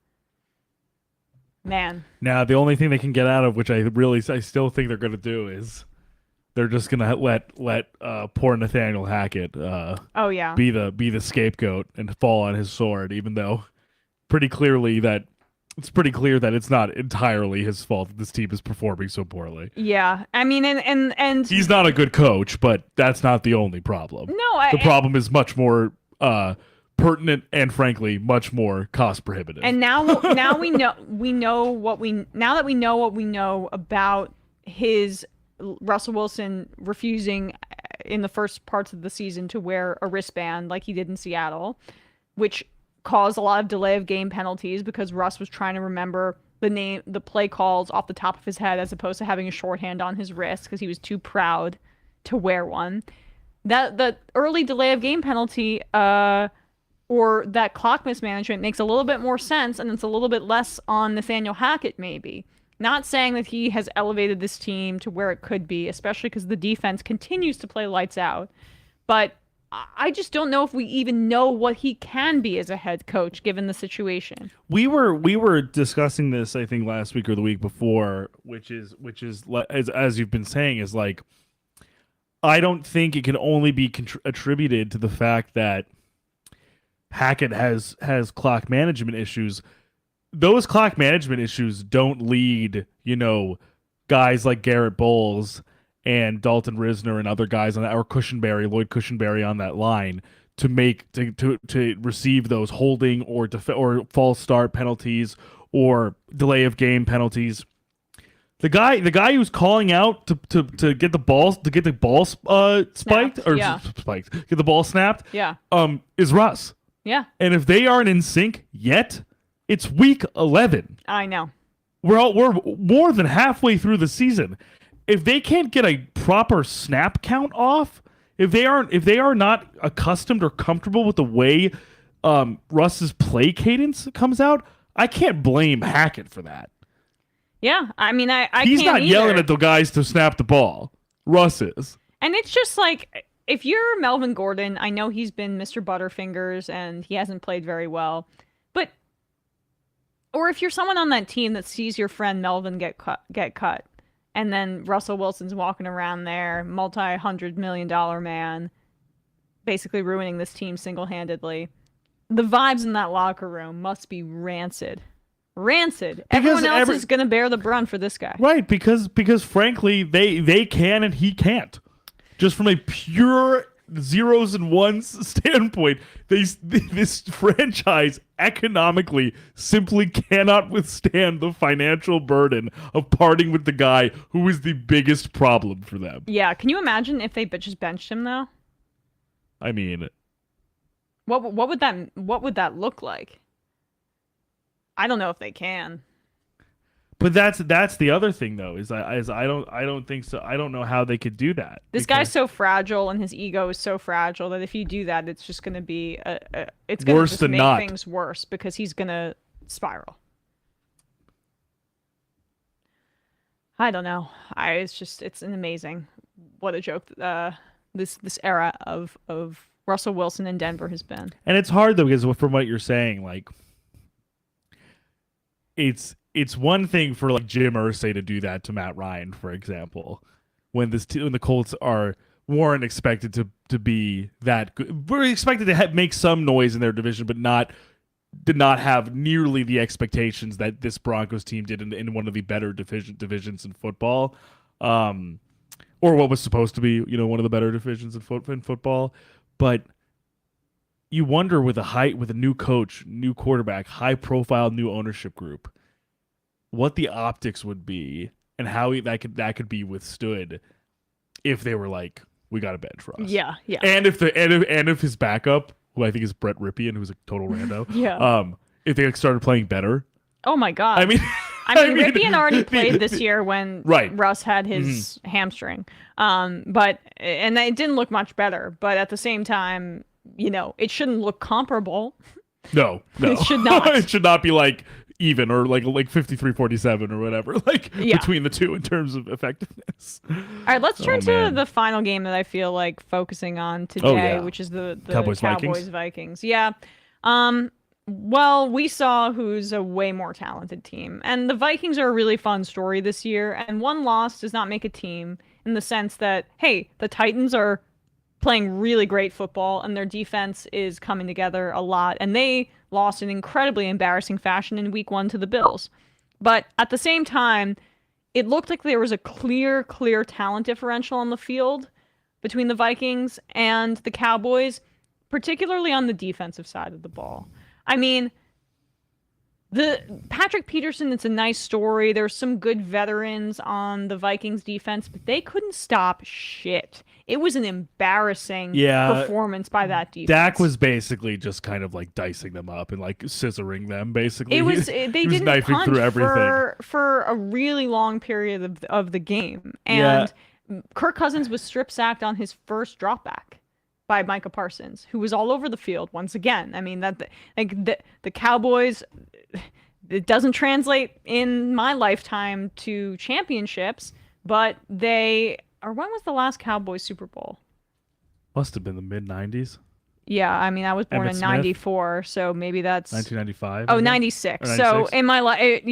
Man. Now, the only thing they can get out of, which I still think they're going to do, is they're just going to let poor Nathaniel Hackett be the scapegoat and fall on his sword, even though it's pretty clear that it's not entirely his fault that this team is performing so poorly. Yeah. I mean, and he's not a good coach, but that's not the only problem. No, the problem is much more pertinent and frankly much more cost prohibitive. And now we know what we know about his Russell Wilson refusing in the first parts of the season to wear a wristband like he did in Seattle, which caused a lot of delay of game penalties because Russ was trying to remember the play calls off the top of his head as opposed to having a shorthand on his wrist because he was too proud to wear one. That the early delay of game penalty or that clock mismanagement makes a little bit more sense, and it's a little bit less on Nathaniel Hackett maybe. Not saying that he has elevated this team to where it could be, especially because the defense continues to play lights out. But I just don't know if we even know what he can be as a head coach given the situation. We were discussing this, I think, last week or the week before, which is as you've been saying, is like, I don't think it can only be attributed to the fact that Hackett has clock management issues. Those clock management issues don't lead, guys like Garrett Bowles and Dalton Risner and other guys on that, or Lloyd Cushenberry on that line to receive those holding or false start penalties or delay of game penalties. The guy who's calling out to get the ball spiked or spiked, get the ball snapped. Yeah. Is Russ. Yeah. And if they aren't in sync yet, it's week 11. I know. We're more than halfway through the season. If they can't get a proper snap count off, if they are not accustomed or comfortable with the way Russ's play cadence comes out, I can't blame Hackett for that. Yeah, I mean, he's can't not either. yelling at the guys to snap the ball. Russ is. And it's just like, if you're Melvin Gordon, I know he's been Mr. Butterfingers and he hasn't played very well, but or if you're someone on that team that sees your friend Melvin get cut, and then Russell Wilson's walking around there, multi-$100 million man, basically ruining this team single-handedly, the vibes in that locker room must be rancid. Rancid. Everyone else is going to bear the brunt for this guy. Right, because frankly, they can and he can't. Just from a pure zeros and ones standpoint, this franchise economically simply cannot withstand the financial burden of parting with the guy who is the biggest problem for them. Yeah, can you imagine if they just benched him though? I mean, What would that look like? I don't know if they can. but that's the other thing though, is I don't think so. I don't know how they could do that. This guy's so fragile and his ego is so fragile that if you do that, it's just going to be it's going to Worse just than make not. things worse because he's going to spiral. I don't know. It's an amazing what a joke this era of Russell Wilson in Denver has been. And it's hard though, because from what you're saying, like it's one thing for like Jim Irsay to do that to Matt Ryan, for example, when the Colts weren't expected to be that good. We're expected to make some noise in their division, but did not have nearly the expectations that this Broncos team did in one of the better divisions in football, or what was supposed to be, one of the better divisions in football. But you wonder with a new coach, new quarterback, high profile new ownership group, what the optics would be and how that could be withstood if they were like, we got a bench Russ. Yeah. And if his backup, who I think is Brett Ripien, who's a total rando, if they started playing better. Oh my God. I mean, Ripien already played this year when Right. Russ had his hamstring. But it didn't look much better. But at the same time, it shouldn't look comparable. No. It should not. It should not be like even or like 53-47 or whatever, between the two in terms of effectiveness. All right, let's turn to the final game that I feel like focusing on today, which is the Cowboys Vikings. Yeah. Well, we saw who's a way more talented team. And the Vikings are a really fun story this year. And one loss does not make a team in the sense that, hey, the Titans are playing really great football and their defense is coming together a lot. And they lost in incredibly embarrassing fashion in week 1 to the Bills. But at the same time, it looked like there was a clear talent differential on the field between the Vikings and the Cowboys, particularly on the defensive side of the ball. I mean, the Patrick Peterson, it's a nice story. There's some good veterans on the Vikings defense, but they couldn't stop shit. It was an embarrassing performance by that defense. Dak was basically just kind of like dicing them up and like scissoring them, basically. They didn't knifing punch through everything for a really long period of the game. And Kirk Cousins was strip sacked on his first drop back by Micah Parsons, who was all over the field once again. I mean, the Cowboys, it doesn't translate in my lifetime to championships, but when was the last Cowboys Super Bowl? Must have been the mid-90s. Yeah, I mean, I was born in 94, so maybe that's 1995. Oh, 96. So in my life,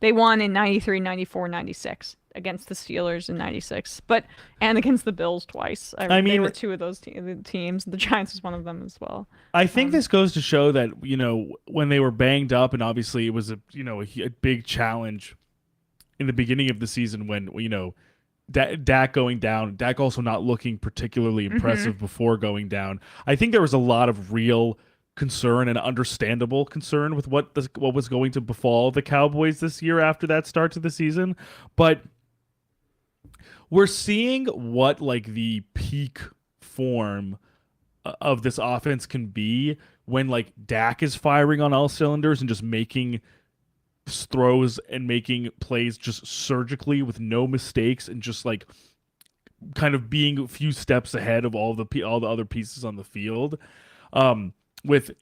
they won in 93, 94, 96 against the Steelers in 96, and against the Bills twice. I mean, they were two of those teams. The Giants was one of them as well. I think this goes to show that, when they were banged up, and obviously it was a big challenge in the beginning of the season when, Dak going down, Dak also not looking particularly impressive before going down. I think there was a lot of real concern and understandable concern with what was going to befall the Cowboys this year after that start to the season. But we're seeing what like the peak form of this offense can be when like Dak is firing on all cylinders and just making throws and making plays just surgically with no mistakes and just like kind of being a few steps ahead of all the other pieces on the field, with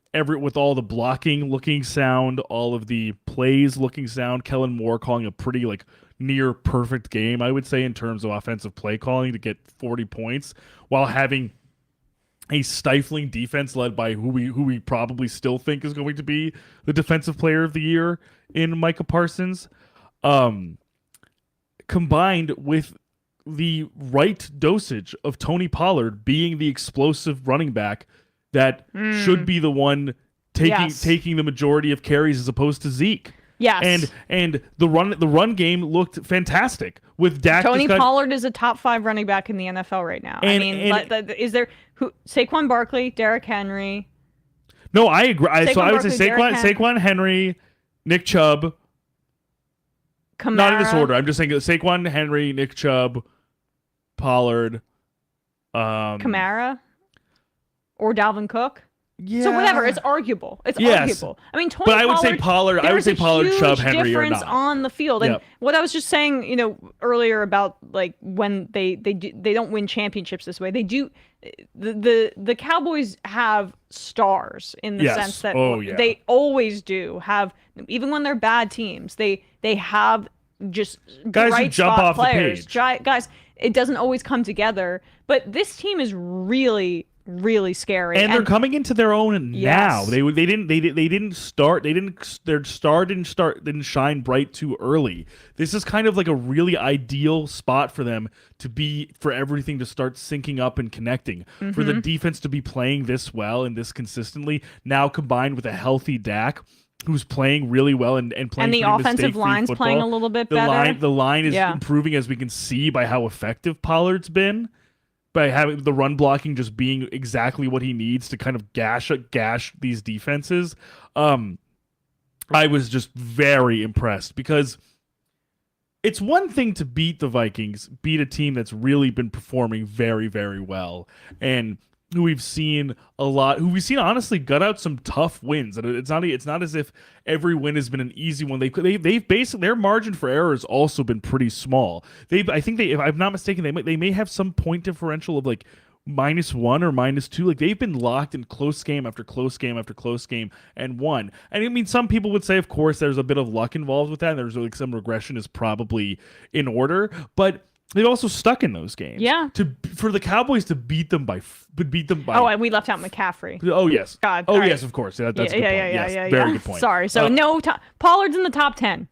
all the blocking looking sound, all of the plays looking sound. Kellen Moore calling a pretty like near perfect game, I would say, in terms of offensive play calling to get 40 points while having a stifling defense led by who we probably still think is going to be the defensive player of the year in Micah Parsons, combined with the right dosage of Tony Pollard being the explosive running back that should be the one taking the majority of carries as opposed to Zeke. Yes. And the run game looked fantastic with Dak. Tony Pollard is a top 5 running back in the NFL right now. Is there Saquon Barkley, Derrick Henry? No, I agree. So I would say Saquon Henry, Nick Chubb. Kamara. Not in this order. I'm just saying Saquon, Henry, Nick Chubb, Pollard, Kamara, or Dalvin Cook. Yeah. So whatever, it's arguable. It's arguable. I mean, but I would say Pollard. I would say Pollard, Chubb, Henry, or not on the field. And what I was just saying, earlier about like when they don't win championships this way. They do. The Cowboys have stars in the sense that they always do have, even when they're bad teams. They have just guys bright who jump spot off players. the page. Guys, it doesn't always come together, but this team is really scary, and they're coming into their own now. Yes. Their star didn't shine bright too early. This is kind of like a really ideal spot for them for everything to start syncing up and connecting, for the defense to be playing this well and this consistently, now combined with a healthy Dak who's playing really well and playing, and the offensive line's football. playing a little bit better. The line is improving, as we can see by how effective Pollard's been, by having the run blocking just being exactly what he needs to kind of gash these defenses. I was just very impressed, because it's one thing to beat the Vikings, beat a team that's really been performing very, very well, and who we've seen honestly gut out some tough wins. And it's not as if every win has been an easy one. They've basically, their margin for error has also been pretty small. I think if I'm not mistaken, they may have some point differential of like -1 or -2. Like, they've been locked in close game after close game after close game and won. And I mean, some people would say, of course, there's a bit of luck involved with that, and there's like some regression is probably in order, but they've also stuck in those games. Yeah. For the Cowboys to beat them by. Oh, and we left out McCaffrey. Oh yes. God. Oh right. yes, of course. That's a good point. Yes, very good point. Sorry. So Pollard's in the top 10.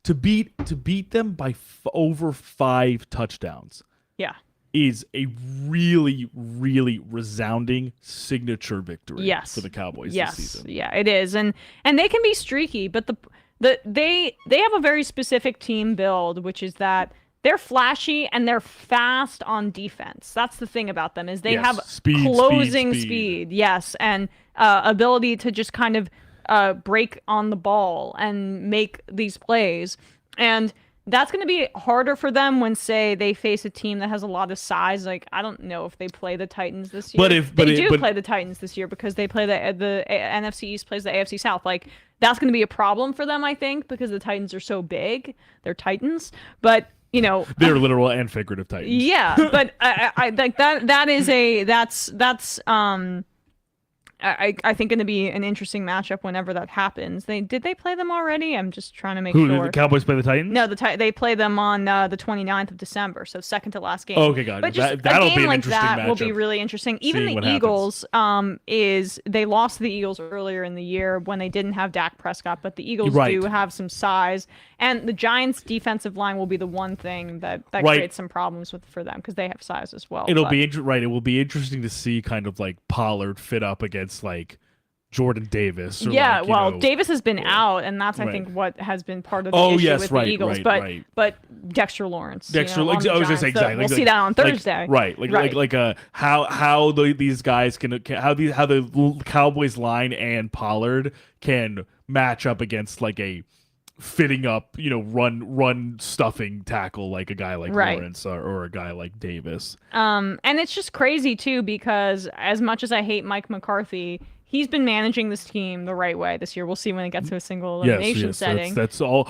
To beat them by over 5 touchdowns. Yeah. Is a really, really resounding signature victory. Yes. For the Cowboys yes. this season. Yeah, it is, and they can be streaky, but they have a very specific team build, which is that they're flashy and they're fast on defense. That's the thing about them, is they have closing speed. Yes, and ability to just kind of break on the ball and make these plays. And that's going to be harder for them when, say, they face a team that has a lot of size. Like, I don't know if they play the Titans this year. They do play the Titans this year, because they play the NFC East plays the AFC South. Like, that's going to be a problem for them, I think, because the Titans are so big. They're Titans, but they're literal and figurative Titans. Yeah, but I like I think going to be an interesting matchup whenever that happens. Did they play them already? I'm just trying to make sure. The Cowboys play the Titans? No, they play them on the 29th of December, so second to last game. Oh, okay, got it. But just that'll a game be an like interesting that matchup. will be really interesting. Even the Eagles, they lost to the Eagles earlier in the year when they didn't have Dak Prescott, but the Eagles do have some size, and the Giants' defensive line will be the one thing that creates some problems for them, because they have size as well. It will be interesting to see kind of like Pollard fit up against like Jordan Davis. Or Davis has been out, and that's I think what has been part of the issue with the Eagles. But Dexter Lawrence. I was going to say exactly. We'll see that on Thursday. How these guys how the Cowboys line and Pollard can match up against like a fitting up, run stuffing tackle like a guy like Lawrence or a guy like Davis. And it's just crazy too, because as much as I hate Mike McCarthy, he's been managing this team the right way this year. We'll see when it gets to a single elimination setting. That's all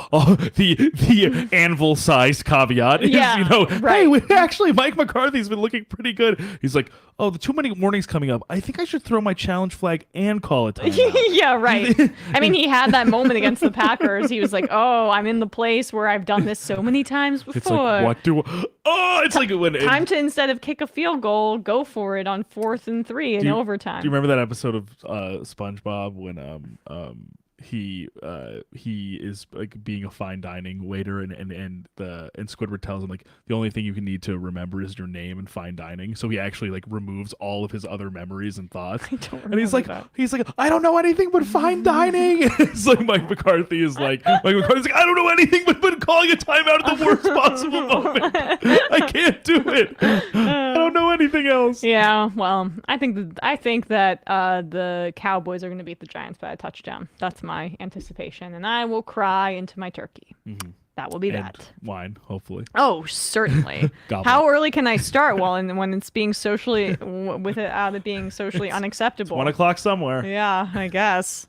the anvil-sized caveat is, hey, actually, Mike McCarthy's been looking pretty good. He's like, oh, the too many warnings coming up. I think I should throw my challenge flag and call it timeout. Yeah, right. I mean, he had that moment against the Packers. He was like, oh, I'm in the place where I've done this so many times before. It's like, what do... Oh, it's like when... Time to, instead of kick a field goal, go for it on 4th and 3 in overtime. Do you remember that episode of SpongeBob when he is like being a fine dining waiter, and Squidward tells him like the only thing you can need to remember is your name and fine dining. So he actually like removes all of his other memories and thoughts. I don't And he's like, that. I don't know anything but fine dining. It's like Mike McCarthy's like, I don't know anything but calling a timeout at the worst possible moment. I can't do it. I don't know anything else. Yeah, well, I think that the Cowboys are going to beat the Giants by a touchdown. That's my anticipation, and I will cry into my turkey. Mm-hmm. That will be And that. wine, hopefully. Oh, certainly. Gobble. How early can I start? Well, when it's being socially without it being socially unacceptable. 1 o'clock somewhere. Yeah, I guess.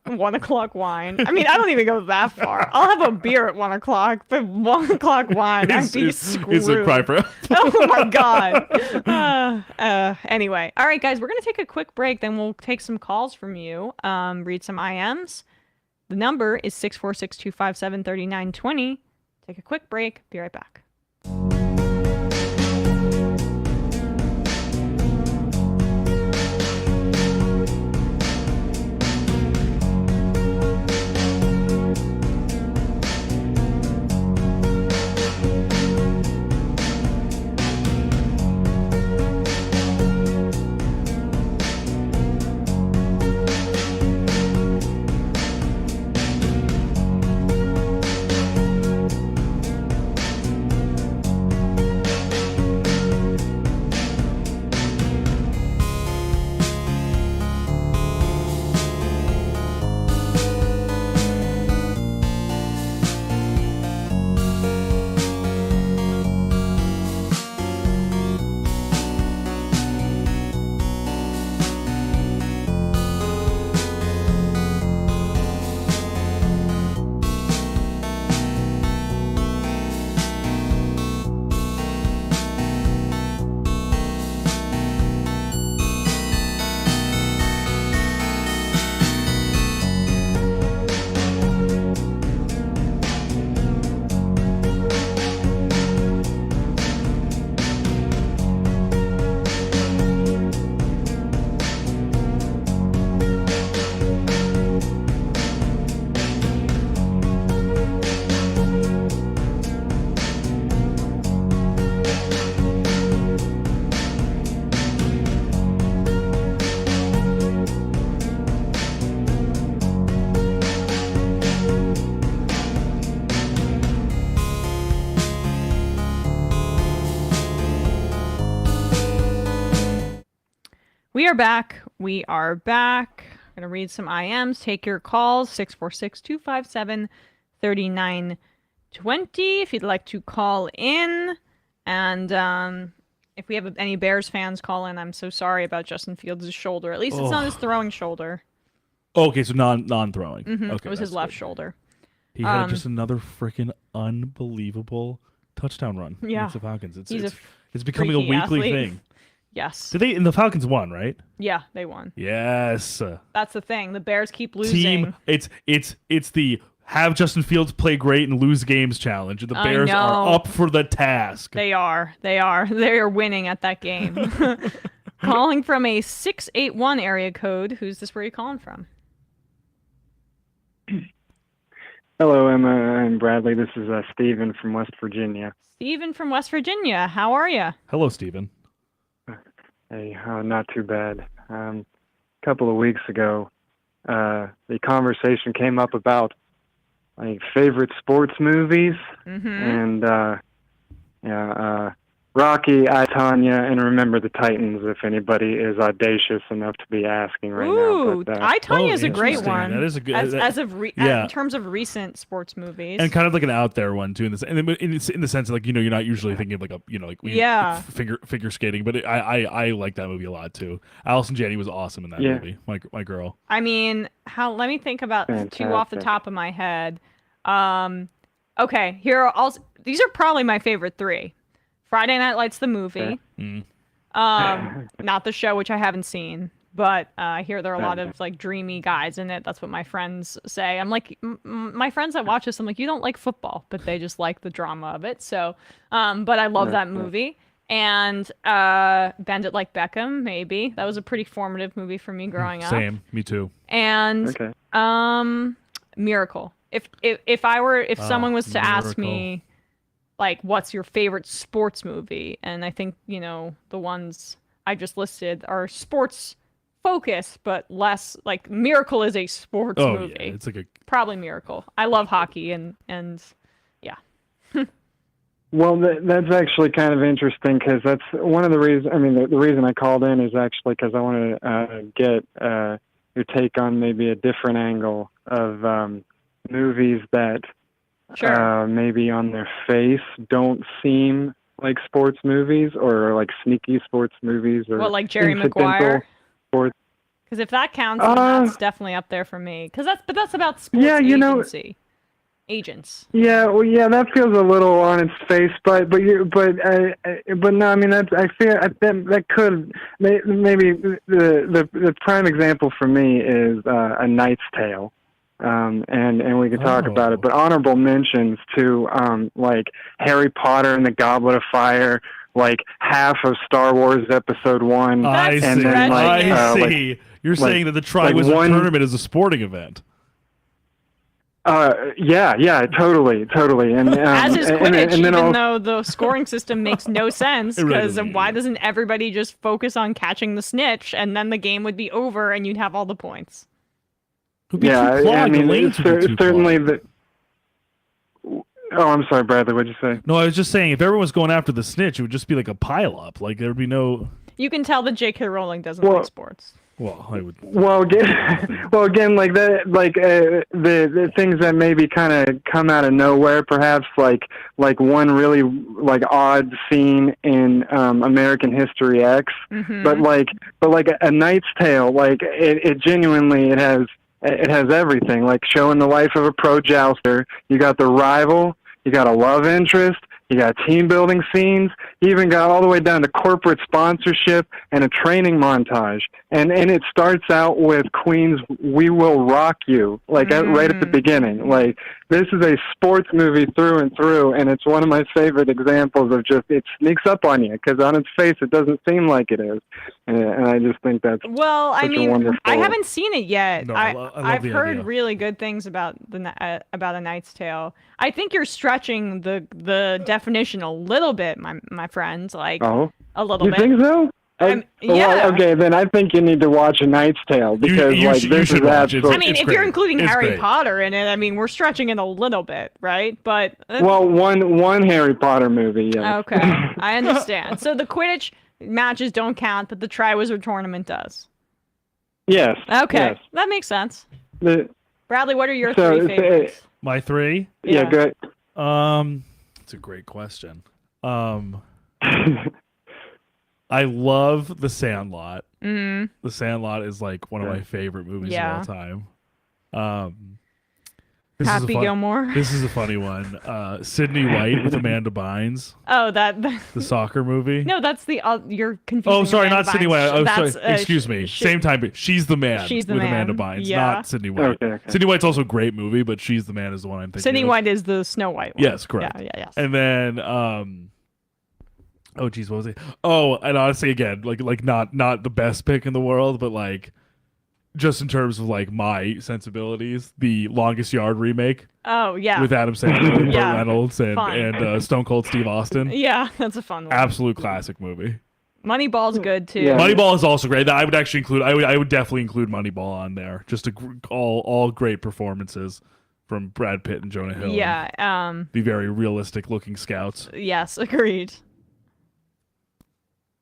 1 o'clock wine. I mean, I don't even go that far. I'll have a beer at 1 o'clock, but 1 o'clock wine, I'd be screwed. It's a cry for Oh my God. Anyway, all right, guys, we're gonna take a quick break. Then we'll take some calls from you. Read some IMs. The number is 646-257-3920. Take a quick break. Be right back. We are back. We are back. I'm going to read some IMs. Take your calls. 646-257-3920 if you'd like to call in. And if we have any Bears fans call in, I'm so sorry about Justin Fields' shoulder. At least it's not his throwing shoulder. Okay, so non-throwing. Mm-hmm. Okay, it was his left good. shoulder. He had just another freaking unbelievable touchdown run against the Falcons. It's becoming a freaky weekly athlete. thing. Yes. Did they? And the Falcons won, right? Yeah, they won. Yes. That's the thing. The Bears keep losing. It's the have Justin Fields play great and lose games challenge. The Bears are up for the task. They are. They are winning at that game. Calling from a 681 area code. Who's this? Where are you calling from? Hello, Emma and Bradley. This is Steven from West Virginia. Steven from West Virginia. How are you? Hello, Steven. Hey, not too bad. A couple of weeks ago, the conversation came up about my favorite sports movies, and Rocky, I, Tonya, and Remember the Titans, if anybody is audacious enough to be asking right now. But, I, Tonya is a great interesting. one. That is a good. In terms of recent sports movies, and kind of like an out there one too, in the sense of like you're not usually thinking of like figure skating, but I like that movie a lot too. Allison Janney was awesome in that movie. My girl. I mean, let me think about two off the top of my head. Okay, these are probably my favorite three. Friday Night Lights, the movie. Not the show, which I haven't seen, but I hear there are a lot of like dreamy guys in it. That's what my friends say. I'm like, my friends that watch this, I'm like, you don't like football, but they just like the drama of it. So, but I love that movie. And Bend It Like Beckham, maybe. That was a pretty formative movie for me growing up. Same, me too. And Okay. Miracle. If someone was to ask Miracle. me, like, what's your favorite sports movie? And I think, the ones I just listed are sports focused, but less like Miracle is a sports movie. Yeah, it's like Probably Miracle. I love hockey and yeah. Well, that's actually kind of interesting because that's one of the reasons. I mean, the reason I called in is actually because I want to get your take on maybe a different angle of movies that Sure. maybe on their face don't seem like sports movies or like sneaky sports movies or What, like Jerry incidental Maguire? sports. Because if that counts, then that's definitely up there for me. But that's about sports agency. Agents. Yeah, well, yeah, that feels a little on its face, but no, I mean I feel that could maybe the prime example for me is A Knight's Tale, and we can talk about it. But honorable mentions to like Harry Potter and the Goblet of Fire, like half of Star Wars Episode 1. I and see. then I see. You're saying that the Tri-Wizard Tournament is a sporting event. Yeah, totally, and as is Quidditch, and then even though the scoring system makes no sense, because really why doesn't everybody just focus on catching the snitch, and then the game would be over, and you'd have all the points? Yeah, I mean, certainly the. Oh, I'm sorry, Bradley. What'd you say? No, I was just saying if everyone was going after the snitch, it would just be like a pile-up. Like there would be no. You can tell that J.K. Rowling doesn't like sports. Well, I would. Well, again, like that, like the things that maybe kind of come out of nowhere, perhaps like one really like odd scene in American History X, but like A Knight's Tale, like it genuinely it has everything, like showing the life of a pro jouster. You got the rival, you got a love interest, you got team building scenes, you even got all the way down to corporate sponsorship and a training montage. And it starts out with Queen's "We Will Rock You," like right at the beginning. Like this is a sports movie through and through, and it's one of my favorite examples of just it sneaks up on you because on its face it doesn't seem like it is, and I just think that's I mean, wonderful. I haven't seen it yet. No, I've heard idea. really good things about about A Knight's Tale. I think you're stretching the definition a little bit, my friend. Like a little you bit. You think so? Yeah. Well, okay, then I think you need to watch A Knight's Tale because this is absolutely. I mean, if you're including Harry Potter in it, I mean, we're stretching it a little bit, right? But one Harry Potter movie. Yes. Okay, I understand. So the Quidditch matches don't count, but the Tri-Wizard Tournament does. Yes. Okay, yes. that makes sense. Bradley, what are your three favorites? My three? Yeah, good. It's a great question. I love The Sandlot. The Sandlot is like one of my favorite movies of all time. Happy Gilmore. This is a funny one. Sydney White with Amanda Bynes. Oh, the soccer movie. No, that's you're confusing. Oh, sorry, Amanda not Sydney Bynes. White. Oh, That's, sorry. Excuse me. Same time, but She's the Man. She's the with Man. Amanda Bynes, Yeah. not Sydney White. Okay. Sydney White's also a great movie, but She's the Man is the one I'm thinking. Sydney of. White is the Snow White one. Yes, correct. Yeah, yes. And then, oh geez, what was it? Oh, and honestly, again, like not the best pick in the world, but like just in terms of like my sensibilities, the Longest Yard remake. Oh yeah. With Adam Sandler, Burt Yeah. Reynolds, and Fun. Stone Cold Steve Austin. Yeah, that's a fun one. Absolute classic movie. Moneyball's good too. Yeah. Moneyball is also great. I would actually include. I would definitely include Moneyball on there. Just all great performances from Brad Pitt and Jonah Hill. Yeah. And the very realistic looking scouts. Yes, agreed.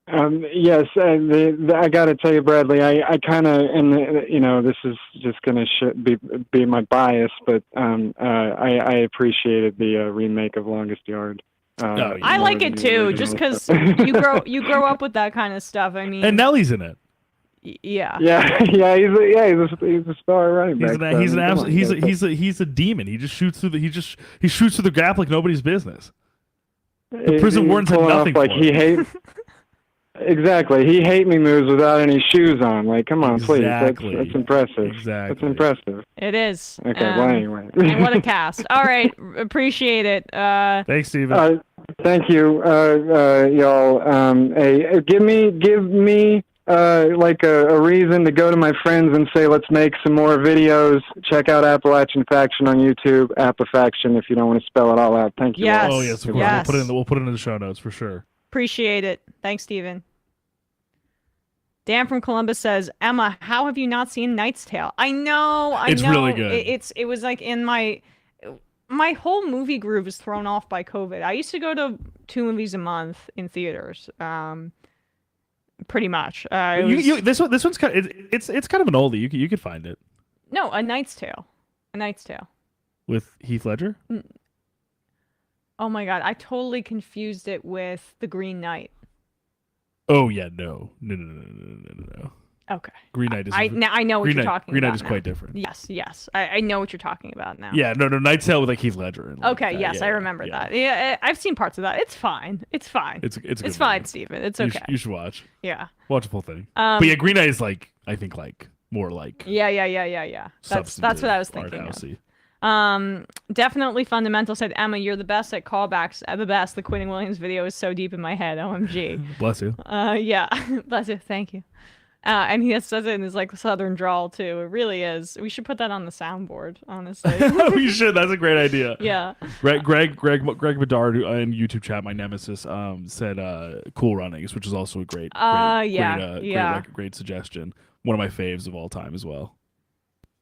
Yes, I got to tell you, Bradley, I kind of, and this is just going to be my bias, but I appreciated the remake of Longest Yard. I like it too, just because you grow up with that kind of stuff. I mean, And Nellie's in it. Yeah. Yeah, he's a star running back. He's a demon. He just shoots through he shoots through the gap like nobody's business. The prison wardens had nothing for him. He hates. Exactly. He hate me moves without any shoes on. Like, come on, please. That's impressive. Exactly. That's impressive. It is. Okay, well, anyway. And what a cast. All right. Appreciate it. Thanks, Steven. Take Thank you, y'all. Hey, give me like a reason to go to my friends and say, let's make some more videos. Check out Appalachian Faction on YouTube, Appafaction, if you don't want to spell it all out. Thank you. Yes. Oh yes, of course. Yes. We'll put it in the show notes for sure. Appreciate it. Thanks, Steven. Dan from Columbus says, Emma, how have you not seen Knight's Tale? I know. It's really good. It was like in my whole movie groove is thrown off by COVID. I used to go to 2 movies a month in theaters. Pretty much. This one's kind of, it's kind of an oldie. You could find it. No, A Knight's Tale. A Knight's Tale. With Heath Ledger? Oh my god, I totally confused it with The Green Knight. Oh yeah, no. Okay. Green Knight is. I know what you're talking Green about. Knight is now. quite different. Yes. I know what you're talking about now. Yeah, no, Knight's Tale with like Heath Ledger. And Okay, that. yes, I remember that. Yeah, I've seen parts of that. It's fine. It's fine. It's a good fine, movie. Steven. It's okay. You should watch. Yeah. Watch the full thing. But yeah, Green Knight is like, I think like more like. Yeah. That's what I was thinking of. Definitely fundamental said, Emma, you're the best at callbacks. The best. The Quentin Williams video is so deep in my head. OMG. Bless you. Yeah. Bless you. Thank you. And he says it in his like southern drawl too. It really is. We should put that on the soundboard, honestly. We should. That's a great idea. Yeah. Greg Bedard in YouTube chat, my nemesis, said Cool Runnings, which is also a great suggestion. One of my faves of all time as well.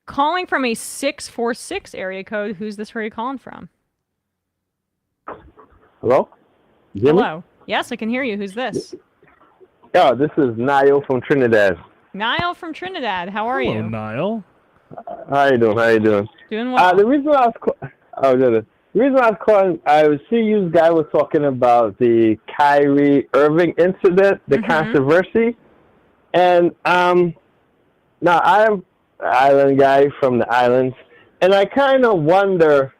Calling from a 646 area code. Who's this? Where are you calling from? Hello? You hear me? Hello. Yes, I can hear you. Who's this? Yeah, this is Niall from Trinidad. Niall from Trinidad. How are Hello, you? Niall. How you doing? Doing well. The reason I was calling, I see you guys were talking about the Kyrie Irving incident, the controversy, and now I'm an island guy from the islands, and I kind of wonder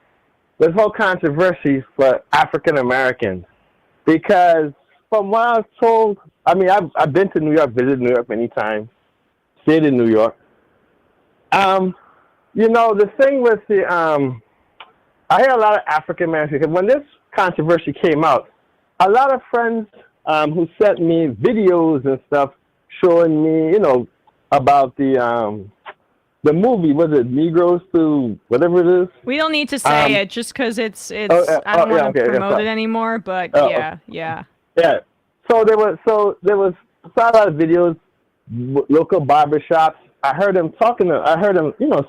this whole controversy for African Americans, because from what I was told, I mean, I've been to New York, visited New York many times, stayed in New York. You know, the thing with the, I hear a lot of African Americans, because when this controversy came out, a lot of friends who sent me videos and stuff showing me, you know, about the movie, was it Negroes to whatever it is? We don't need to say it just because it's I don't want to promote it anymore, but yeah. Yeah. So there was saw a lot of videos, local barbershops. I heard him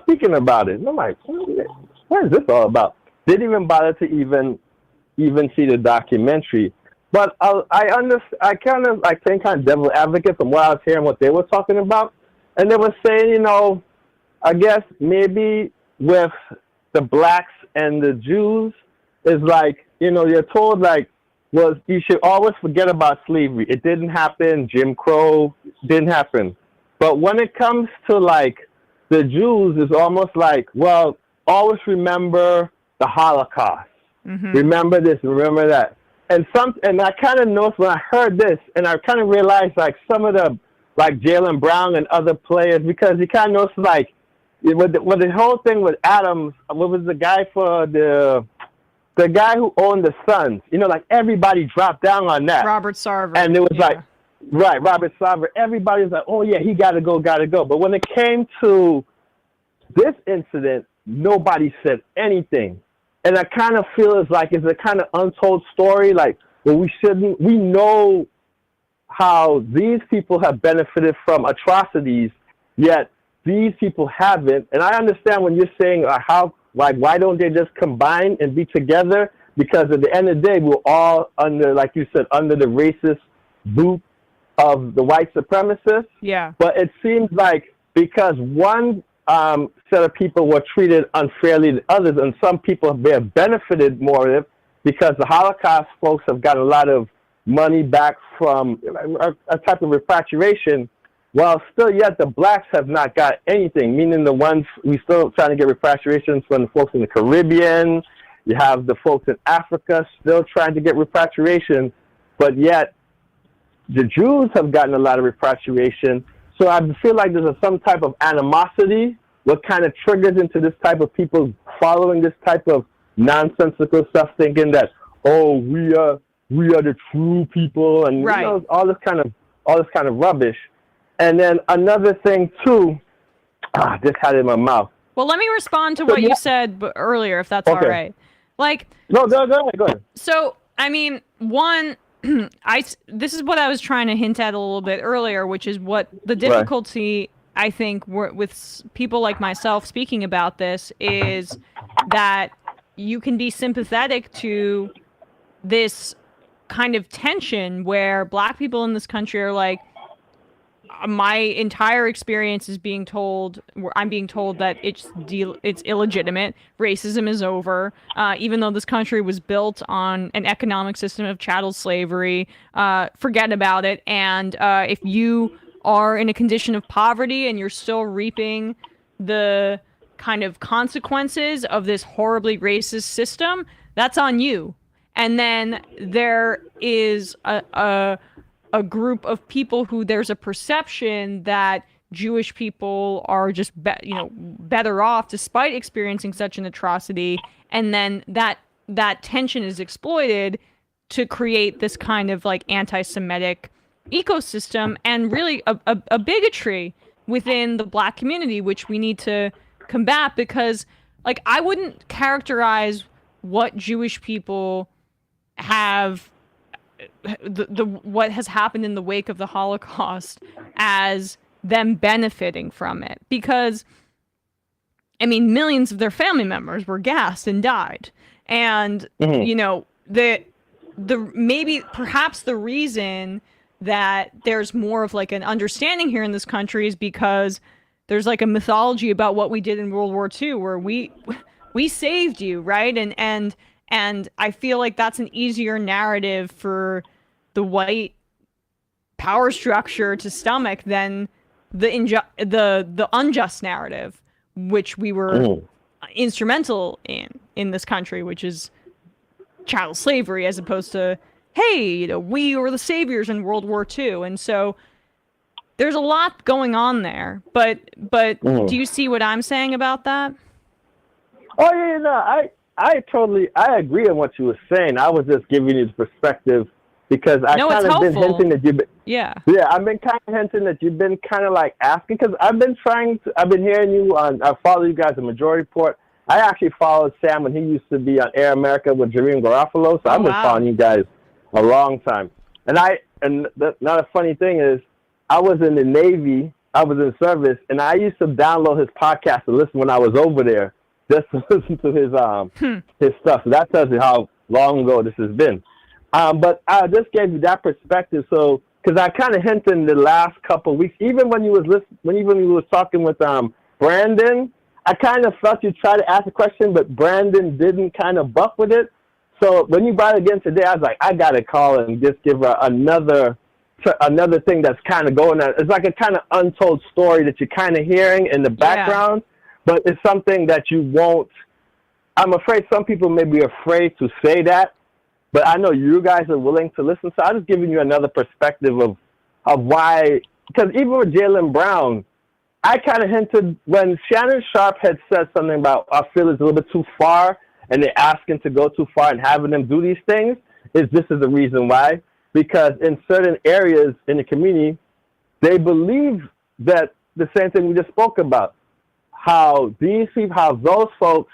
speaking about it. And I'm like, what is this all about? Didn't even bother to even see the documentary. But I kind of playing kind of devil advocate from what I was hearing, what they were talking about, and they were saying, you know, I guess maybe with the blacks and the Jews is like, you know, you're told like, well, you should always forget about slavery. It didn't happen. Jim Crow didn't happen. But when it comes to like the Jews, it's almost like, well, always remember the Holocaust. Remember this, remember that. And I kind of noticed when I heard this, and I kind of realized like some of the, like Jaylen Brown and other players, because you kind of noticed like, with the whole thing with Adams, what was the guy for the guy who owned the Suns, you know, like everybody dropped down on that. Robert Sarver. And it was like, right, Robert Sarver. Everybody was like, oh yeah, he got to go. But when it came to this incident, nobody said anything. And I kind of feel it's a kind of untold story. Like, well, we know how these people have benefited from atrocities, yet these people haven't. And I understand when you're saying why don't they just combine and be together? Because at the end of the day, we're all under, like you said, under the racist boot of the white supremacists. Yeah. But it seems like because one set of people were treated unfairly than others, and some people have benefited more of it because the Holocaust folks have got a lot of money back from a type of repatriation, while still yet the blacks have not got anything, meaning the ones we still trying to get repatriations from the folks in the Caribbean. You have the folks in Africa still trying to get repatriation, but yet the Jews have gotten a lot of repatriation. So I feel like there's some type of animosity, what kind of triggers into this type of people following this type of nonsensical stuff, thinking that, oh, we are the true people, and Right. you know, all this kind of rubbish. And then another thing too, just had it in my mouth. Well, let me respond to what you said earlier, if that's all Okay. right. Like, No, go ahead. so, I mean, one, this is what I was trying to hint at a little bit earlier, which is what the difficulty, I think, with people like myself speaking about this is that you can be sympathetic to this kind of tension where black people in this country are like, my entire experience is being told, I'm being told that it's illegitimate. Racism is over. Even though this country was built on an economic system of chattel slavery, forget about it. And if you are in a condition of poverty and you're still reaping the kind of consequences of this horribly racist system, that's on you. And then there is a group of people who there's a perception that Jewish people are just better off despite experiencing such an atrocity, and then that tension is exploited to create this kind of like anti-Semitic ecosystem and really a bigotry within the black community, which we need to combat, because like I wouldn't characterize what Jewish people have what has happened in the wake of the Holocaust as them benefiting from it, because I mean millions of their family members were gassed and died, and you know, the maybe perhaps the reason that there's more of like an understanding here in this country is because there's like a mythology about what we did in World War II where we saved you, right? And I feel like that's an easier narrative for the white power structure to stomach than the unjust narrative, which we were instrumental in this country, which is chattel slavery, as opposed to, hey, you know, we were the saviors in World War II. And so there's a lot going on there. But do you see what I'm saying about that? Oh yeah, no, I agree on what you were saying. I was just giving you the perspective because I kind of been hinting that you've been, I've been kind of hinting that you've been kind of like asking, because I've been hearing you I follow you guys on Majority Report. I actually followed Sam when he used to be on Air America with Jareem Garofalo, so I've been following you guys a long time. And another funny thing is, I was in the Navy, I was in service, and I used to download his podcast to listen when I was over there, just to listen to his stuff. So that tells you how long ago this has been. But I just gave you that perspective, so because I kind of hinted in the last couple of weeks, even when you was talking with Brandon, I kind of felt you tried to ask a question, but Brandon didn't kind of buff with it. So when you brought it again today, I was like, I gotta call and just give her another thing that's kind of going on. It's like a kind of untold story that you're kind of hearing in the background, but it's something that you won't. I'm afraid some people may be afraid to say that, but I know you guys are willing to listen. So I'm just giving you another perspective of why. Because even with Jaylen Brown, I kind of hinted when Shannon Sharp had said something about I feel it's a little bit too far, and they're asking to go too far and having them do these things. This is the reason why. Because in certain areas in the community, they believe that the same thing we just spoke about, how these people, how those folks,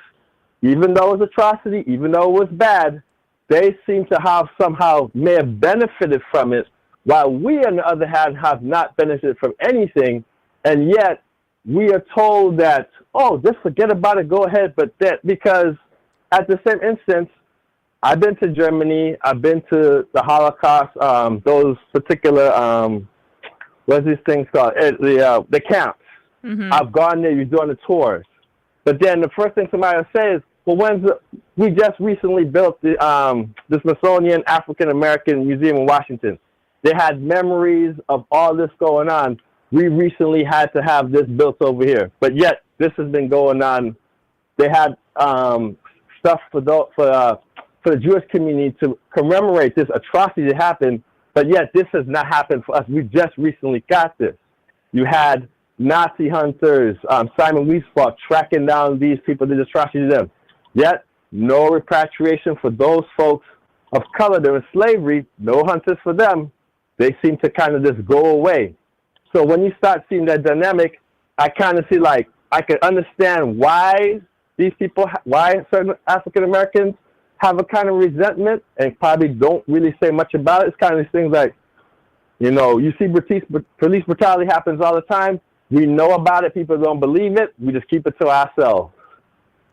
even though it was atrocity, even though it was bad, they seem to have somehow may have benefited from it, while we, on the other hand, have not benefited from anything, and yet we are told that, oh, just forget about it, go ahead, but that, because at the same instance, I've been to Germany. I've been to the Holocaust. Those particular what's these things called? The camps. Mm-hmm. I've gone there. You're doing the tours, but then the first thing somebody will say is, "Well, we just recently built the Smithsonian African American Museum in Washington. They had memories of all this going on. We recently had to have this built over here, but yet this has been going on. They had stuff for the Jewish community to commemorate this atrocity that happened, but yet this has not happened for us. We just recently got this. You had Nazi hunters, Simon Wiesfeld tracking down these people that did atrocity to them. Yet, no repatriation for those folks of color during slavery, no hunters for them. They seem to kind of just go away. So when you start seeing that dynamic, I kind of see like I can understand why these people, why certain African Americans have a kind of resentment and probably don't really say much about it. It's kind of these things like, you know, you see police brutality happens all the time. We know about it. People don't believe it. We just keep it to ourselves.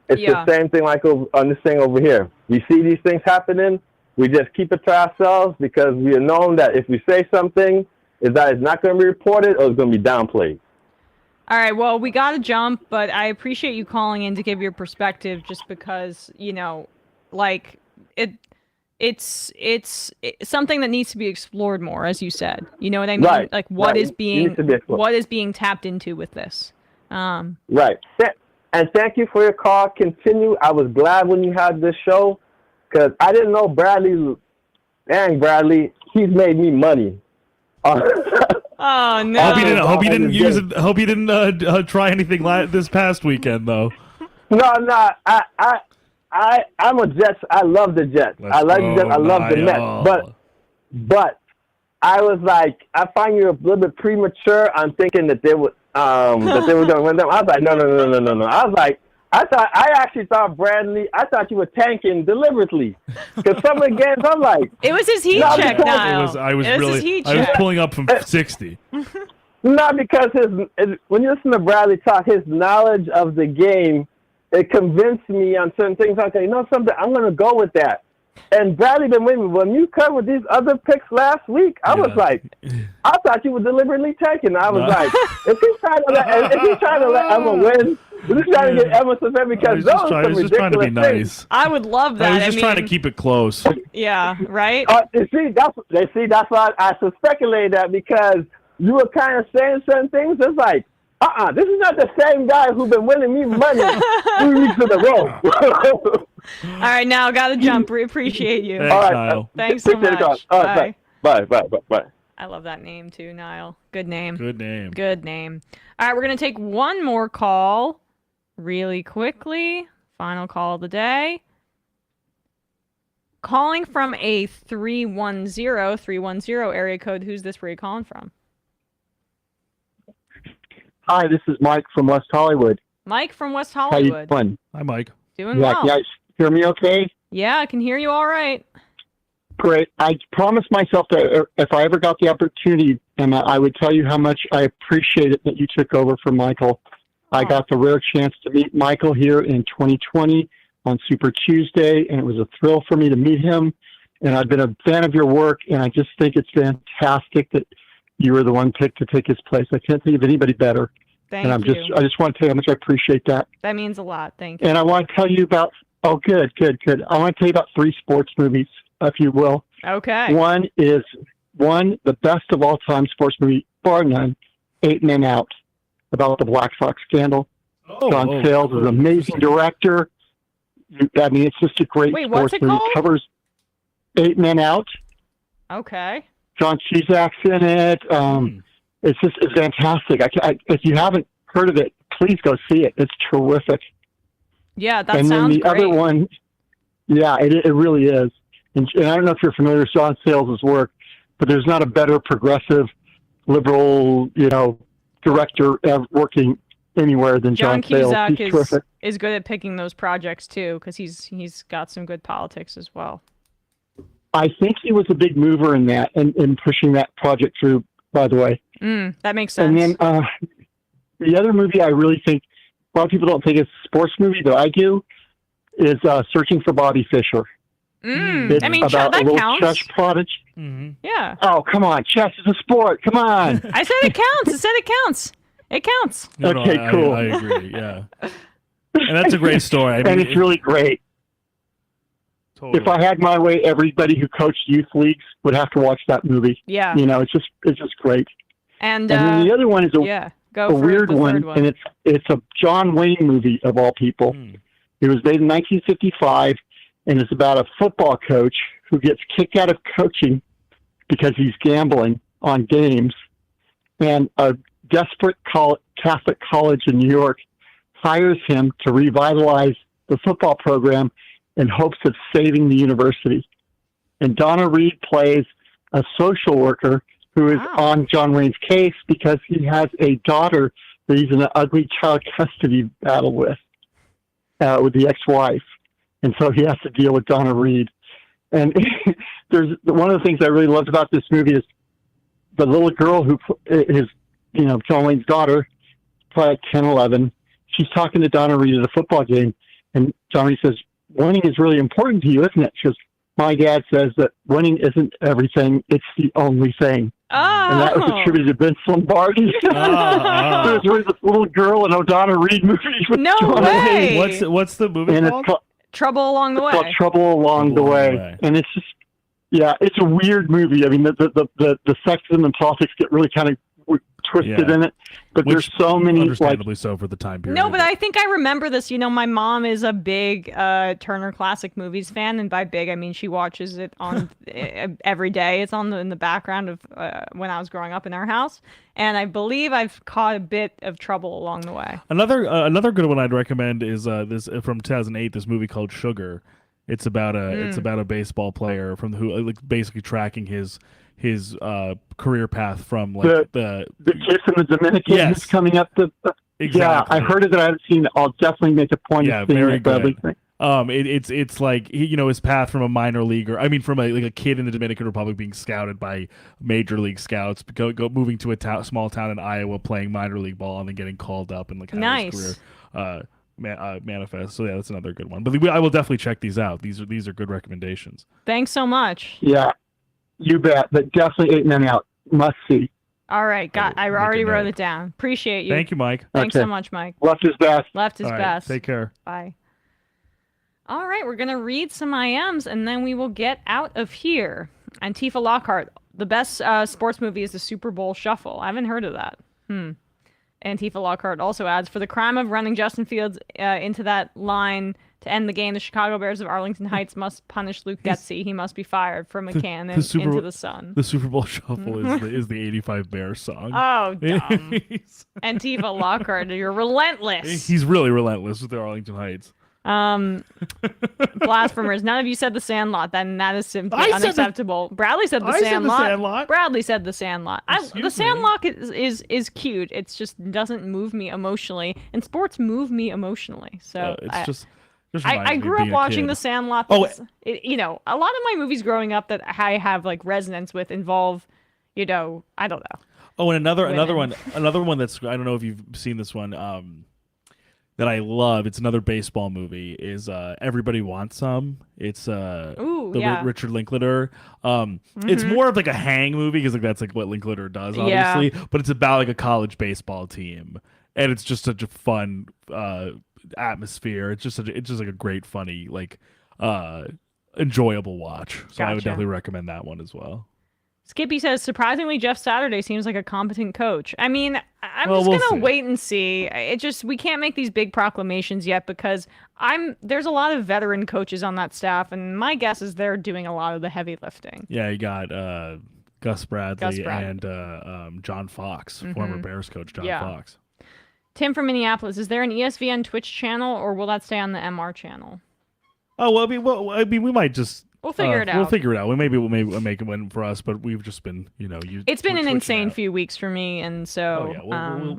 It's the same thing like on this thing over here. We see these things happening. We just keep it to ourselves because we are known that if we say something, is that it's not going to be reported or it's going to be downplayed. All right, well, we got to jump, but I appreciate you calling in to give your perspective just because, you know, like, it's something that needs to be explored more, as you said. You know what I mean? Right. Like, what is being tapped into with this? Right. And thank you for your call. Continue. I was glad when you had this show because I didn't know Bradley, he's made me money. Oh no! Hope you didn't use it. Hope you didn't try anything this past weekend, though. No. I'm a Jets. I love the Jets. I like the Jets. I love the Mets. But I was like, I find you a little bit premature. I'm thinking that they were going to win them. I was like, no. I was like, I actually thought Bradley. I thought you were tanking deliberately because some of the games I'm like, it was his heat check. I was pulling up from 60. Not because when you listen to Bradley talk, his knowledge of the game, it convinced me on certain things. I say, you know something, I'm going to go with that. And Bradley been with me. When you covered these other picks last week, I was like, I thought you were deliberately taking. I was like, if he's trying to let Emma win, we're just trying to get Emma some because those are some ridiculous trying to be nice. things. I would love that. I was just trying to keep it close. Yeah, right? That's why I speculated that because you were kind of saying certain things. It's like, this is not the same guy who's been winning me money 3 weeks in a row. All right, now gotta jump. We appreciate you. Thanks, all right, Niall. Thanks so much. All right, bye. I love that name too, Niall. Good name. Good name. Good name. All right, we're gonna take one more call really quickly. Final call of the day. Calling from a 310 area code. Who's this? Where are you calling from? Hi, this is Mike from West Hollywood. Mike from West How Hollywood. you doing? Hi, Mike. Doing well. Can you guys hear me okay? Yeah, I can hear you all right. Great. I promised myself that if I ever got the opportunity, Emma, I would tell you how much I appreciate it that you took over for Michael. I got the rare chance to meet Michael here in 2020 on Super Tuesday, and it was a thrill for me to meet him. And I've been a fan of your work, and I just think it's fantastic that you were the one picked to take his place. I can't think of anybody better. Thank and you. I just want to tell you how much I appreciate that. That means a lot. Thank you. And I want to tell you about, good. I want to tell you about 3 sports movies, if you will. Okay. One, the best of all time sports movie, bar none, 8 Men Out, about the Black Sox scandal. John Sayles is an amazing director. I mean, it's just a great sports movie. Called? It covers 8 Men Out. Okay. John Cusack's in it. It's fantastic. If you haven't heard of it, please go see it. It's terrific. Yeah, that sounds great. And then the other one, it really is. And I don't know if you're familiar with John Sayles' work, but there's not a better progressive, liberal, director working anywhere than John Sayles. He's terrific. Is good at picking those projects too, because he's got some good politics as well. I think he was a big mover in that and in pushing that project through, by the way. That makes sense. And then the other movie I really think a lot of people don't think it's a sports movie, but I do, is Searching for Bobby Fischer. It's about that a little counts. chess prodigy. Mm-hmm. Yeah. Oh, come on. Chess is a sport. Come on. I said it counts. It counts. Okay, cool. I agree, yeah. And that's a great story. I mean, and it's really great. Totally. If I had my way, everybody who coached youth leagues would have to watch that movie. Yeah. It's just great. And then the other one is a weird one, and it's a John Wayne movie of all people. It was made in 1955, and it's about a football coach who gets kicked out of coaching because he's gambling on games, and a desperate Catholic college in New York hires him to revitalize the football program in hopes of saving the university. and Donna Reed plays a social worker who is on John Wayne's case because he has a daughter that he's in an ugly child custody battle with the ex-wife, and so he has to deal with Donna Reed. And there's one of the things I really loved about this movie is the little girl who is, John Wayne's daughter, probably like 10, 11. She's talking to Donna Reed at a football game, and Donna Reed says, "Winning is really important to you, isn't it?" She goes, "My dad says that winning isn't everything; it's the only thing." And that was attributed to Vince Lombardi. There's really this little girl in Donna Reed movie. With No John way! Wayne. What's the movie And called? Trouble Along the Way. It's called Trouble Along the Way. And it's just, it's a weird movie. I mean, the sexism and politics get really kind of twisted in it, but there's so many, understandably so for the time period. No, but I think I remember this. My mom is a big Turner Classic Movies fan, and by big I mean she watches it on every day. It's on in the background of when I was growing up in our house, and I believe I've caught a bit of Trouble Along the Way. Another good one I'd recommend is this from 2008. This movie called Sugar. It's about a baseball player who basically tracking his career path from the kiss in the Dominican who's coming up the exactly. Yeah, I heard it, that I haven't seen it. I'll definitely make a point of seeing it. Good. It's like his path from a minor leaguer. I mean, from a kid in the Dominican Republic being scouted by major league scouts, moving to a small town in Iowa, playing minor league ball, and then getting called up and how his career manifest. So that's another good one. But I will definitely check these out. These are good recommendations. Thanks so much. Yeah, you bet. But definitely 8 Men Out, must see. All right, I already wrote it down. Appreciate you. Thank you, Mike. Thanks so much, Mike. Left is best. Left is best. Take care. Bye. All right, we're going to read some IMs, and then we will get out of here. Antifa Lockhart, the best sports movie is the Super Bowl Shuffle. I haven't heard of that. Antifa Lockhart also adds, for the crime of running Justin Fields into that line to end the game, the Chicago Bears of Arlington Heights must punish Luke Getsy. He must be fired from a cannon into the sun. The Super Bowl Shuffle is the 85 Bears song. Oh, dumb. Antifa Lockhart, you're relentless. He's really relentless with the Arlington Heights. Blasphemers, none of you said The Sandlot, then that is simply unacceptable. Bradley said The Sandlot. Bradley said The Sandlot. The Sandlot is cute. It's just doesn't move me emotionally, and sports move me emotionally. So I grew up watching The Sandlot. A lot of my movies growing up that I have resonance with involve, I don't know. Oh, and another one that's, I don't know if you've seen this one. That I love. It's another baseball movie. Is Everybody Wants Some? It's Richard Linklater. It's more of a hang movie because that's what Linklater does, obviously. Yeah. But it's about a college baseball team, and it's just such a fun atmosphere. It's just a great, funny, enjoyable watch. So I would definitely recommend that one as well. Skippy says, surprisingly, Jeff Saturday seems like a competent coach. I mean, we'll going to wait and see. We can't make these big proclamations yet because there's a lot of veteran coaches on that staff, and my guess is they're doing a lot of the heavy lifting. Yeah, you got Gus Bradley and John Fox, former Bears coach John Fox. Tim from Minneapolis, is there an ESVN Twitch channel, or will that stay on the MR channel? Oh, well, we might just... We'll figure it out. We'll figure it out. Maybe we'll make it win for us, but we've just been, it's been an insane few weeks for me, and so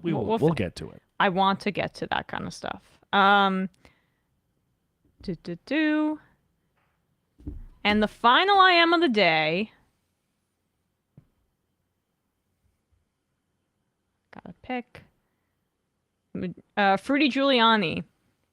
we'll get to it. I want to get to that kind of stuff. And the final IM of the day. Gotta pick. Fruity Giuliani.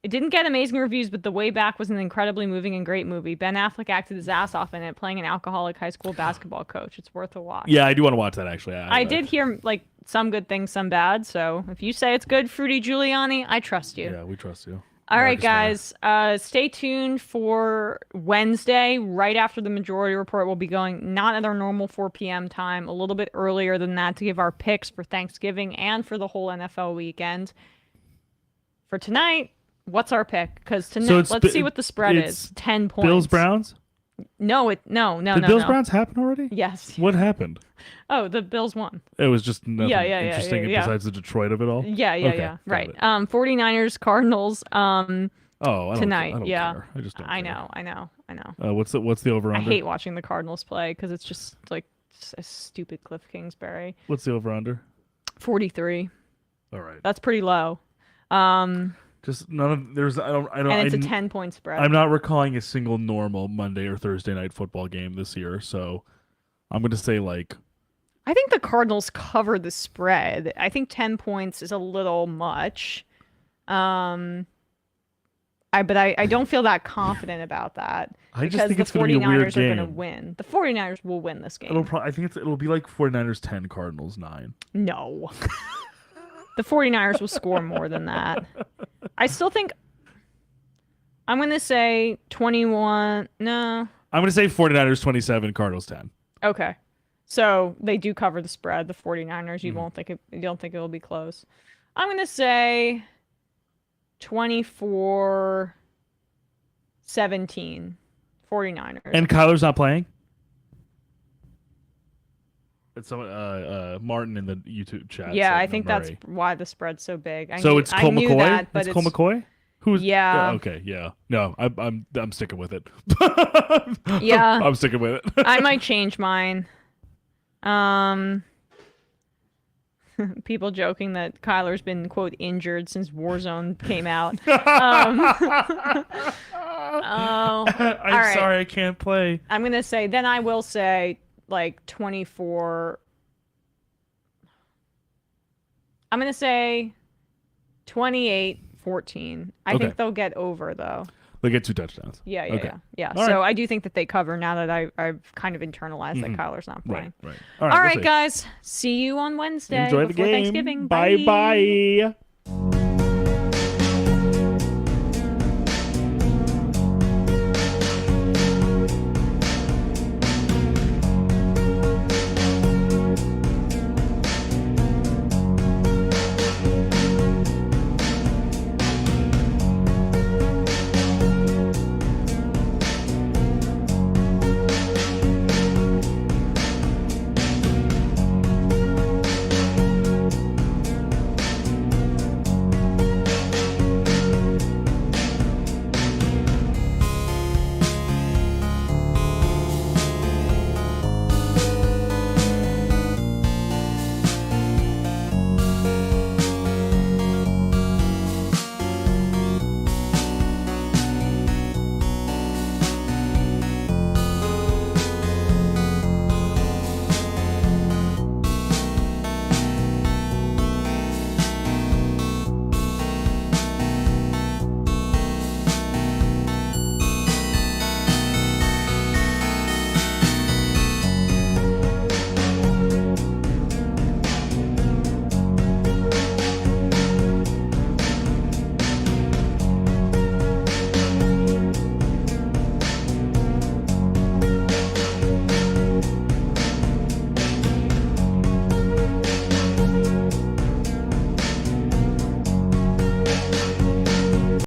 It didn't get amazing reviews, but The Way Back was an incredibly moving and great movie. Ben Affleck acted his ass off in it, playing an alcoholic high school basketball coach. It's worth a watch. Yeah, I do want to watch that, actually. I did hear some good things, some bad. So if you say it's good, Fruity Giuliani, I trust you. Yeah, we trust you. All right, guys. Stay tuned for Wednesday. Right after the Majority Report, we'll be going not at our normal 4 p.m. time, a little bit earlier than that to give our picks for Thanksgiving and for the whole NFL weekend. For tonight... What's our pick? Because tonight, let's see what the spread is. 10 points. Bills Browns? No. Did Bills Browns happen already? Yes. What happened? Oh, the Bills won. It was just nothing interesting besides the Detroit of it all? Yeah. Right. 49ers, Cardinals. Oh, tonight. I don't Yeah. care. I just don't I care. know. I know. What's the over I under? hate watching the Cardinals play because it's just like a stupid Cliff Kingsbury. What's the over under? 43. All right. That's pretty low. Just none of there's I don't And it's a 10-point spread. I'm not recalling a single normal Monday or Thursday night football game this year, so I'm gonna say like I think the Cardinals cover the spread. I think 10 points is a little much. But I don't feel that confident about that. I just because think the it's gonna be a weird 49ers are going to game. win. The 49ers will win this game. I think it'll be like 49ers 10, Cardinals 9. No. The 49ers will score more than that. I still think I'm going to say 21. No. I'm gonna say 49ers 27, Cardinals 10. Okay. So they do cover the spread, the 49ers. You don't think it will be close. I'm going to say 24-17 49ers. And Kyler's not playing? It's someone Martin in the YouTube chat. Yeah, said I think no that's Murray. why the spread's so big. It's Colt I knew McCoy? that, but it's Colt McCoy? Who's Yeah. Okay, yeah. No, I'm sticking with it. Yeah. I'm sticking with it. I might change mine. People joking that Kyler's been, quote, injured since Warzone came out. I'm right. sorry I can't play. I'm going to say, then I will say, like, 24. I'm going to say 28-14. I Okay. think they'll get over, though. They get 2 touchdowns. Yeah. Okay. Yeah. All So right. I do think that they cover now that I've kind of internalized that Kyler's not playing. Right. All we'll right, see. guys. See you on Wednesday. Enjoy the before game. Thanksgiving. Bye.